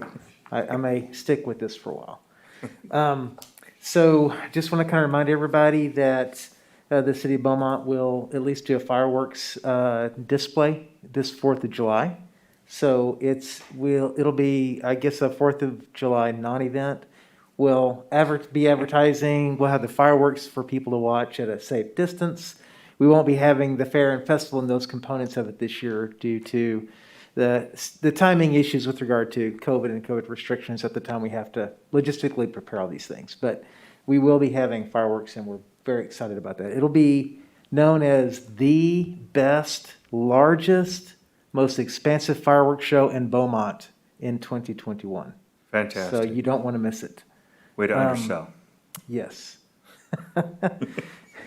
I may stick with this for a while. So just want to kind of remind everybody that the city of Beaumont will at least do a fireworks display this 4th of July. So it'll be, I guess, a 4th of July non-event. We'll be advertising, we'll have the fireworks for people to watch at a safe distance. We won't be having the fair and festival and those components of it this year due to the timing issues with regard to COVID and COVID restrictions at the time we have to logistically prepare all these things. But we will be having fireworks, and we're very excited about that. It'll be known as the best, largest, most expansive fireworks show in Beaumont in 2021. Fantastic. So you don't want to miss it. Way to undersell. Yes.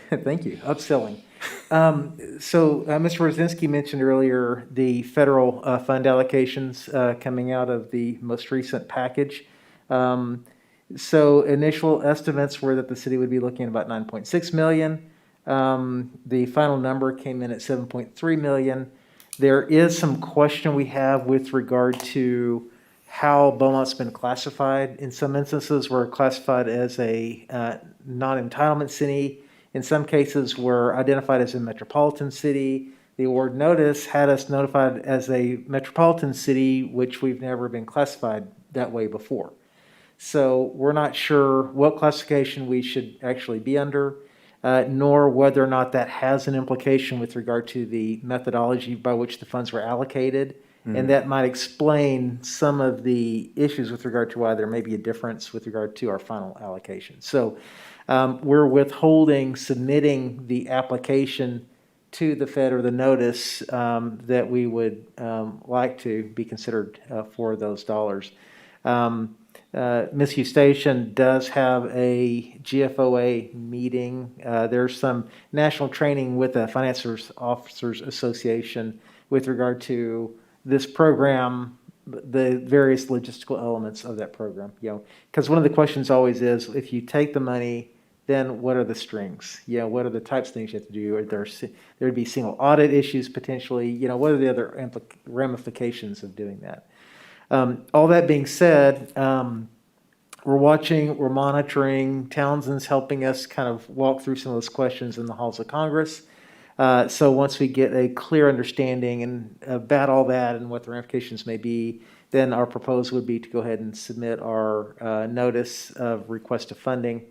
Thank you. Upselling. Mr. Rosinski mentioned earlier the federal fund allocations coming out of the most recent package. So initial estimates were that the city would be looking at about 9.6 million. The final number came in at 7.3 million. There is some question we have with regard to how Beaumont's been classified. In some instances, we're classified as a non-entitlement city. In some cases, we're identified as a metropolitan city. The award notice had us notified as a metropolitan city, which we've never been classified that way before. So we're not sure what classification we should actually be under, nor whether or not that has an implication with regard to the methodology by which the funds were allocated. And that might explain some of the issues with regard to why there may be a difference with regard to our final allocation. So we're withholding submitting the application to the Fed or the notice that we would like to be considered for those dollars. Ms. Eustachian does have a GFOA meeting. There's some national training with the Financiers Officers Association with regard to this program, the various logistical elements of that program. Because one of the questions always is, if you take the money, then what are the strings? What are the types of things you have to do? There'd be single audit issues potentially. What are the other ramifications of doing that? All that being said, we're watching, we're monitoring. Townsend's helping us kind of walk through some of those questions in the halls of Congress. So once we get a clear understanding and about all that and what the ramifications may be, then our proposal would be to go ahead and submit our notice of request of funding,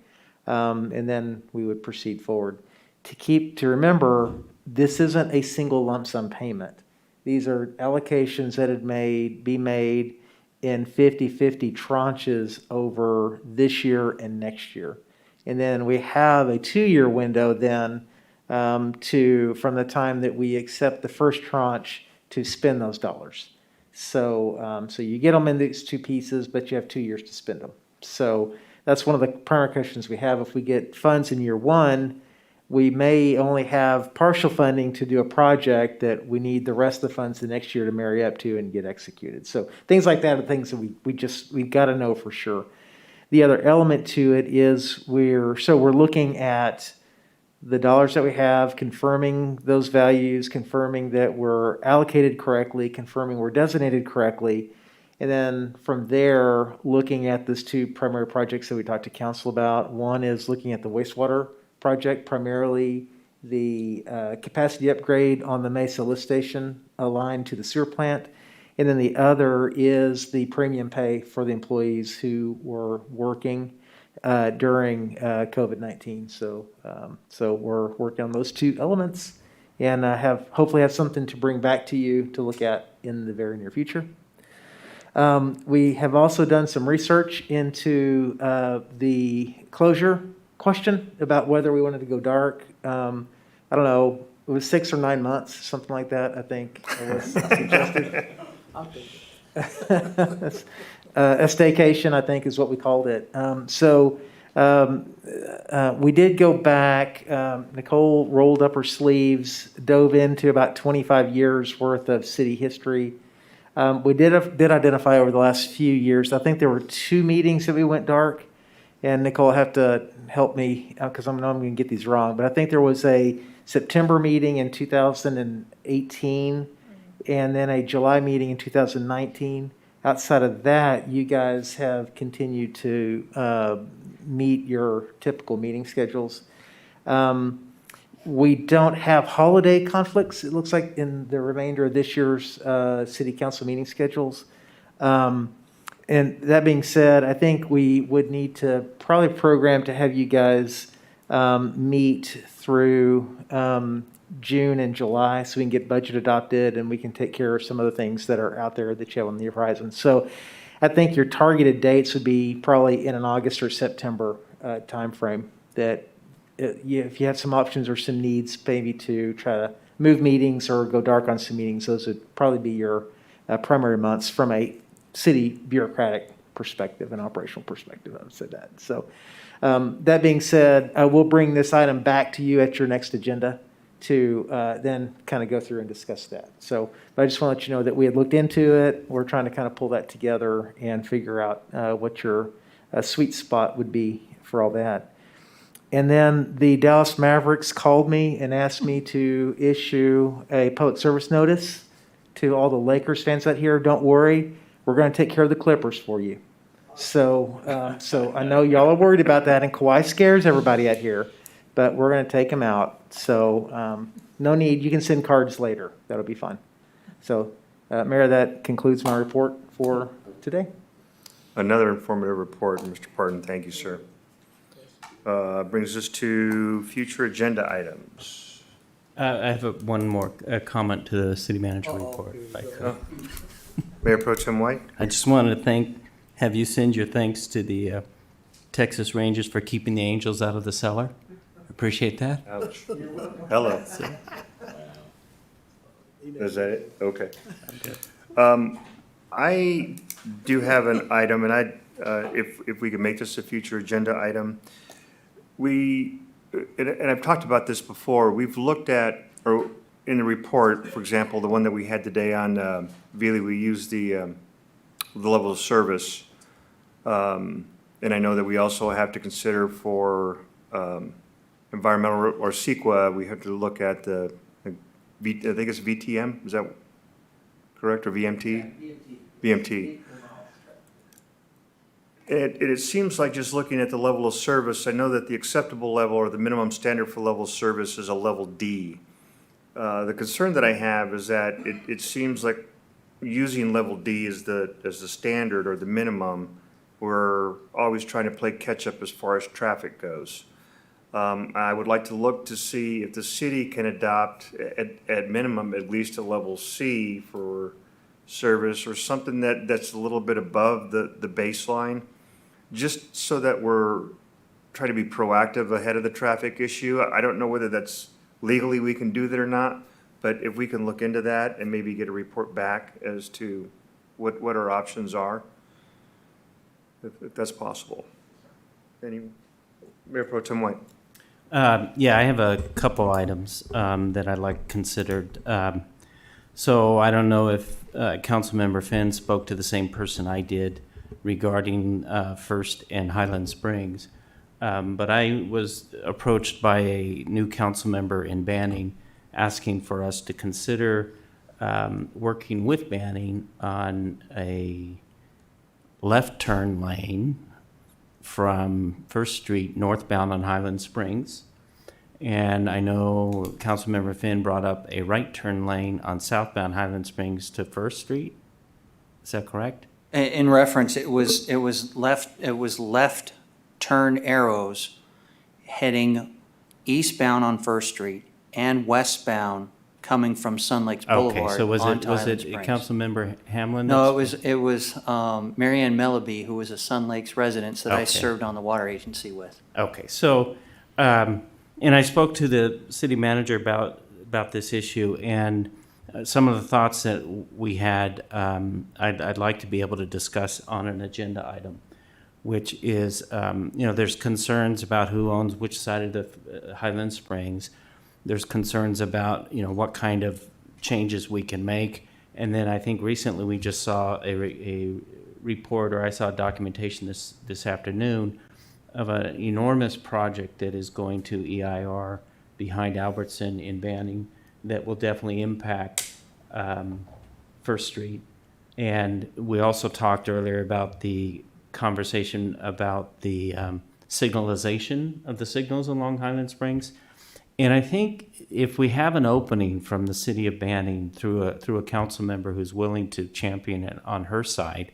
and then we would proceed forward. To remember, this isn't a single lump sum payment. These are allocations that be made in 50-50 tranches over this year and next year. And then we have a 2-year window then from the time that we accept the first tranche to spend those dollars. So you get them in these 2 pieces, but you have 2 years to spend them. So that's one of the primary questions we have. If we get funds in year 1, we may only have partial funding to do a project that we need the rest of the funds the next year to marry up to and get executed. So things like that are things that we've got to know for sure. The other element to it is we're looking at the dollars that we have, confirming those values, confirming that we're allocated correctly, confirming we're designated correctly. And then from there, looking at those 2 primary projects that we talked to council about. One is looking at the wastewater project, primarily the capacity upgrade on the Mesa lift station aligned to the sewer plant. And then the other is the premium pay for the employees who were working during COVID-19. So we're working on those 2 elements and hopefully have something to bring back to you to look at in the very near future. We have also done some research into the closure question about whether we wanted to go dark. I don't know, it was 6 or 9 months, something like that, I think was suggested. A staycation, I think, is what we called it. We did go back. Nicole rolled up her sleeves, dove into about 25 years worth of city history. We did identify over the last few years, I think there were 2 meetings that we went dark. And Nicole will have to help me because I know I'm going to get these wrong. But I think there was a September meeting in 2018 and then a July meeting in 2019. Outside of that, you guys have continued to meet your typical meeting schedules. We don't have holiday conflicts, it looks like, in the remainder of this year's city council meeting schedules. And that being said, I think we would need to probably program to have you guys meet through June and July so we can get budget adopted and we can take care of some of the things that are out there that you have on the horizon. So I think your targeted dates would be probably in an August or September timeframe that if you have some options or some needs, maybe to try to move meetings or go dark on some meetings, those would probably be your primary months from a city bureaucratic perspective and operational perspective. I would say that. So that being said, we'll bring this item back to you at your next agenda to then kind of go through and discuss that. So but I just want to let you know that we had looked into it. We're trying to kind of pull that together and figure out what your sweet spot would be for all that. And then the Dallas Mavericks called me and asked me to issue a public service notice to all the Lakers fans out here. Don't worry, we're going to take care of the Clippers for you. So, so I know y'all are worried about that, and Kawhi scares everybody out here, but we're going to take him out. So, no need. You can send cards later. That'll be fine. So, Mayor, that concludes my report for today. Another informative report, Mr. Parton. Thank you, sir. Brings us to future agenda items. I have one more comment to the city manager report, if I could. Mayor Pro Tem White? I just wanted to have you send your thanks to the Texas Rangers for keeping the Angels out of the cellar. Appreciate that. Ouch. Hello. Is that it? Okay. I do have an item, and if we could make this a future agenda item. And I've talked about this before, we've looked at, or in the report, for example, the one that we had today on Veely, we used the level of service. And I know that we also have to consider for environmental or CEQA, we have to look at I think it's VTM, is that correct, or VMT? VMT. It seems like just looking at the level of service, I know that the acceptable level or the minimum standard for level of service is a level D. The concern that I have is that it seems like using level D as the standard or the minimum, we're always trying to play catch up as far as traffic goes. I would like to look to see if the city can adopt at minimum at least a level C for service or something that's a little bit above the baseline, just so that we're trying to be proactive ahead of the traffic issue. I don't know whether that's legally we can do that or not, but if we can look into that and maybe get a report back as to what our options are, if that's possible. Mayor Pro Tem White. Yeah, I have a couple items that I'd like considered. So I don't know if Councilmember Finn spoke to the same person I did regarding First and Highland Springs. But I was approached by a new council member in Banning asking for us to consider working with Banning on a left turn lane from First Street northbound on Highland Springs. And I know Councilmember Finn brought up a right turn lane on southbound Highland Springs to First Street. Is that correct? In reference, it was left turn arrows heading eastbound on First Street and westbound coming from Sun Lakes Boulevard. Okay, so was onto it Highland Springs. Councilmember Hamlin? No, it was Marianne Melleby, who was a Sun Lakes resident that I served on the water agency with. Okay, so and I spoke to the city manager about this issue, and some of the thoughts that we had, I'd like to be able to discuss on an agenda item, which is, there's concerns about who owns which side of the Highland Springs. There's concerns about, what kind of changes we can make. And then I think recently we just saw a report, or I saw documentation this afternoon of an enormous project that is going to EIR behind Albertson in Banning that will definitely impact First Street. And we also talked earlier about the conversation about the signalization of the signals along Highland Springs. And I think if we have an opening from the city of Banning through a council member who's willing to champion it on her side,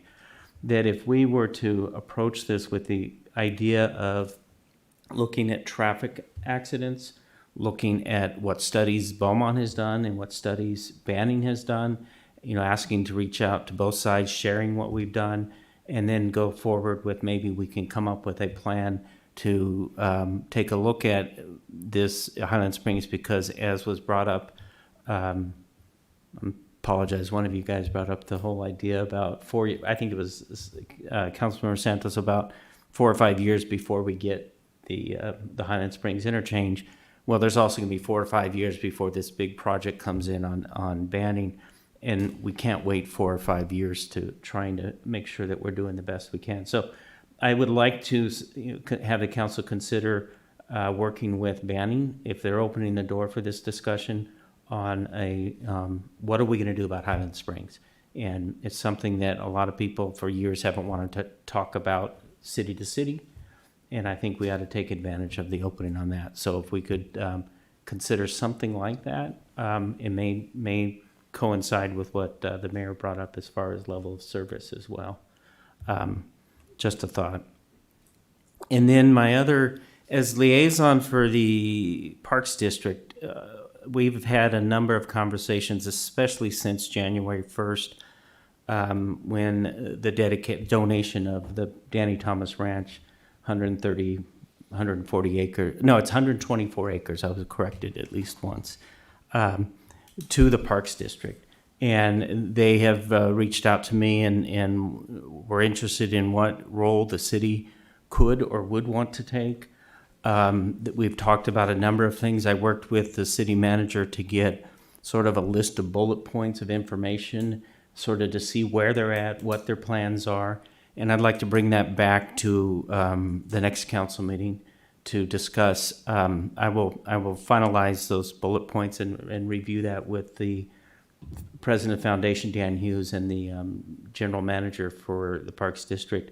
that if we were to approach this with the idea of looking at traffic accidents, looking at what studies Beaumont has done and what studies Banning has done, asking to reach out to both sides, sharing what we've done, and then go forward with maybe we can come up with a plan to take a look at this Highland Springs, because as was brought up, I apologize, one of you guys brought up the whole idea about I think it was Councilmember Santos, about 4 or 5 years before we get the Highland Springs interchange. Well, there's also going to be 4 or 5 years before this big project comes in on Banning, and we can't wait 4 or 5 years to trying to make sure that we're doing the best we can. So I would like to have the council consider working with Banning, if they're opening the door for this discussion, on what are we going to do about Highland Springs? And it's something that a lot of people for years haven't wanted to talk about city to city. And I think we ought to take advantage of the opening on that. So if we could consider something like that, it may coincide with what the mayor brought up as far as level of service as well. Just a thought. And then as liaison for the Parks District, we've had a number of conversations, especially since January 1st, when the donation of the Danny Thomas Ranch, 140 acres, no, it's 124 acres, I was corrected at least once, to the Parks District. And they have reached out to me and were interested in what role the city could or would want to take. We've talked about a number of things. I worked with the city manager to get sort of a list of bullet points of information, sort of to see where they're at, what their plans are. And I'd like to bring that back to the next council meeting to discuss. I will finalize those bullet points and review that with the president of Foundation, Dan Hughes, and the general manager for the Parks District,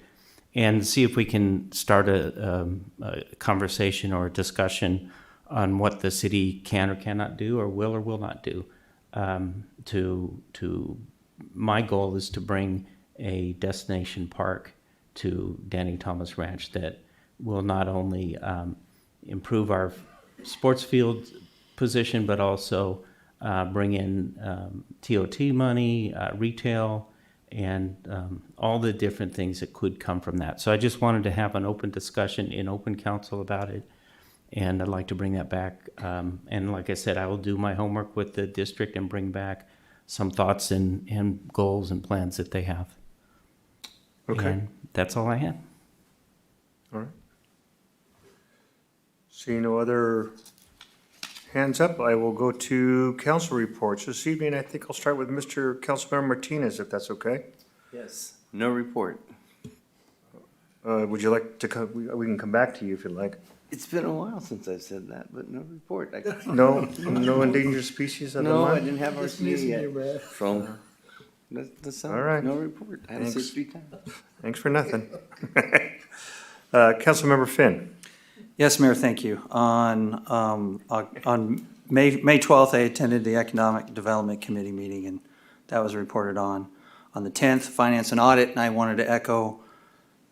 and see if we can start a conversation or a discussion on what the city can or cannot do, or will not do. My goal is to bring a destination park to Danny Thomas Ranch that will not only improve our sports field position, but also bring in TOT money, retail, and all the different things that could come from that. So I just wanted to have an open discussion in open council about it, and I'd like to bring that back. And like I said, I will do my homework with the district and bring back some thoughts and goals and plans that they have. Okay. And that's all I had. All right. Seeing no other hands up, I will go to council reports. This evening, I think I'll start with Mr. Councilmember Martinez, if that's okay. Yes. No report. Would you like to come? We can come back to you if you'd like. It's been a while since I've said that, but no report. No endangered species of the No, month? I didn't have RCA yet. So, that's All right. no report. I had to say it 3 times. Thanks for nothing. Councilmember Finn. Yes, Mayor, thank you. On May 12th, I attended the Economic Development Committee meeting, and that was reported on. On the 10th, Finance and Audit, and I wanted to echo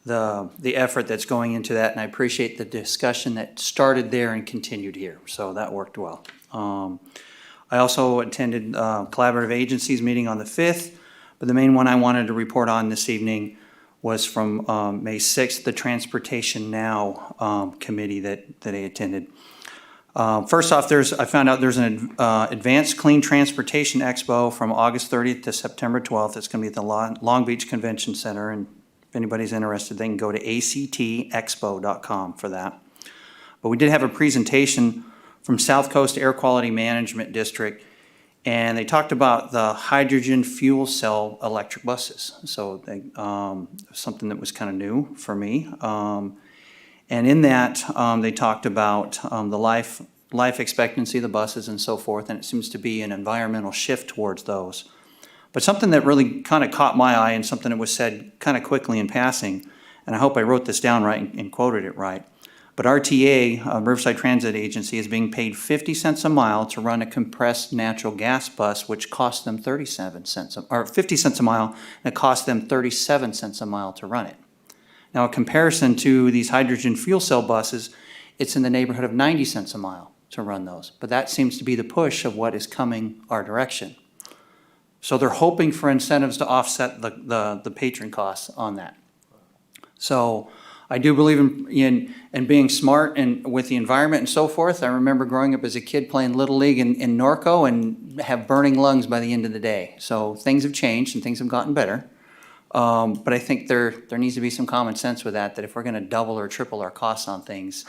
the effort that's going into that, and I appreciate the discussion that started there and continued here, so that worked well. I also attended Collaborative Agencies meeting on the 5th, but the main one I wanted to report on this evening was from May 6th, the Transportation Now committee that I attended. First off, I found out there's an Advanced Clean Transportation Expo from August 30th to September 12th. It's going to be at the Long Beach Convention Center, and if anybody's interested, they can go to actexpo.com for that. But we did have a presentation from South Coast Air Quality Management District, and they talked about the hydrogen fuel cell electric buses. So something that was kind of new for me. And in that, they talked about the life expectancy of the buses and so forth, and it seems to be an environmental shift towards those. But something that really kind of caught my eye, and something that was said kind of quickly in passing, and I hope I wrote this down right and quoted it right, But RTA, Riverside Transit Agency, is being paid 50 cents a mile to run a compressed natural gas bus, which costs them 37 cents, or 50 cents a mile, and it costs them 37 cents a mile to run it. Now, in comparison to these hydrogen fuel cell buses, it's in the neighborhood of 90 cents a mile to run those. But that seems to be the push of what is coming our direction. So they're hoping for incentives to offset the patron costs on that. So I do believe in being smart and with the environment and so forth. I remember growing up as a kid playing Little League in Norco and have burning lungs by the end of the day. So things have changed and things have gotten better. But I think there needs to be some common sense with that if we're going to double or triple our costs on things,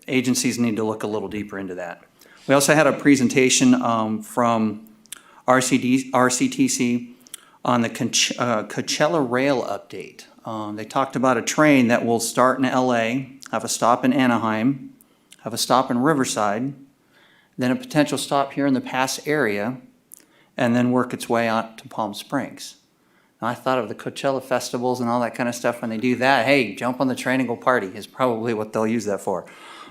agencies need to look a little deeper into that. We also had a presentation from RCTC on the Coachella Rail update. They talked about a train that will start in LA, have a stop in Anaheim, have a stop in Riverside, then a potential stop here in the Pass area, and then work its way out to Palm Springs. Now, I thought of the Coachella festivals and all that kind of stuff. When they do that, hey, jump on the train and go party is probably what they'll use that for.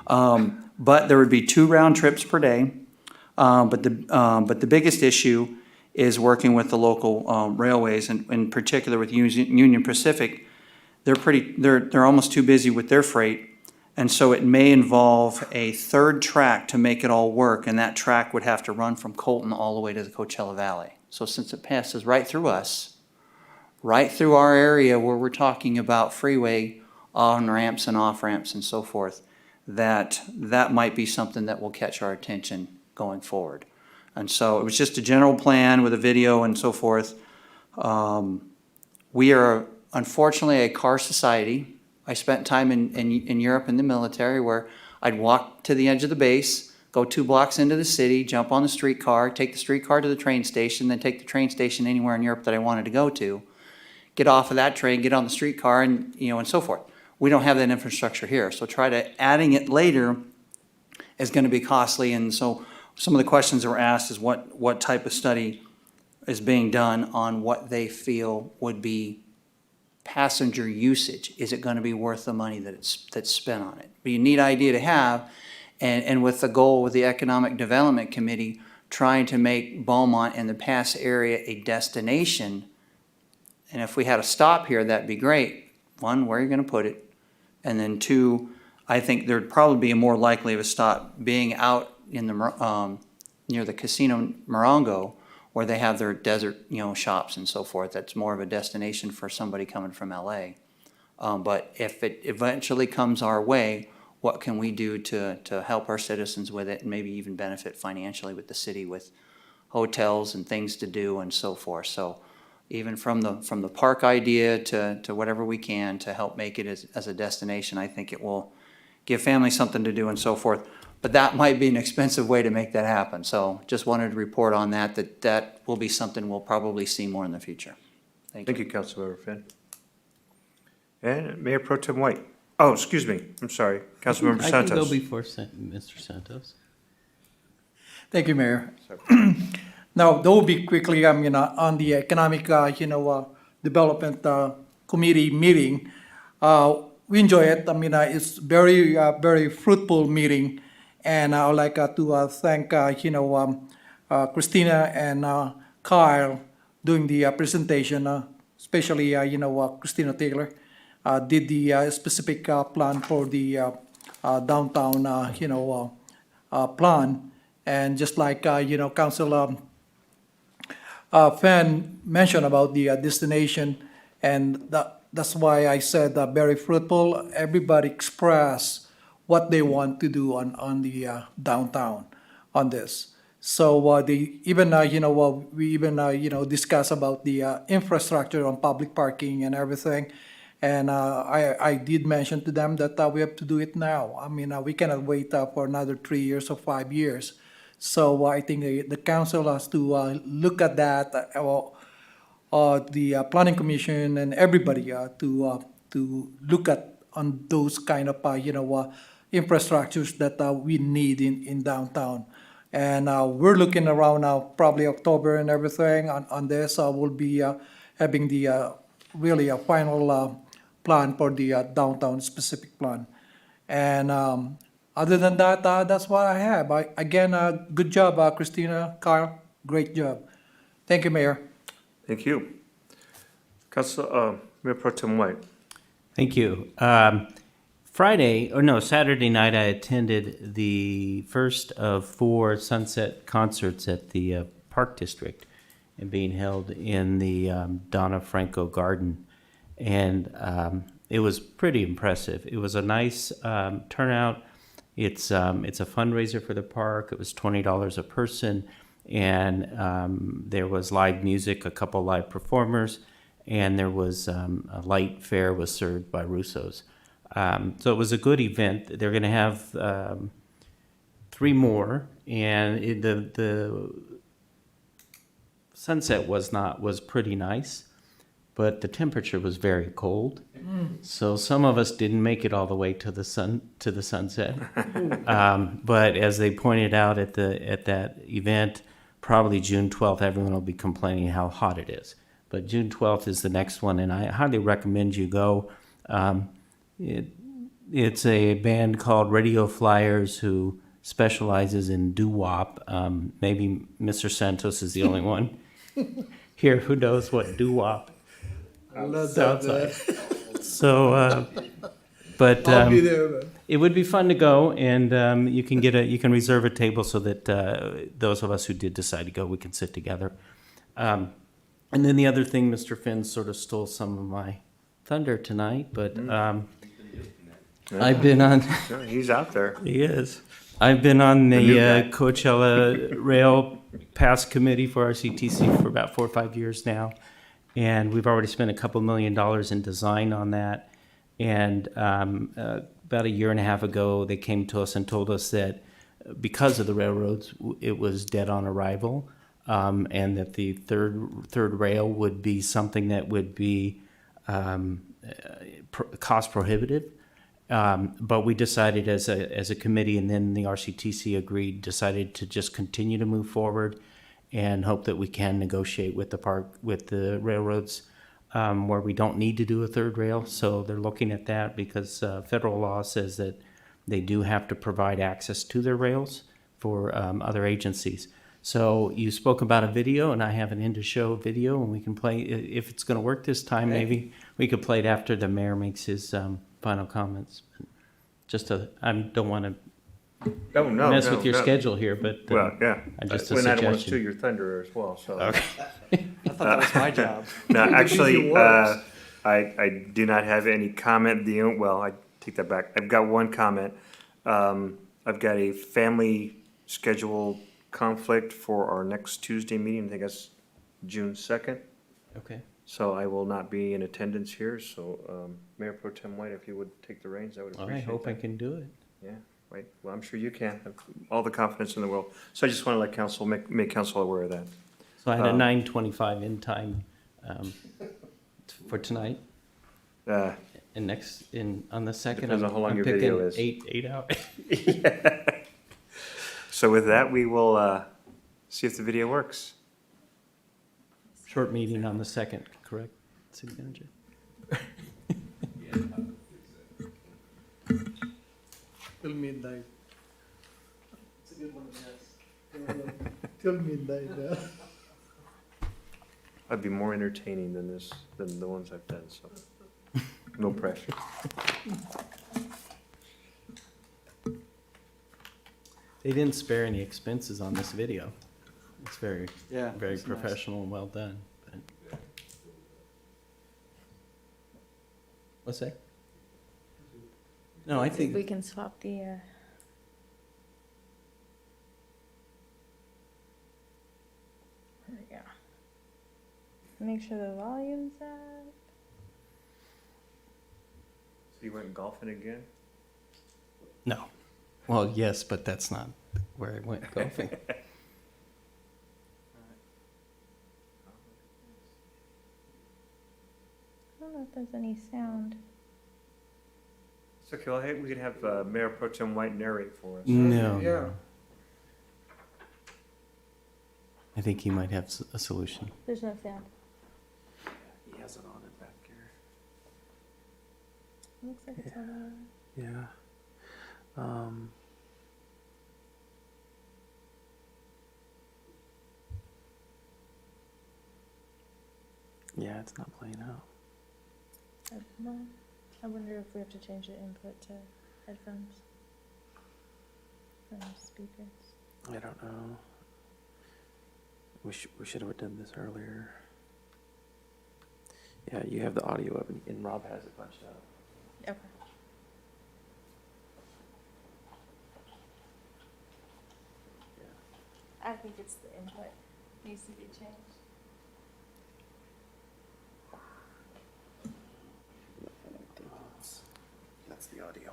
But there would be 2 round trips per day. But the biggest issue is working with the local railways, and in particular with Union Pacific. They're almost too busy with their freight, and so it may involve a 3rd track to make it all work, and that track would have to run from Colton all the way to the Coachella Valley. So since it passes right through us, right through our area where we're talking about freeway on-ramps and off-ramps and so forth, that might be something that will catch our attention going forward. And so it was just a general plan with a video and so forth. We are unfortunately a car society. I spent time in Europe in the military where I'd walk to the edge of the base, go 2 blocks into the city, jump on the streetcar, take the streetcar to the train station, then take the train station anywhere in Europe that I wanted to go to, get off of that train, get on the streetcar, and and so forth. We don't have that infrastructure here, so adding it later is going to be costly. And so some of the questions that were asked is what type of study is being done on what they feel would be passenger usage. Is it going to be worth the money that's spent on it? Be a neat idea to have, and with the goal with the Economic Development Committee trying to make Beaumont and the Pass area a destination. And if we had a stop here, that'd be great. 1, where are you going to put it? And then 2, I think there'd probably be a more likely of a stop being out in the near the Casino Morongo, where they have their desert shops and so forth. That's more of a destination for somebody coming from LA. But if it eventually comes our way, what can we do to help our citizens with it and maybe even benefit financially with the city with hotels and things to do and so forth. So even from the park idea to whatever we can to help make it as a destination, I think it will give families something to do and so forth. But that might be an expensive way to make that happen. So just wanted to report on that will be something we'll probably see more in the future. Thank you. Councilmember Finn. And Mayor Pro Tem White. Oh, excuse me. I'm sorry. Councilmember Santos. I can go before Mr. Santos. Thank you, Mayor. Now, that will be quickly, on the Economic, Development Committee meeting. We enjoy it. It's very, very fruitful meeting. And I would like to thank, Christina and Kyle doing the presentation, especially, Christina Taylor did the specific plan for the downtown, plan. And just like, Council Fan mentioned about the destination, and that's why I said very fruitful. Everybody expressed what they want to do on the downtown on this. So they even we even discuss about the infrastructure on public parking and everything. And I did mention to them that we have to do it now. We cannot wait for another 3 years or 5 years. So I think the council has to look at that, the planning commission and everybody to look at on those kind of infrastructures that we need in downtown. And we're looking around now, probably October and everything on this. We'll be having the really a final plan for the downtown specific plan. And other than that, that's what I have. Again, good job, Christina, Kyle. Great job. Thank you, Mayor. Thank you. Mayor Pro Tem White. Thank you. Saturday night, I attended the first of 4 sunset concerts at the Park District and being held in the Donna Franco Garden. And it was pretty impressive. It was a nice turnout. It's a fundraiser for the park. It was $20 a person. And there was live music, a couple live performers, and there was a light fare was served by Russo's. So it was a good event. They're going to have 3 more, and the sunset was pretty nice, but the temperature was very cold. So some of us didn't make it all the way to the sunset. But as they pointed out at that event, probably June 12th, everyone will be complaining how hot it is. But June 12th is the next one, and I highly recommend you go. It's a band called Radio Flyers who specializes in doo-wop. Maybe Mr. Santos is the only one here who knows what doo-wop sounds like. So, but I'll be there, man. it would be fun to go, and you can reserve a table so that those of us who did decide to go, we can sit together. And then the other thing, Mr. Finn sort of stole some of my thunder tonight, but I've been on. He's out there. He is. I've been on The new the guy. Coachella Rail Pass Committee for RCTC for about 4 or 5 years now, and we've already spent a couple $1 million in design on that. And about a year and a half ago, they came to us and told us that because of the railroads, it was dead on arrival. And that the third rail would be something that would be cost prohibitive. But we decided as a committee, and then the RCTC decided to just continue to move forward and hope that we can negotiate with the railroads where we don't need to do a third rail. So they're looking at that because federal law says that they do have to provide access to their rails for other agencies. So you spoke about a video, and I have an end-of-show video, and we can play, if it's going to work this time, maybe we could play it after the mayor makes his final comments. I don't want to mess with your schedule here, but well, yeah. Just a I don't want to suggestion. steal your thunder as well. So. Okay. I thought that was my job. No, It actually, usually works. I do not have any comment. I take that back. I've got one comment. I've got a family schedule conflict for our next Tuesday meeting. I think that's June 2nd. Okay. So I will not be in attendance here. So Mayor Pro Tem White, if you would take the reins, I would appreciate I hope that. I can do it. Yeah, right. Well, I'm sure you can. I have all the confidence in the world. So I just want to let council, make council aware of that. So I had a 9:25 in time for tonight. Uh, And on the second, Depends on how long I'm your picking video is. eight out. So with that, we will see if the video works. Short meeting on the second, correct, City Manager? Till midnight. It's a good one, yes. Till midnight, yeah. I'd be more entertaining than the ones I've done, so no pressure. They didn't spare any expenses on this video. It's very it's nice. professional and well done. But. What's that? No, I think We can swap the, there we go. Make sure the volume's up. So you went golfing again? No. Well, yes, but that's not where I went golfing. I don't know if there's any sound. It's okay. Well, hey, we could have Mayor Pro Tem White narrate for us. No. Yeah. I think he might have a solution. There's no sound. He has it on it back here. Looks like it's on. Yeah. Yeah, it's not playing out. I wonder if we have to change the input to headphones from speakers. I don't know. We should have done this earlier. Yeah, you have the audio up and Rob has it punched out. Okay. I think it's the input needs to be changed. That's the audio.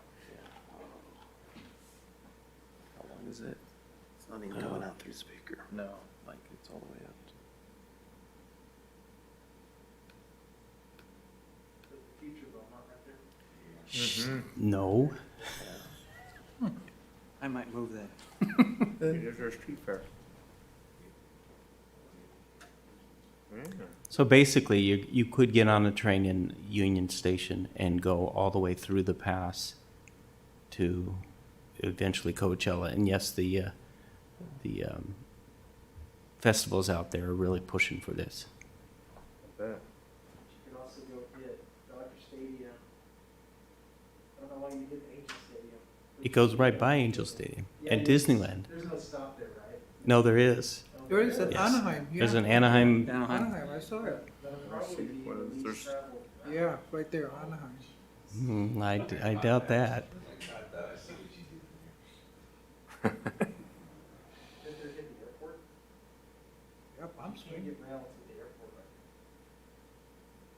How long is it? It's not even going out through the speaker. No, like it's all the way up. No. I might move that. There's our street fair. So basically, you could get on a train in Union Station and go all the way through the pass to eventually Coachella. And yes, the festivals out there are really pushing for this. You can also go hit Dodger Stadium. I don't know why you hit Angel Stadium. It goes right by Angel Stadium and Disneyland. There's no stop there, right? No, there is. There is at Yes. Anaheim. Yeah. There's an Anaheim. Anaheim, I saw it. Yeah, right there, Anaheim. I doubt that. Yeah, Palm Springs. Get rail to the airport, right?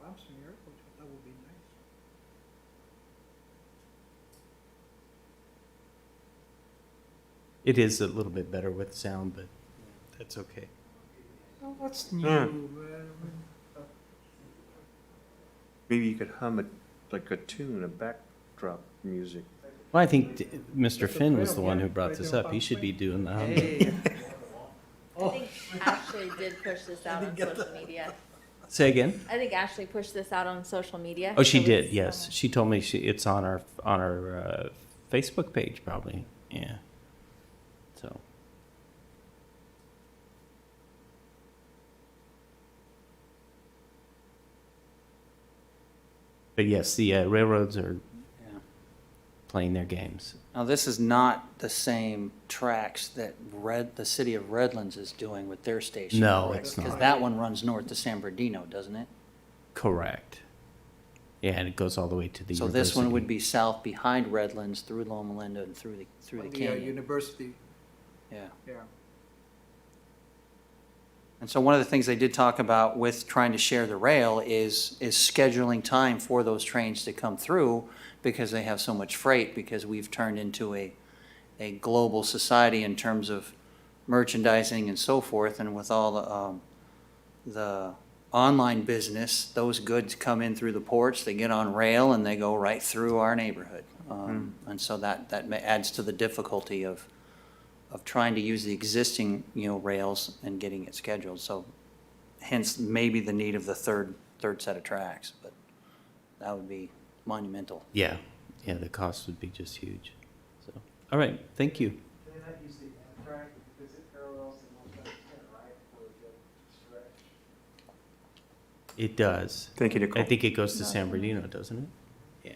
Palm Springs Airport, that would be nice. It is a little bit better with sound, but that's okay. Oh, that's new. Yeah. Maybe you could hum like a tune, a backdrop music. Well, I think Mr. Finn was the one who brought this up. He should be doing the humming. I think Ashley did push this out on social media. Say again? I think Ashley pushed this out on social media. Oh, she So did. it's- Yes, she told me it's on our Facebook page, probably. Yeah. So. But yes, the railroads are playing their games. Now, this is not the same tracks that the city of Redlands is doing with their station. No, correct? it's not. Because that one runs north to San Bernardino, doesn't it? Correct. Yeah, and it goes all the way to the So university. this one would be south behind Redlands, through Loma Linda and through the canyon. University. Yeah. Yeah. And so one of the things they did talk about with trying to share the rail is scheduling time for those trains to come through, because they have so much freight, because we've turned into a global society in terms of merchandising and so forth, and with all the online business, those goods come in through the ports, they get on rail, and they go right through our neighborhood. And so that adds to the difficulty of trying to use the existing, rails and getting it scheduled. So hence maybe the need of the third set of tracks, but that would be monumental. Yeah, the cost would be just huge. So, all right, thank you. Can they not use the Amtrak because it parallels the North Side right, for a good stretch? It does. Thank you, Nicole. I think it goes to San Bernardino, doesn't it? Yeah.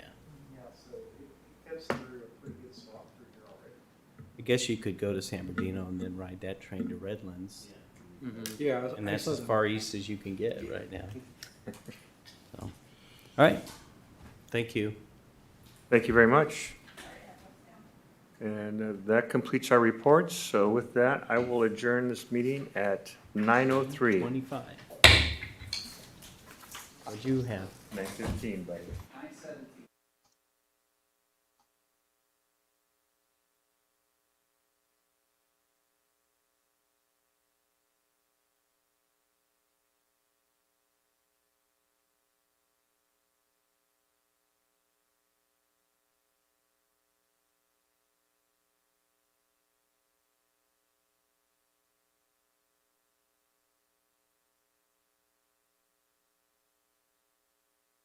Yeah, so it cuts through a pretty good spot through here already. I guess you could go to San Bernardino and then ride that train to Redlands. Yeah. And I that's saw as that. far east as you can get right now. So, all right. Thank you. Thank you very much. And that completes our reports. So with that, I will adjourn this meeting at 9:03. 25. What'd you have? 9:15, by the way.